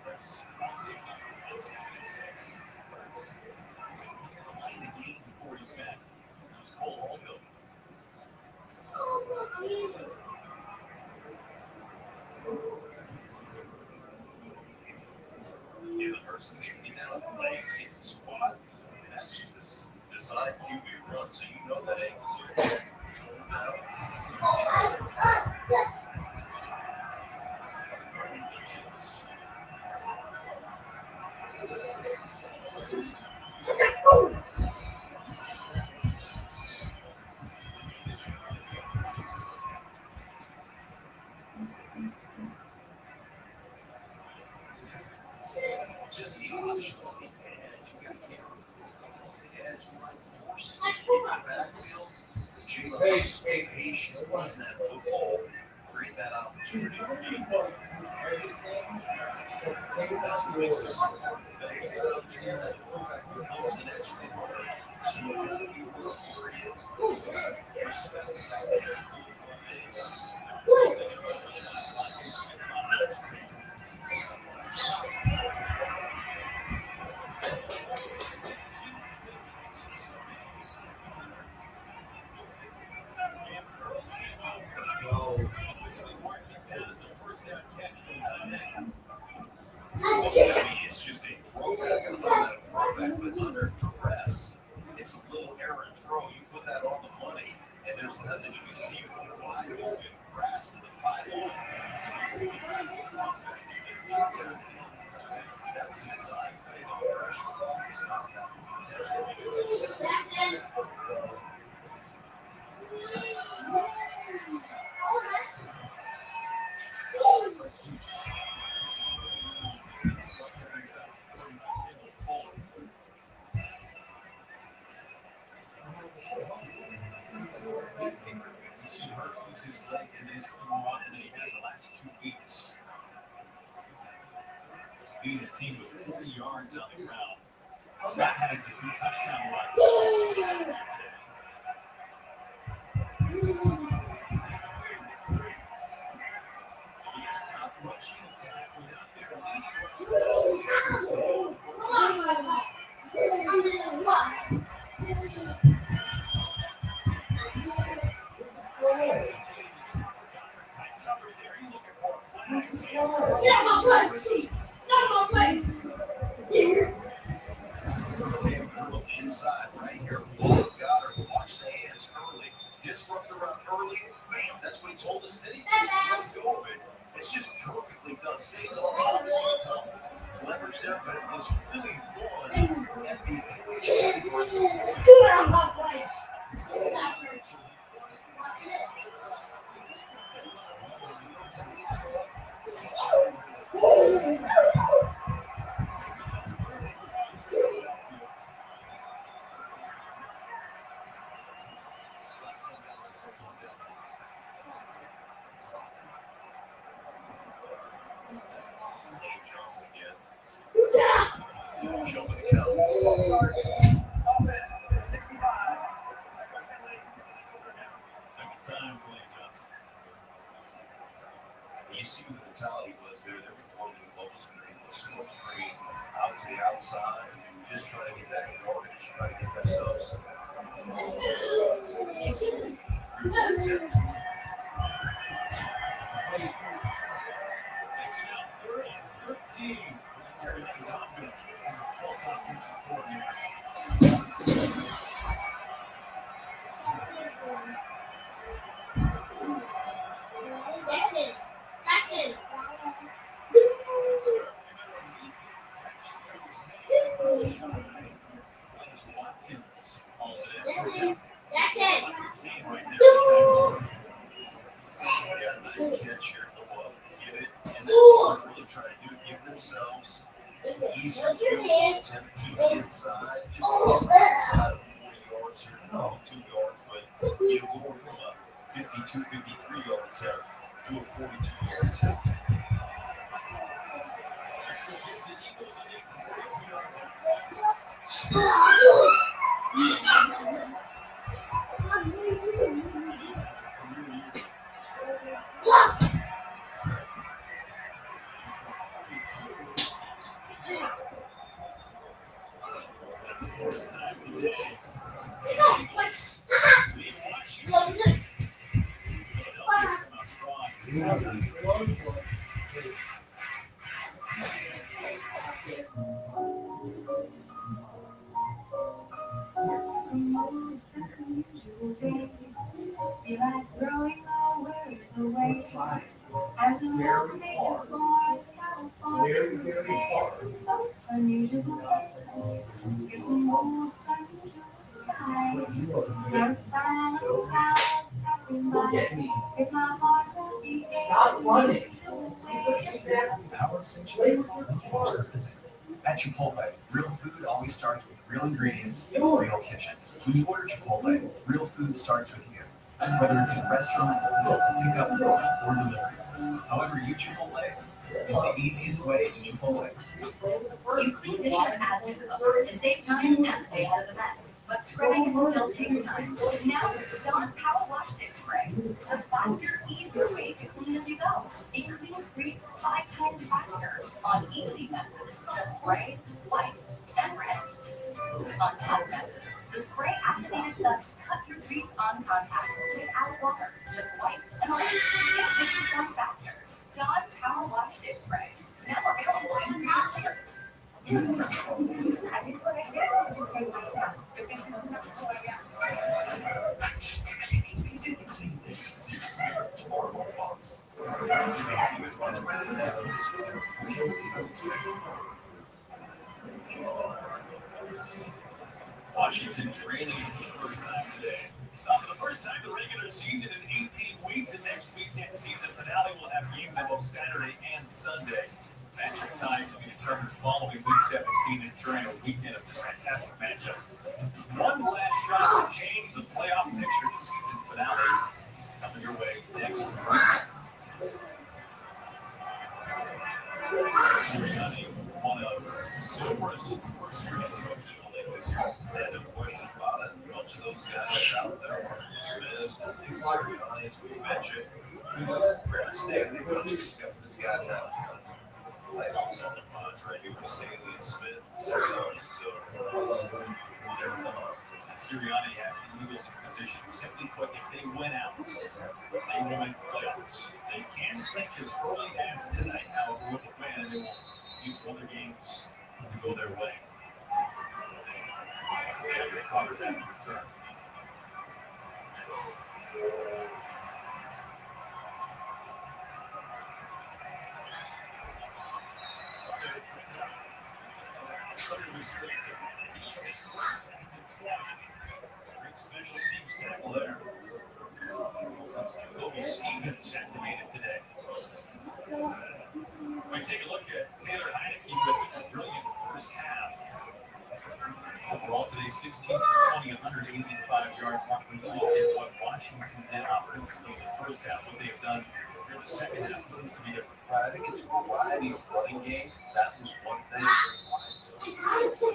Let's take it 2nd and 6. Let's win the game before he's back. It was Cole Holgill. Yeah, the person getting down the legs, hitting the squat, and that's just this design QB run. So you know that ankle's here. Shoulder down. Just the option on the edge. You got cameras on the edge, trying to force in the backfield. Jalen Hurts stay patient, run that football, create that opportunity for people. That's what makes us so effective. You get an opportunity that quarterback becomes an extra runner. So you gotta be where he is. Respect the fact that you're under duress. It's a little errant throw. You put that on the money, and there's nothing to be seen but wide open grass to the pylon. That was an inside play, though. Pressure. It's not that potential. His legs and his more than he has the last 2 weeks. Beating a team with 40 yards on the ground. Scott has the 2 touchdown runs. Here's top rushing attack without their Inside, right here. Goddard, watch the hands early. Disrupt the run early. Bam, that's what he told us. Then he let's go of it. It's just perfectly done. Stays on top. It's tough leverage there, but it was really one at the Johnson again. Jump in the count. Offense, 65. Second time for Lane Johnson. You see what the mentality was there. They were forming the bubble screen, the smoke screen out to the outside, just trying to get that yardage, trying to get themselves easy. It's now 13. It's everything's offense. It's offensive coordinator. Jackson. Jackson. Yeah, nice catch here. Get it, and that's what they're really trying to do. Give themselves easier field to keep it inside. Just inside of 40 yards here, 42 yards, but you know, going from a 52, 53 yard attempt to a 42-yard attempt. This will give the Eagles a 42-yard attempt. First time today. Philadelphia's come out strong. It's almost unusual, baby. Feel like throwing my worries away. As we walk make it more California, we say it's the most unusual day. It's the most unusual sky. Not a sign of a cloud passing by. If my heart will be Stop running. Power Accentuate. At Chipotle, real food always starts with real ingredients in real kitchens. When you order Chipotle, real food starts with you. Whether it's in a restaurant, pickup, or delivery. However you Chipotle is the easiest way to Chipotle. You clean dishes as you cook to save time and stay out of the mess. But scrubbing still takes time. Now there's Dawn Power Wash Dish Spray. The faster, easier way to clean as you go. It cleans grease 5 times faster. On easy messes, just spray, wipe, and rinse. On tough messes, the spray activated suds cut through grease on contact without water. Just wipe and rinse. Get dishes done faster. Dawn Power Wash Dish Spray. Now available in 3 layers. I did what I did. Just say my son, but this is not who I am. Washington training for the first time today. For the first time, the regular season is 18 weeks, and next weekend season finale will have games on both Saturday and Sunday. Matchup time to be determined following Week 17, ensuring a weekend of fantastic matchups. One last shot to change the playoff picture. The season finale coming your way next. Sirianni, one of Silver's first-year head coaches in the league this year. Yeah, no question about it. A bunch of those guys out there, Marcus Smith, Nick Sirianni, as we mentioned, Brandon Staley, these guys out playoffs on the pod, right? You were Staley and Smith, Sirianni, so they're not. Sirianni has the Eagles in position. Simply put, if they win out, they will make the playoffs. They can clinch as early as tonight. However, with a win, they will use other games to go their way. They have recovered that in return. Great special teams tackle there. That's Jacoby Stevens activated today. We take a look at Taylor Heineke, who had such a brilliant first half. Overall today, 16 for 20, 185 yards. Mark, when you look at what Washington did offensively in the first half, what they've done in the second half, what needs to be different? Right, I think it's variety of running game. That was one thing. So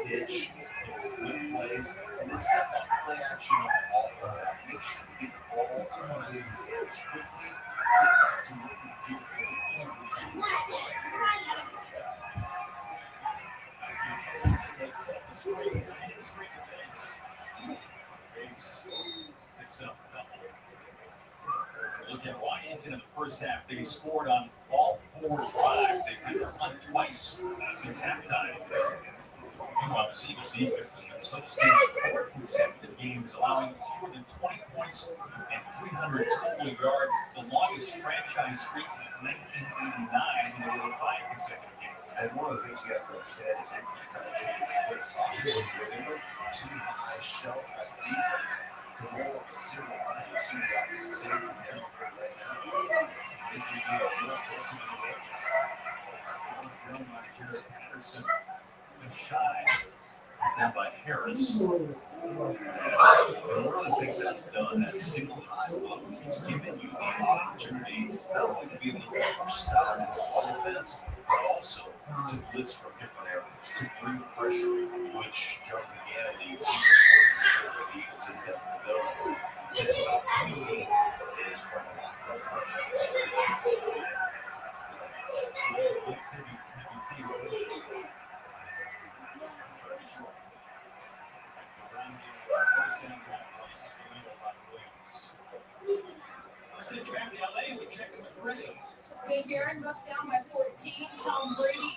pitch, flip plays, and then set that play action up off of that. Make sure you get the ball out of his hands quickly. Get back to what you do because it is Look at Washington in the first half. They scored on all 4 drives. They've had their punt twice since halftime. Meanwhile, the Eagle defense has been so stable. 4 consecutive games, allowing fewer than 20 points and 300 total yards. It's the longest franchise streak since 1989, when they were 5 consecutive games. And one of the things you have to understand is they kind of change philosophy. They went too high shell type defense to more of a single line. You see the opposite side of him right now. This could be a real aggressive way. Jared Patterson was shy. Down by Harris. And one of the things that's done, that single high look, it's given you the opportunity not only to be a little bit more stout in the offense, but also to blitz from different areas, to bring pressure, which John Gannon, the Eagles has got to go since about week 8 is bring a lot more pressure. It's heavy team. Let's take you back to LA. We check in with Marissa. Big Aaron bucks down by 14. Tom Brady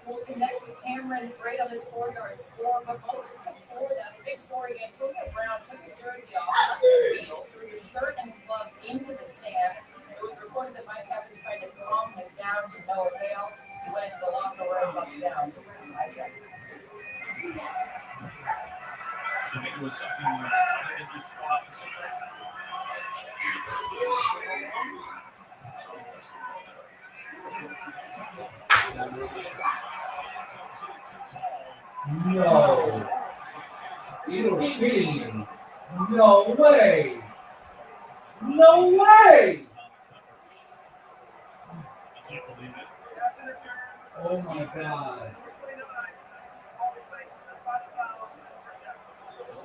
will connect with Cameron Braid on this 4-yard score. But Moses before that, the big story, Antonio Brown took his jersey off, left his field, threw his shirt and his gloves into the stands. It was reported that Mike Evans tried to calm him down to no avail. He went into the locker room, bucks down by 7. You think it was something other than just dropping something? No. You're kidding. No way. No way. I can't believe it. Oh my God.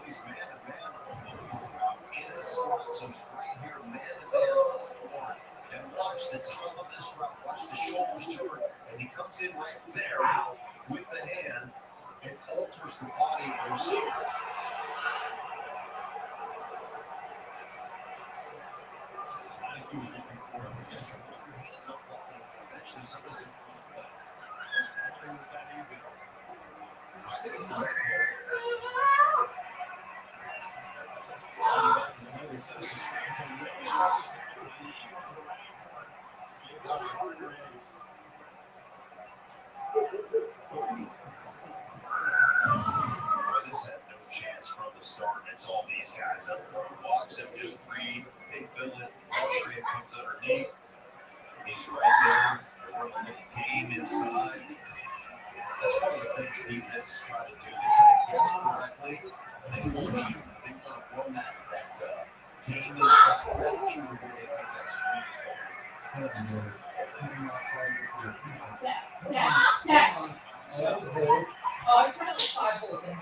He's man to man in the slot, so he's right here, man to man on the corner. And watch the top of this route, watch the shoulders turn, and he comes in right there with the hand and alters the body of the receiver. I think he was looking for him. Hands up line, eventually somebody's going to play. It was that easy. I think it's the right sends the straight to Williams. This had no chance from the start. It's all these guys up front. Watch them just read. They fill it. Hargrave comes underneath. He's right there. They're running the game inside. That's one of the things defenses try to do. They try to guess correctly. They want you. They want to run that game inside. They're not sure where they think that screen is going. Oh, I kind of 5 holes in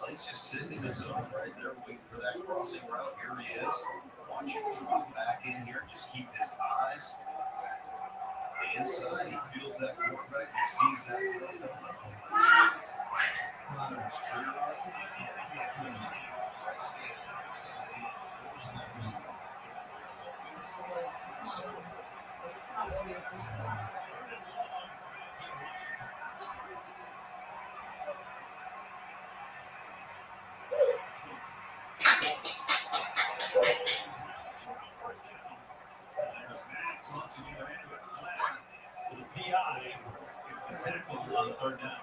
He's just sitting in his zone right there, waiting for that crossing route. Here he is. Watch him drop back in here. Just keep his eyes inside. He feels that quarterback. He sees that. The tackle on third down.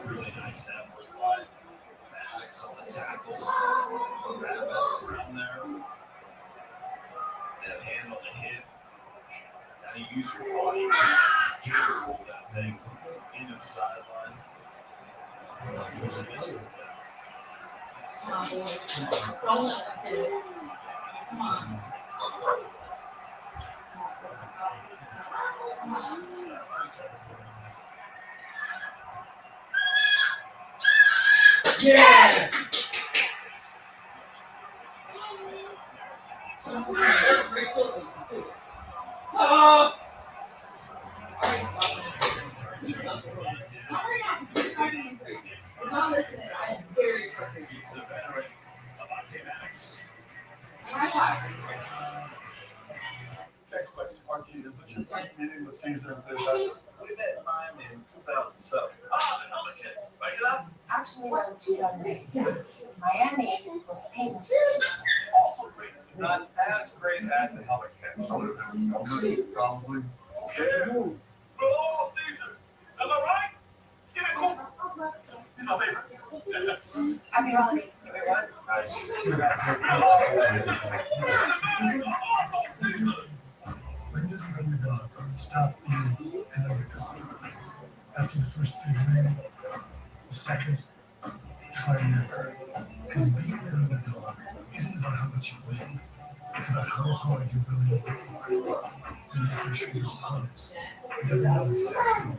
Really nice effort by Maddox on the tackle. Grab it around there. That hand on the hip. Now you use your body to roll that thing into the sideline. Don't let them hit it. Come on. Yeah! Oh! Not listening. I am very frustrated. It's the veteran Avonte Maddox. Next question, Archie, is this your first meeting with Caesar and Cleopatra? We met mine in 2007. Another kid. Back it up. Actually, that was 2008. Miami was famous for sushi. Also great. Not as great as the Helmet Cat. Probably. Yeah. For all Caesar. Am I right? Give it cool. He's my favorite. Happy holidays, everyone. Nice. When does an underdog stop being an underdog? After the first big win, the second, try never. Because being an underdog isn't about how much you win. It's about how hard you're willing to work for it. And making sure your opponents never know the next move.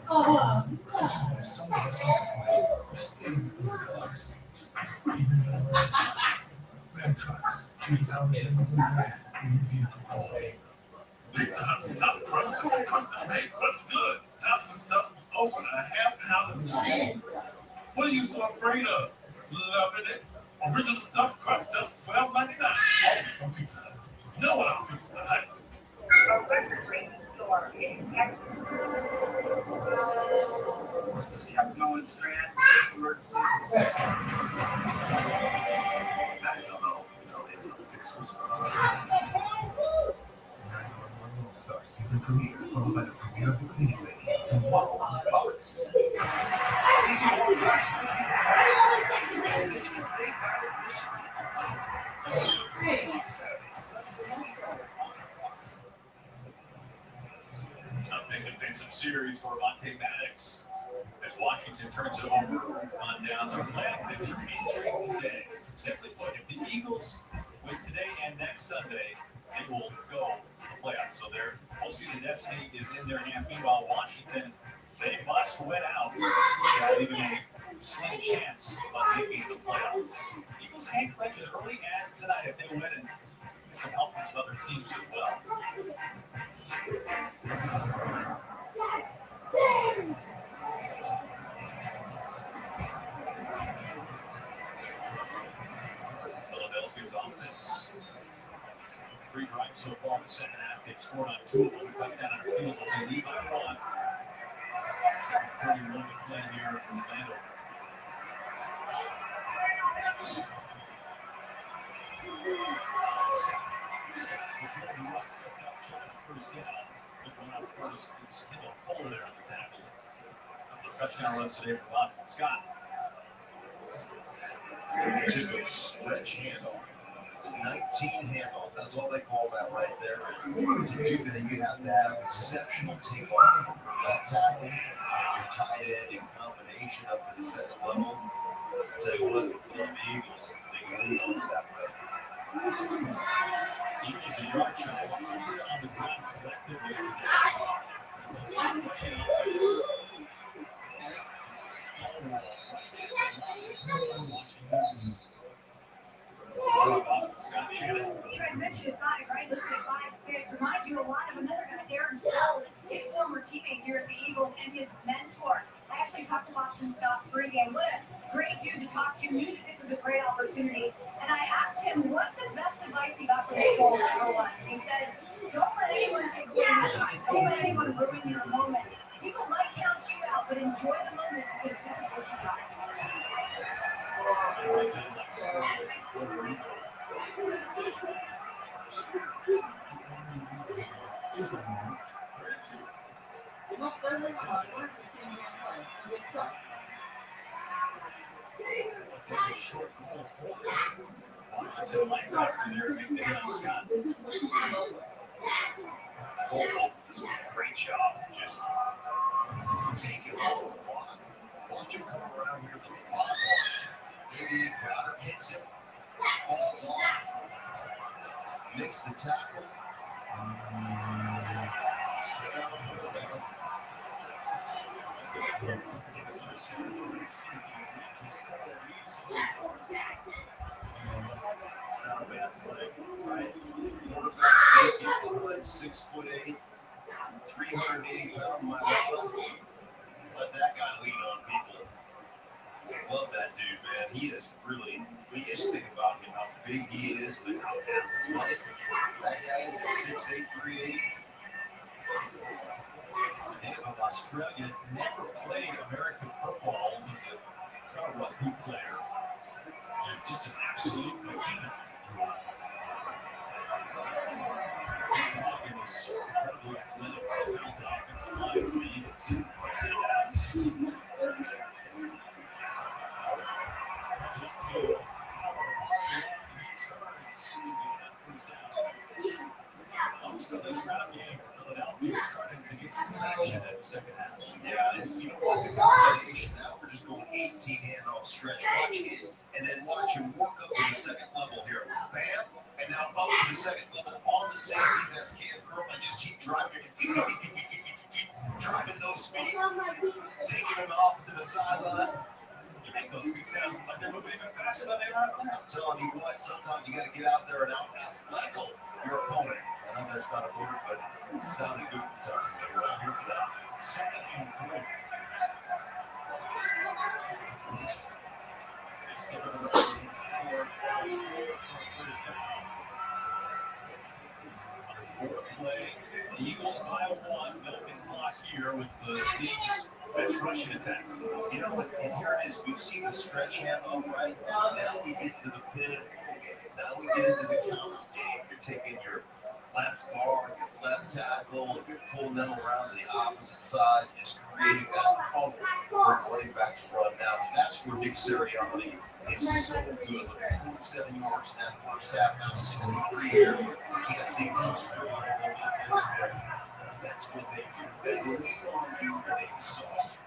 Which is why some of us make a point of staying underdogs. Even though Ram Trucks, Judy Powers' number one brand in your vehicle all day. Big time stuffed crust is the crust that made crust good. Top to stuff over a half pound of cheese. What are you so afraid of? Loving it. Original stuffed crust, just $12.99. Only from Pizza Hut. You know what I'm Pizza Hut. A record-breaking store in Texas. Captain Owen Strand, emergency assistance. I don't know. They don't fix this. 911 All-Star season premiere, followed by the premiere of The Cleaning Lady, tomorrow on Fox. A big defensive series for Avonte Maddox as Washington turns it over on downs and flat victory today. Simply put, if the Eagles win today and next Sunday, they will go to the playoffs. So their postseason destiny is in their hands. Meanwhile, Washington, they must win out without even a slim chance of making the playoffs. Eagles can clinch as early as tonight if they win and get some help from some other teams as well. Philadelphia's offense 3 drives so far in the second half. They've scored on 2 of them. A touchdown and a field goal. They lead by 1. 7:31 to play here in Orlando. First down. The one out first is Kendall Fuller there on the tackle. The touchdown runs today for Boston Scott. It's just a stretch handoff. It's a 19 handoff. That's all they call that right there. To do that, you have to have exceptional takeoff from your left tackle and your tight end in combination up to the second level. I'll tell you what, for the Eagles, they can lead on that way. Eagles a yard shy on the ground collectively today. You guys mentioned his size, right? Listed at 5'6". Reminds you a lot of another guy, Darren Sproles, his former teammate here at the Eagles and his mentor. I actually talked to Boston Scott pregame. What a great dude to talk to. Knew that this was a great opportunity. And I asked him what the best advice he got from Sproles ever was. And he said, don't let anyone take away your shine. Don't let anyone ruin your moment. People might count you out, but enjoy the moment because this is what you got. Short call. Washington linebacker there make the hit on Scott. Cole is doing a great job just taking all the block. Watch him come around here with the block on. Eddie Goddard hits him, falls off, makes the tackle. It's not a bad play, right? Quarterback's 6'8", 380-pound Mailata. Let that guy lean on people. Love that dude, man. He is really, when you just think about him, how big he is, but how athletic. That guy is at 6'8", 380. Native of Australia, never played American football. He's a rugby player. And just an absolute behemoth. This incredibly athletic, talented offensive line of the Eagles. So this ground game for Philadelphia is starting to get some traction in the second half. Yeah, and you know what? The combination now, we're just going 18 handoff stretch. Watch him, and then watch him work up to the second level here. Bam, and now up to the second level on the safety. That's Cam Curl, and just keep driving, driving those feet, taking them off to the sideline. You make those feet sound like they're moving even faster than they are. I'm telling you what, sometimes you got to get out there and out athletical your opponent. I know that's not a word, but it sounded good at the time. We're out here for that. Second and 3. It's different. Play. The Eagles by 1, milking clock here with the league's best rushing attack. You know what? And here it is. We've seen the stretch handoff, right? Now we get to the pin. Now we get into the counter game. You're taking your left guard, your left tackle, you're pulling them around to the opposite side, just creating that fumble for running back to run down. That's where Nick Sirianni is so good. Look at 47 yards in that first half, now 63 here. You can't see them screw up a little bit, but that's what they do. They lean on you and they exhaust you.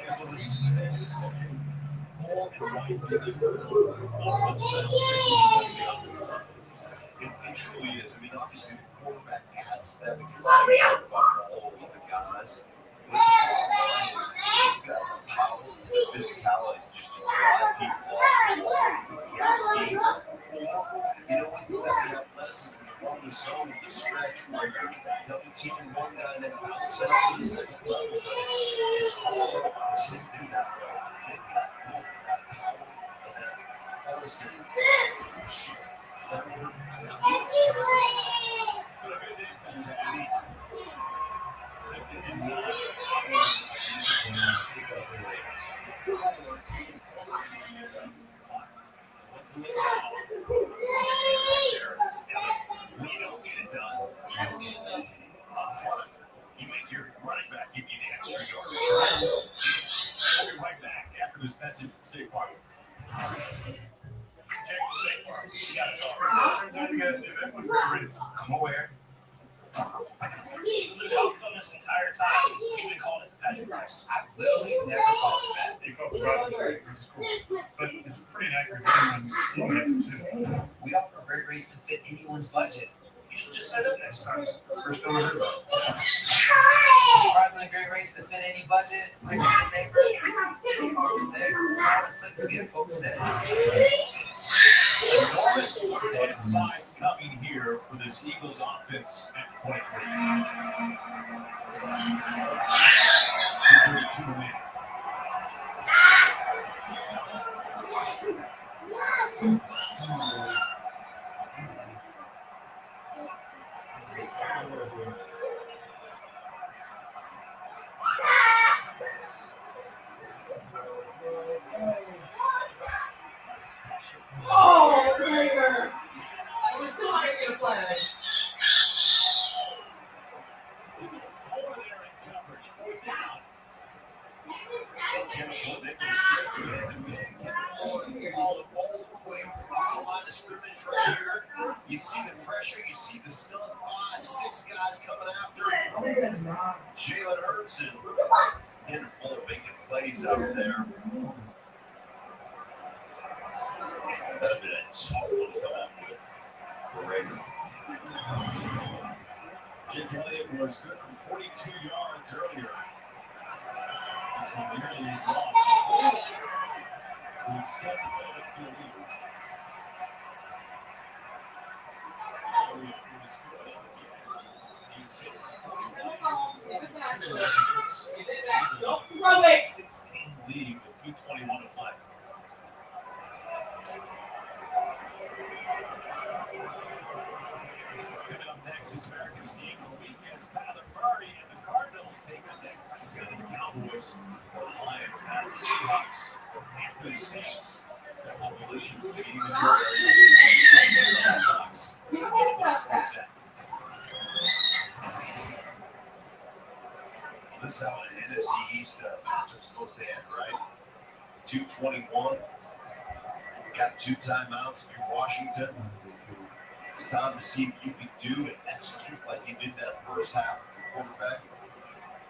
There's the reason that it is such a ball and wide It truly is. I mean, obviously the quarterback adds that because they talk about all over the guys. But the bottom line is you've got the power, the physicality just to drive people off. Game schemes, you know what? You got the athleticism to run the zone in the stretch where you're double teaming one guy and then bouncing up to the second level. But it's all consistent that way. They've got both that power and that policy. Second and 9. When you don't get it done, you don't get it done up front. You make your running back give you the extra yardage. We'll be right back after this message from State Farm. Check for State Farm. You got it all. Turns out you guys knew that one. I'm aware. You helped them this entire time. Even called it Patrick Rice. I literally never called it that. You called it Roger, which is cool. But it's a pretty accurate name when your team gets it too. We offer great rates to fit anyone's budget. You should just say that next time. First time I heard about it. Surprisingly great rates to fit any budget. Like a good neighbor, State Farm is there. Call and click to get folks there. Enormous 4-5 coming here for this Eagles offense at 23. 2:32 remaining. Oh, Baker! We're still not gonna get a flag. Over there in coverage, 4th down. Kevin Ford, they go straight ahead and big. Kevin Ford all the way across the line of scrimmage right here. You see the pressure, you see the stun, 5, 6 guys coming after him. Jalen Hurts and Fuller making plays out there. That'd have been a tough one to come up with for Rager. Jake Elliott was good from 42 yards earlier. This one nearly is lost. We extend the Philadelphia lead. Elliott was good again. He's hit 41 yards. 16 lead with 2:21 to play. Coming up next, it's America's Game of the Week as Kyler Murray and the Cardinals take on Dak Prescott and the Cowboys. The Lions have the Seahawks and the Saints. The population will be even more. This is how an NFC East matchup's supposed to end, right? 2:21. Got 2 timeouts if you're Washington. It's time to see what you can do and execute like you did that first half with your quarterback.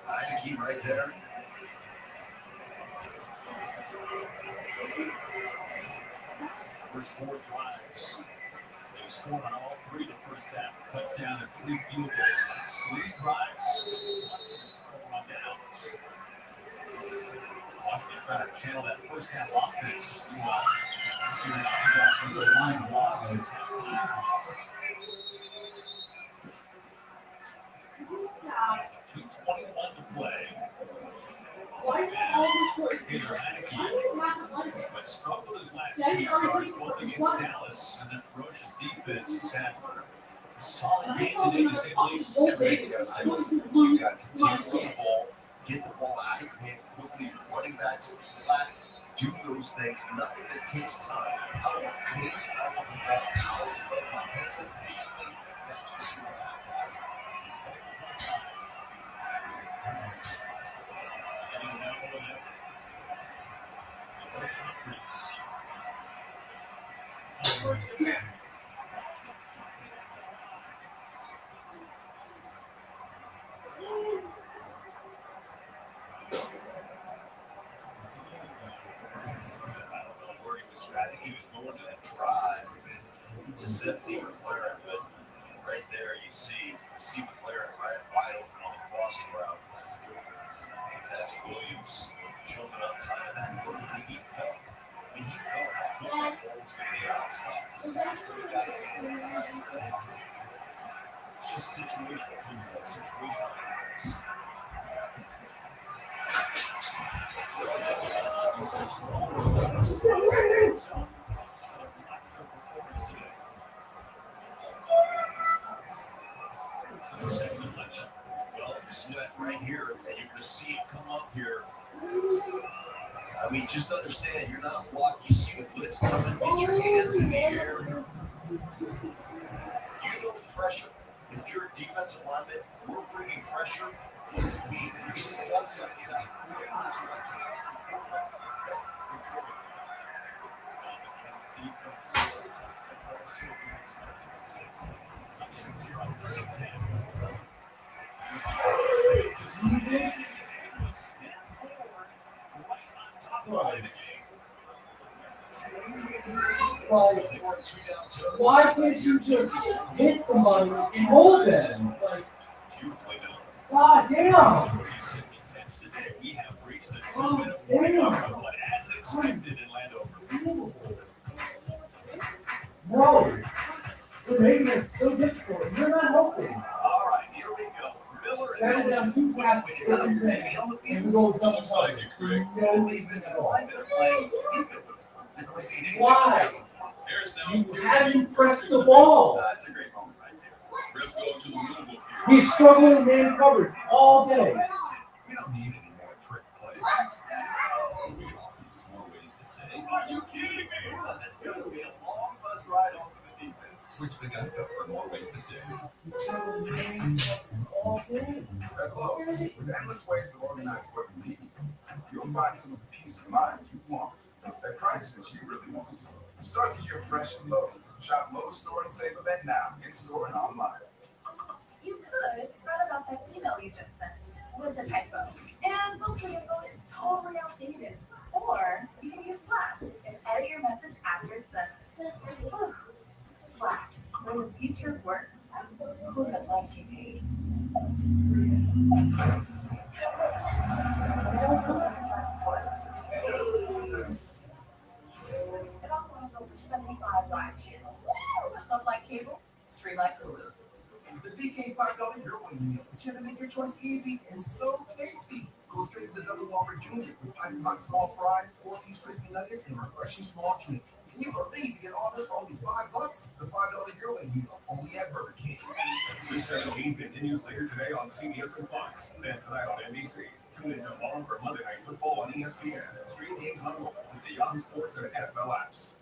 Heineke right there. First 4 drives. They scored on all 3 the first half. Touchdown and 3 field goals. Last 3 drives. Run downs. Washington trying to channel that first half offense. See what happens after the line blocks. It's halftime. 2:21 to play. Taylor Heineke, but struggled his last 2 starts, both against Dallas, and then ferocious defense has had a solid game today, to say the least. Everybody's got to stay with it. You got to continue to run the ball, get the ball out of your hand quickly. Running backs flat, do those things. Nothing that takes time. I want pace. I want the ball out. That's what you want. He was going to that drive to set the McLaren, but right there you see McLaren right wide open on the crossing route. That's Williams jumping up, tying that foot. He felt how good that ball was going to be outside. So that's what he got his hand in. It's just situational football, situational awareness. It's a second deflection. Well, Sweat right here, and you're going to see it come up here. I mean, just understand, you're not blocked. You see the blitz coming. Get your hands in the air. You know the pressure. If you're a defensive lineman, we're bringing pressure. What does it mean? He's the one's going to get out quick. So I Why can't you just hit somebody and hold them? Like, God damn! We have reached the 2-minute point, but as expected in Landover. Bro, you're making it so difficult. You're not helping. All right, here we go. Miller Batted down 2 passes and we go with double coverage. No reason at all. Why? You haven't pressed the ball. That's a great moment right there. Refs go to the middle here. He's struggling in man coverage all day. We don't need any more trick plays. There's more ways to say. Are you kidding me? It's going to be a long bus ride home for the defense. Switch the guy for more ways to say. With endless ways to organize what you need, you'll find some of the peace of mind you want at prices you really want. Start the year fresh at Lowe's. Shop Lowe's Store and Save Event now, in store and online. You could write about that email you just sent with a typo. And most of the info is totally outdated. Or you can use Slack and edit your message after it's sent. Slack, where the future works. Who does like TV? Don't look at Slack Sports. It also has over 75 live channels. Up like cable, stream like Hulu. The BK $5 Your Way meal is here to make your choice easy and so tasty. Go straight to the Double Whopper Junior with piping hot small fries, 4-piece crispy nuggets, and a refreshing small drink. Can you believe you get all this for only $5? The $5 Your Way meal, only at Burger King. Week 17 continues later today on CBS and Fox. Then tonight on NBC. Tune in tomorrow for Monday Night Football on ESPN. Stream games on mobile with the Yahoo Sports and NFL apps.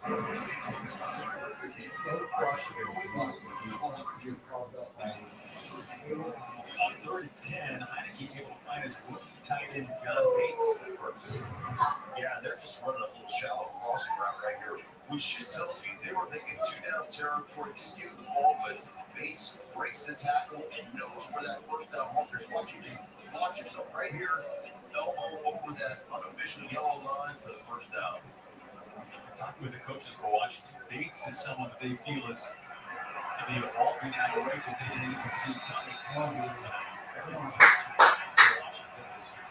On 3rd and 10, Heineke able to find his rookie tight end John Bates. Yeah, they're just running a little shallow crossing route right here, which just tells me they were thinking 2-down territory, just give the ball, but Bates breaks the tackle and knows where that first down marker's watching. Just launch yourself right here, elbow over that unofficial yellow line for the first down. Talking with the coaches for Washington, Bates is someone that they feel is to be evolving at a rate that they didn't even see coming. Everyone has for Washington this year.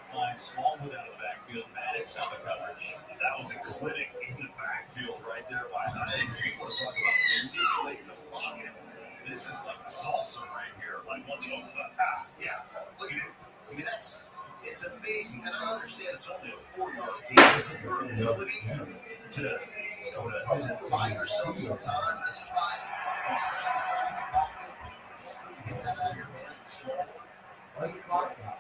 Flying Smallwood out of the backfield, Maddox on the coverage. That was a clinic in the backfield right there by Heineke. You want to talk about manipulating the pocket. This is like the salsa right here. Like once you open the yeah, look at it. I mean, it's amazing. And I understand it's only a 4-yard game, but your ability to buy yourself some time to slide from side to side of the pocket. Get that out of your hands this morning. Why are you talking about?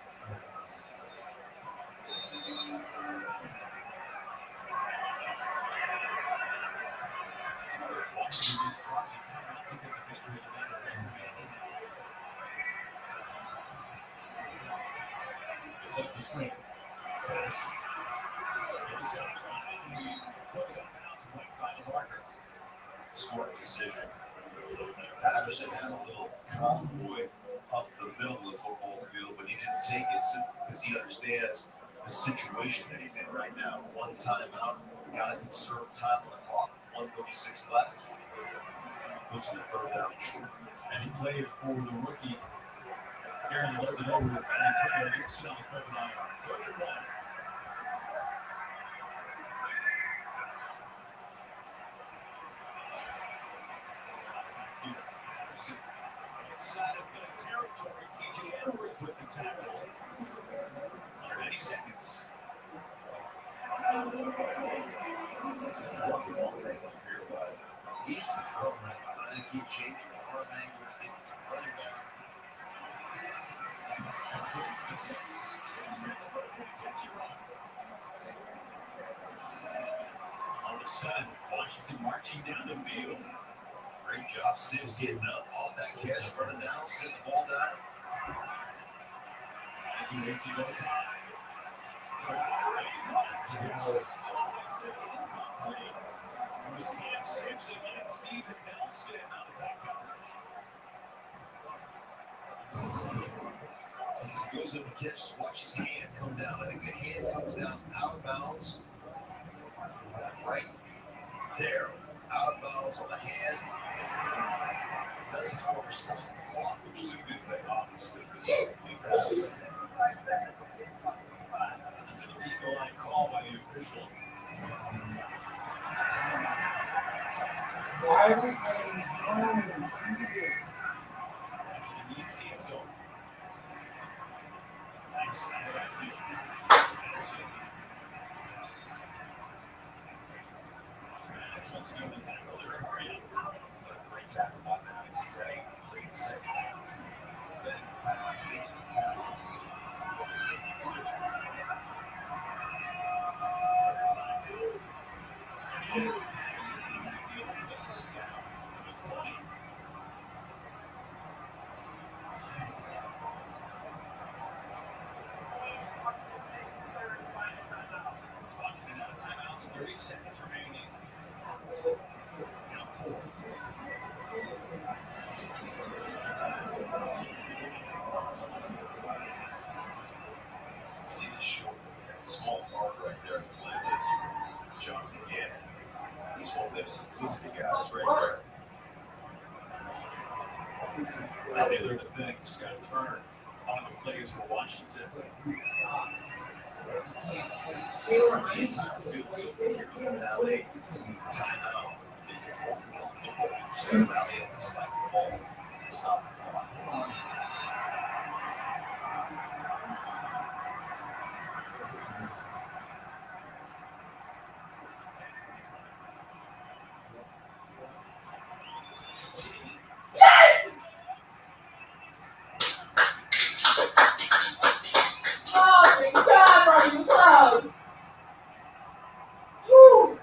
It's up the screen. Smart decision. Patterson had a little convoy up the middle of the football field, but he didn't take it because he understands the situation that he's in right now. One timeout, got to conserve time on the clock. 1:36 left. Looks like a 3rd down short. And he played for the rookie, Aaron London with Antonio Gibson on the 3rd down. 3rd and 1. Anderson. Inside of territory, TJ Edwards with the tackle. Under 90 seconds. He's the throw right behind, keep changing the arm angles, get running back. To Sims. Sims has a first and catch it run. All of a sudden, Washington marching down the field. Great job, Sims getting up off that catch, running down, setting the ball down. And he goes high. It was Cam Sims against Stephen Nelson on the top coverage. As he goes up and catches, watch his hand come down. I think the hand comes down out of bounds. Right there, out of bounds on the hand. Does, however, stop the clock, which is a good thing, obviously. That's an illegal line call by the official. Why are we playing Jesus? Actually needs the end zone. Thanks to that field. Maddox wants to go to the tackle. They're in a hurry up. Great tackle by Maddox. He's had a great second half. Then Maddox making some tackles. Safety position. Washington out of timeouts, 30 seconds remaining. Count 4. See the short, small mark right there. Play this. Jonathan Gannon. He's one of them simplicity guys right there. I think they're the thing. Scott Turner on the plays for Washington. Entire field is open. Now they timeout. They rally up and spike the ball. Stop the clock. Oh, thank God, Ronnie McLeod. Woo.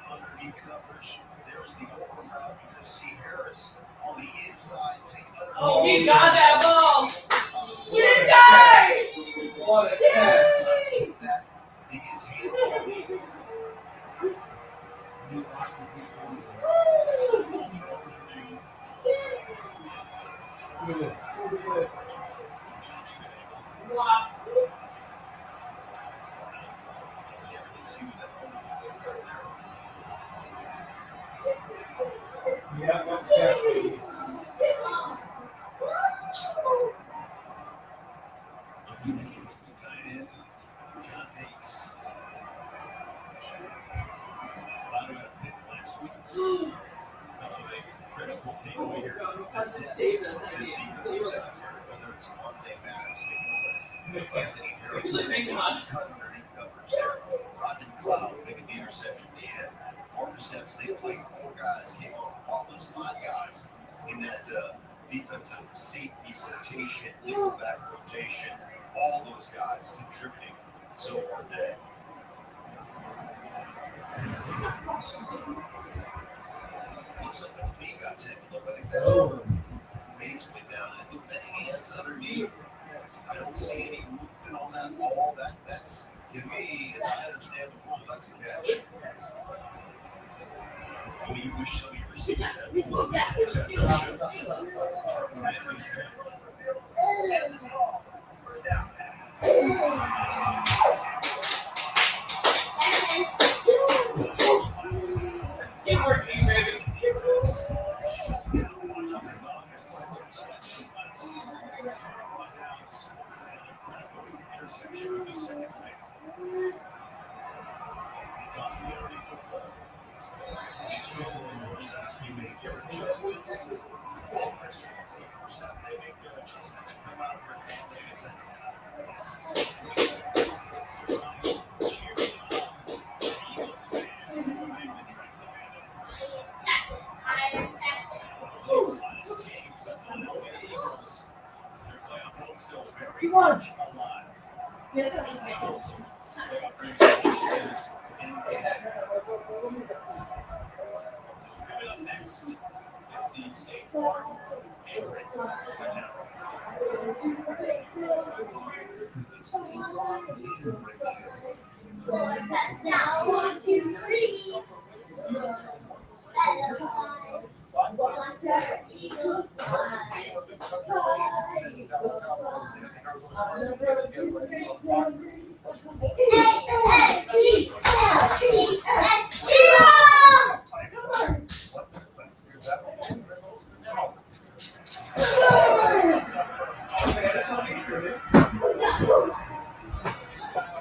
Underneath coverage, there's the over route. You can see Harris on the inside. Oh, he got that ball. We didn't die. What a catch. That his hands on me. Look at this. Look at this. Wow. Can't really see what that Yeah, that's catch, baby. Tight end, John Bates. Cloud got a pick last week. A critical takeaway here. This defense is out here, whether it's Monte Maddox making plays, Anthony Harris cut underneath coverage there, Rodney Cloud making the interception at the end. Marcus Epps, they played 4 guys, came on all those 5 guys in that defensive safety rotation, nickelback rotation, all those guys contributing so far today. Looks like the feet got tangled up. I think that's what Bates went down. And look at the hands underneath. I don't see any movement on that ball. That's to me, as I understand the rule, that's a catch. I mean, you wish some of your receivers had moved that, don't you? First down. Teamwork, baby. Free lunch. Yeah, that doesn't make any sense. Coming up next, it's the State Farm Favorite Rundown. Touchdown, 1, 2, 3. Time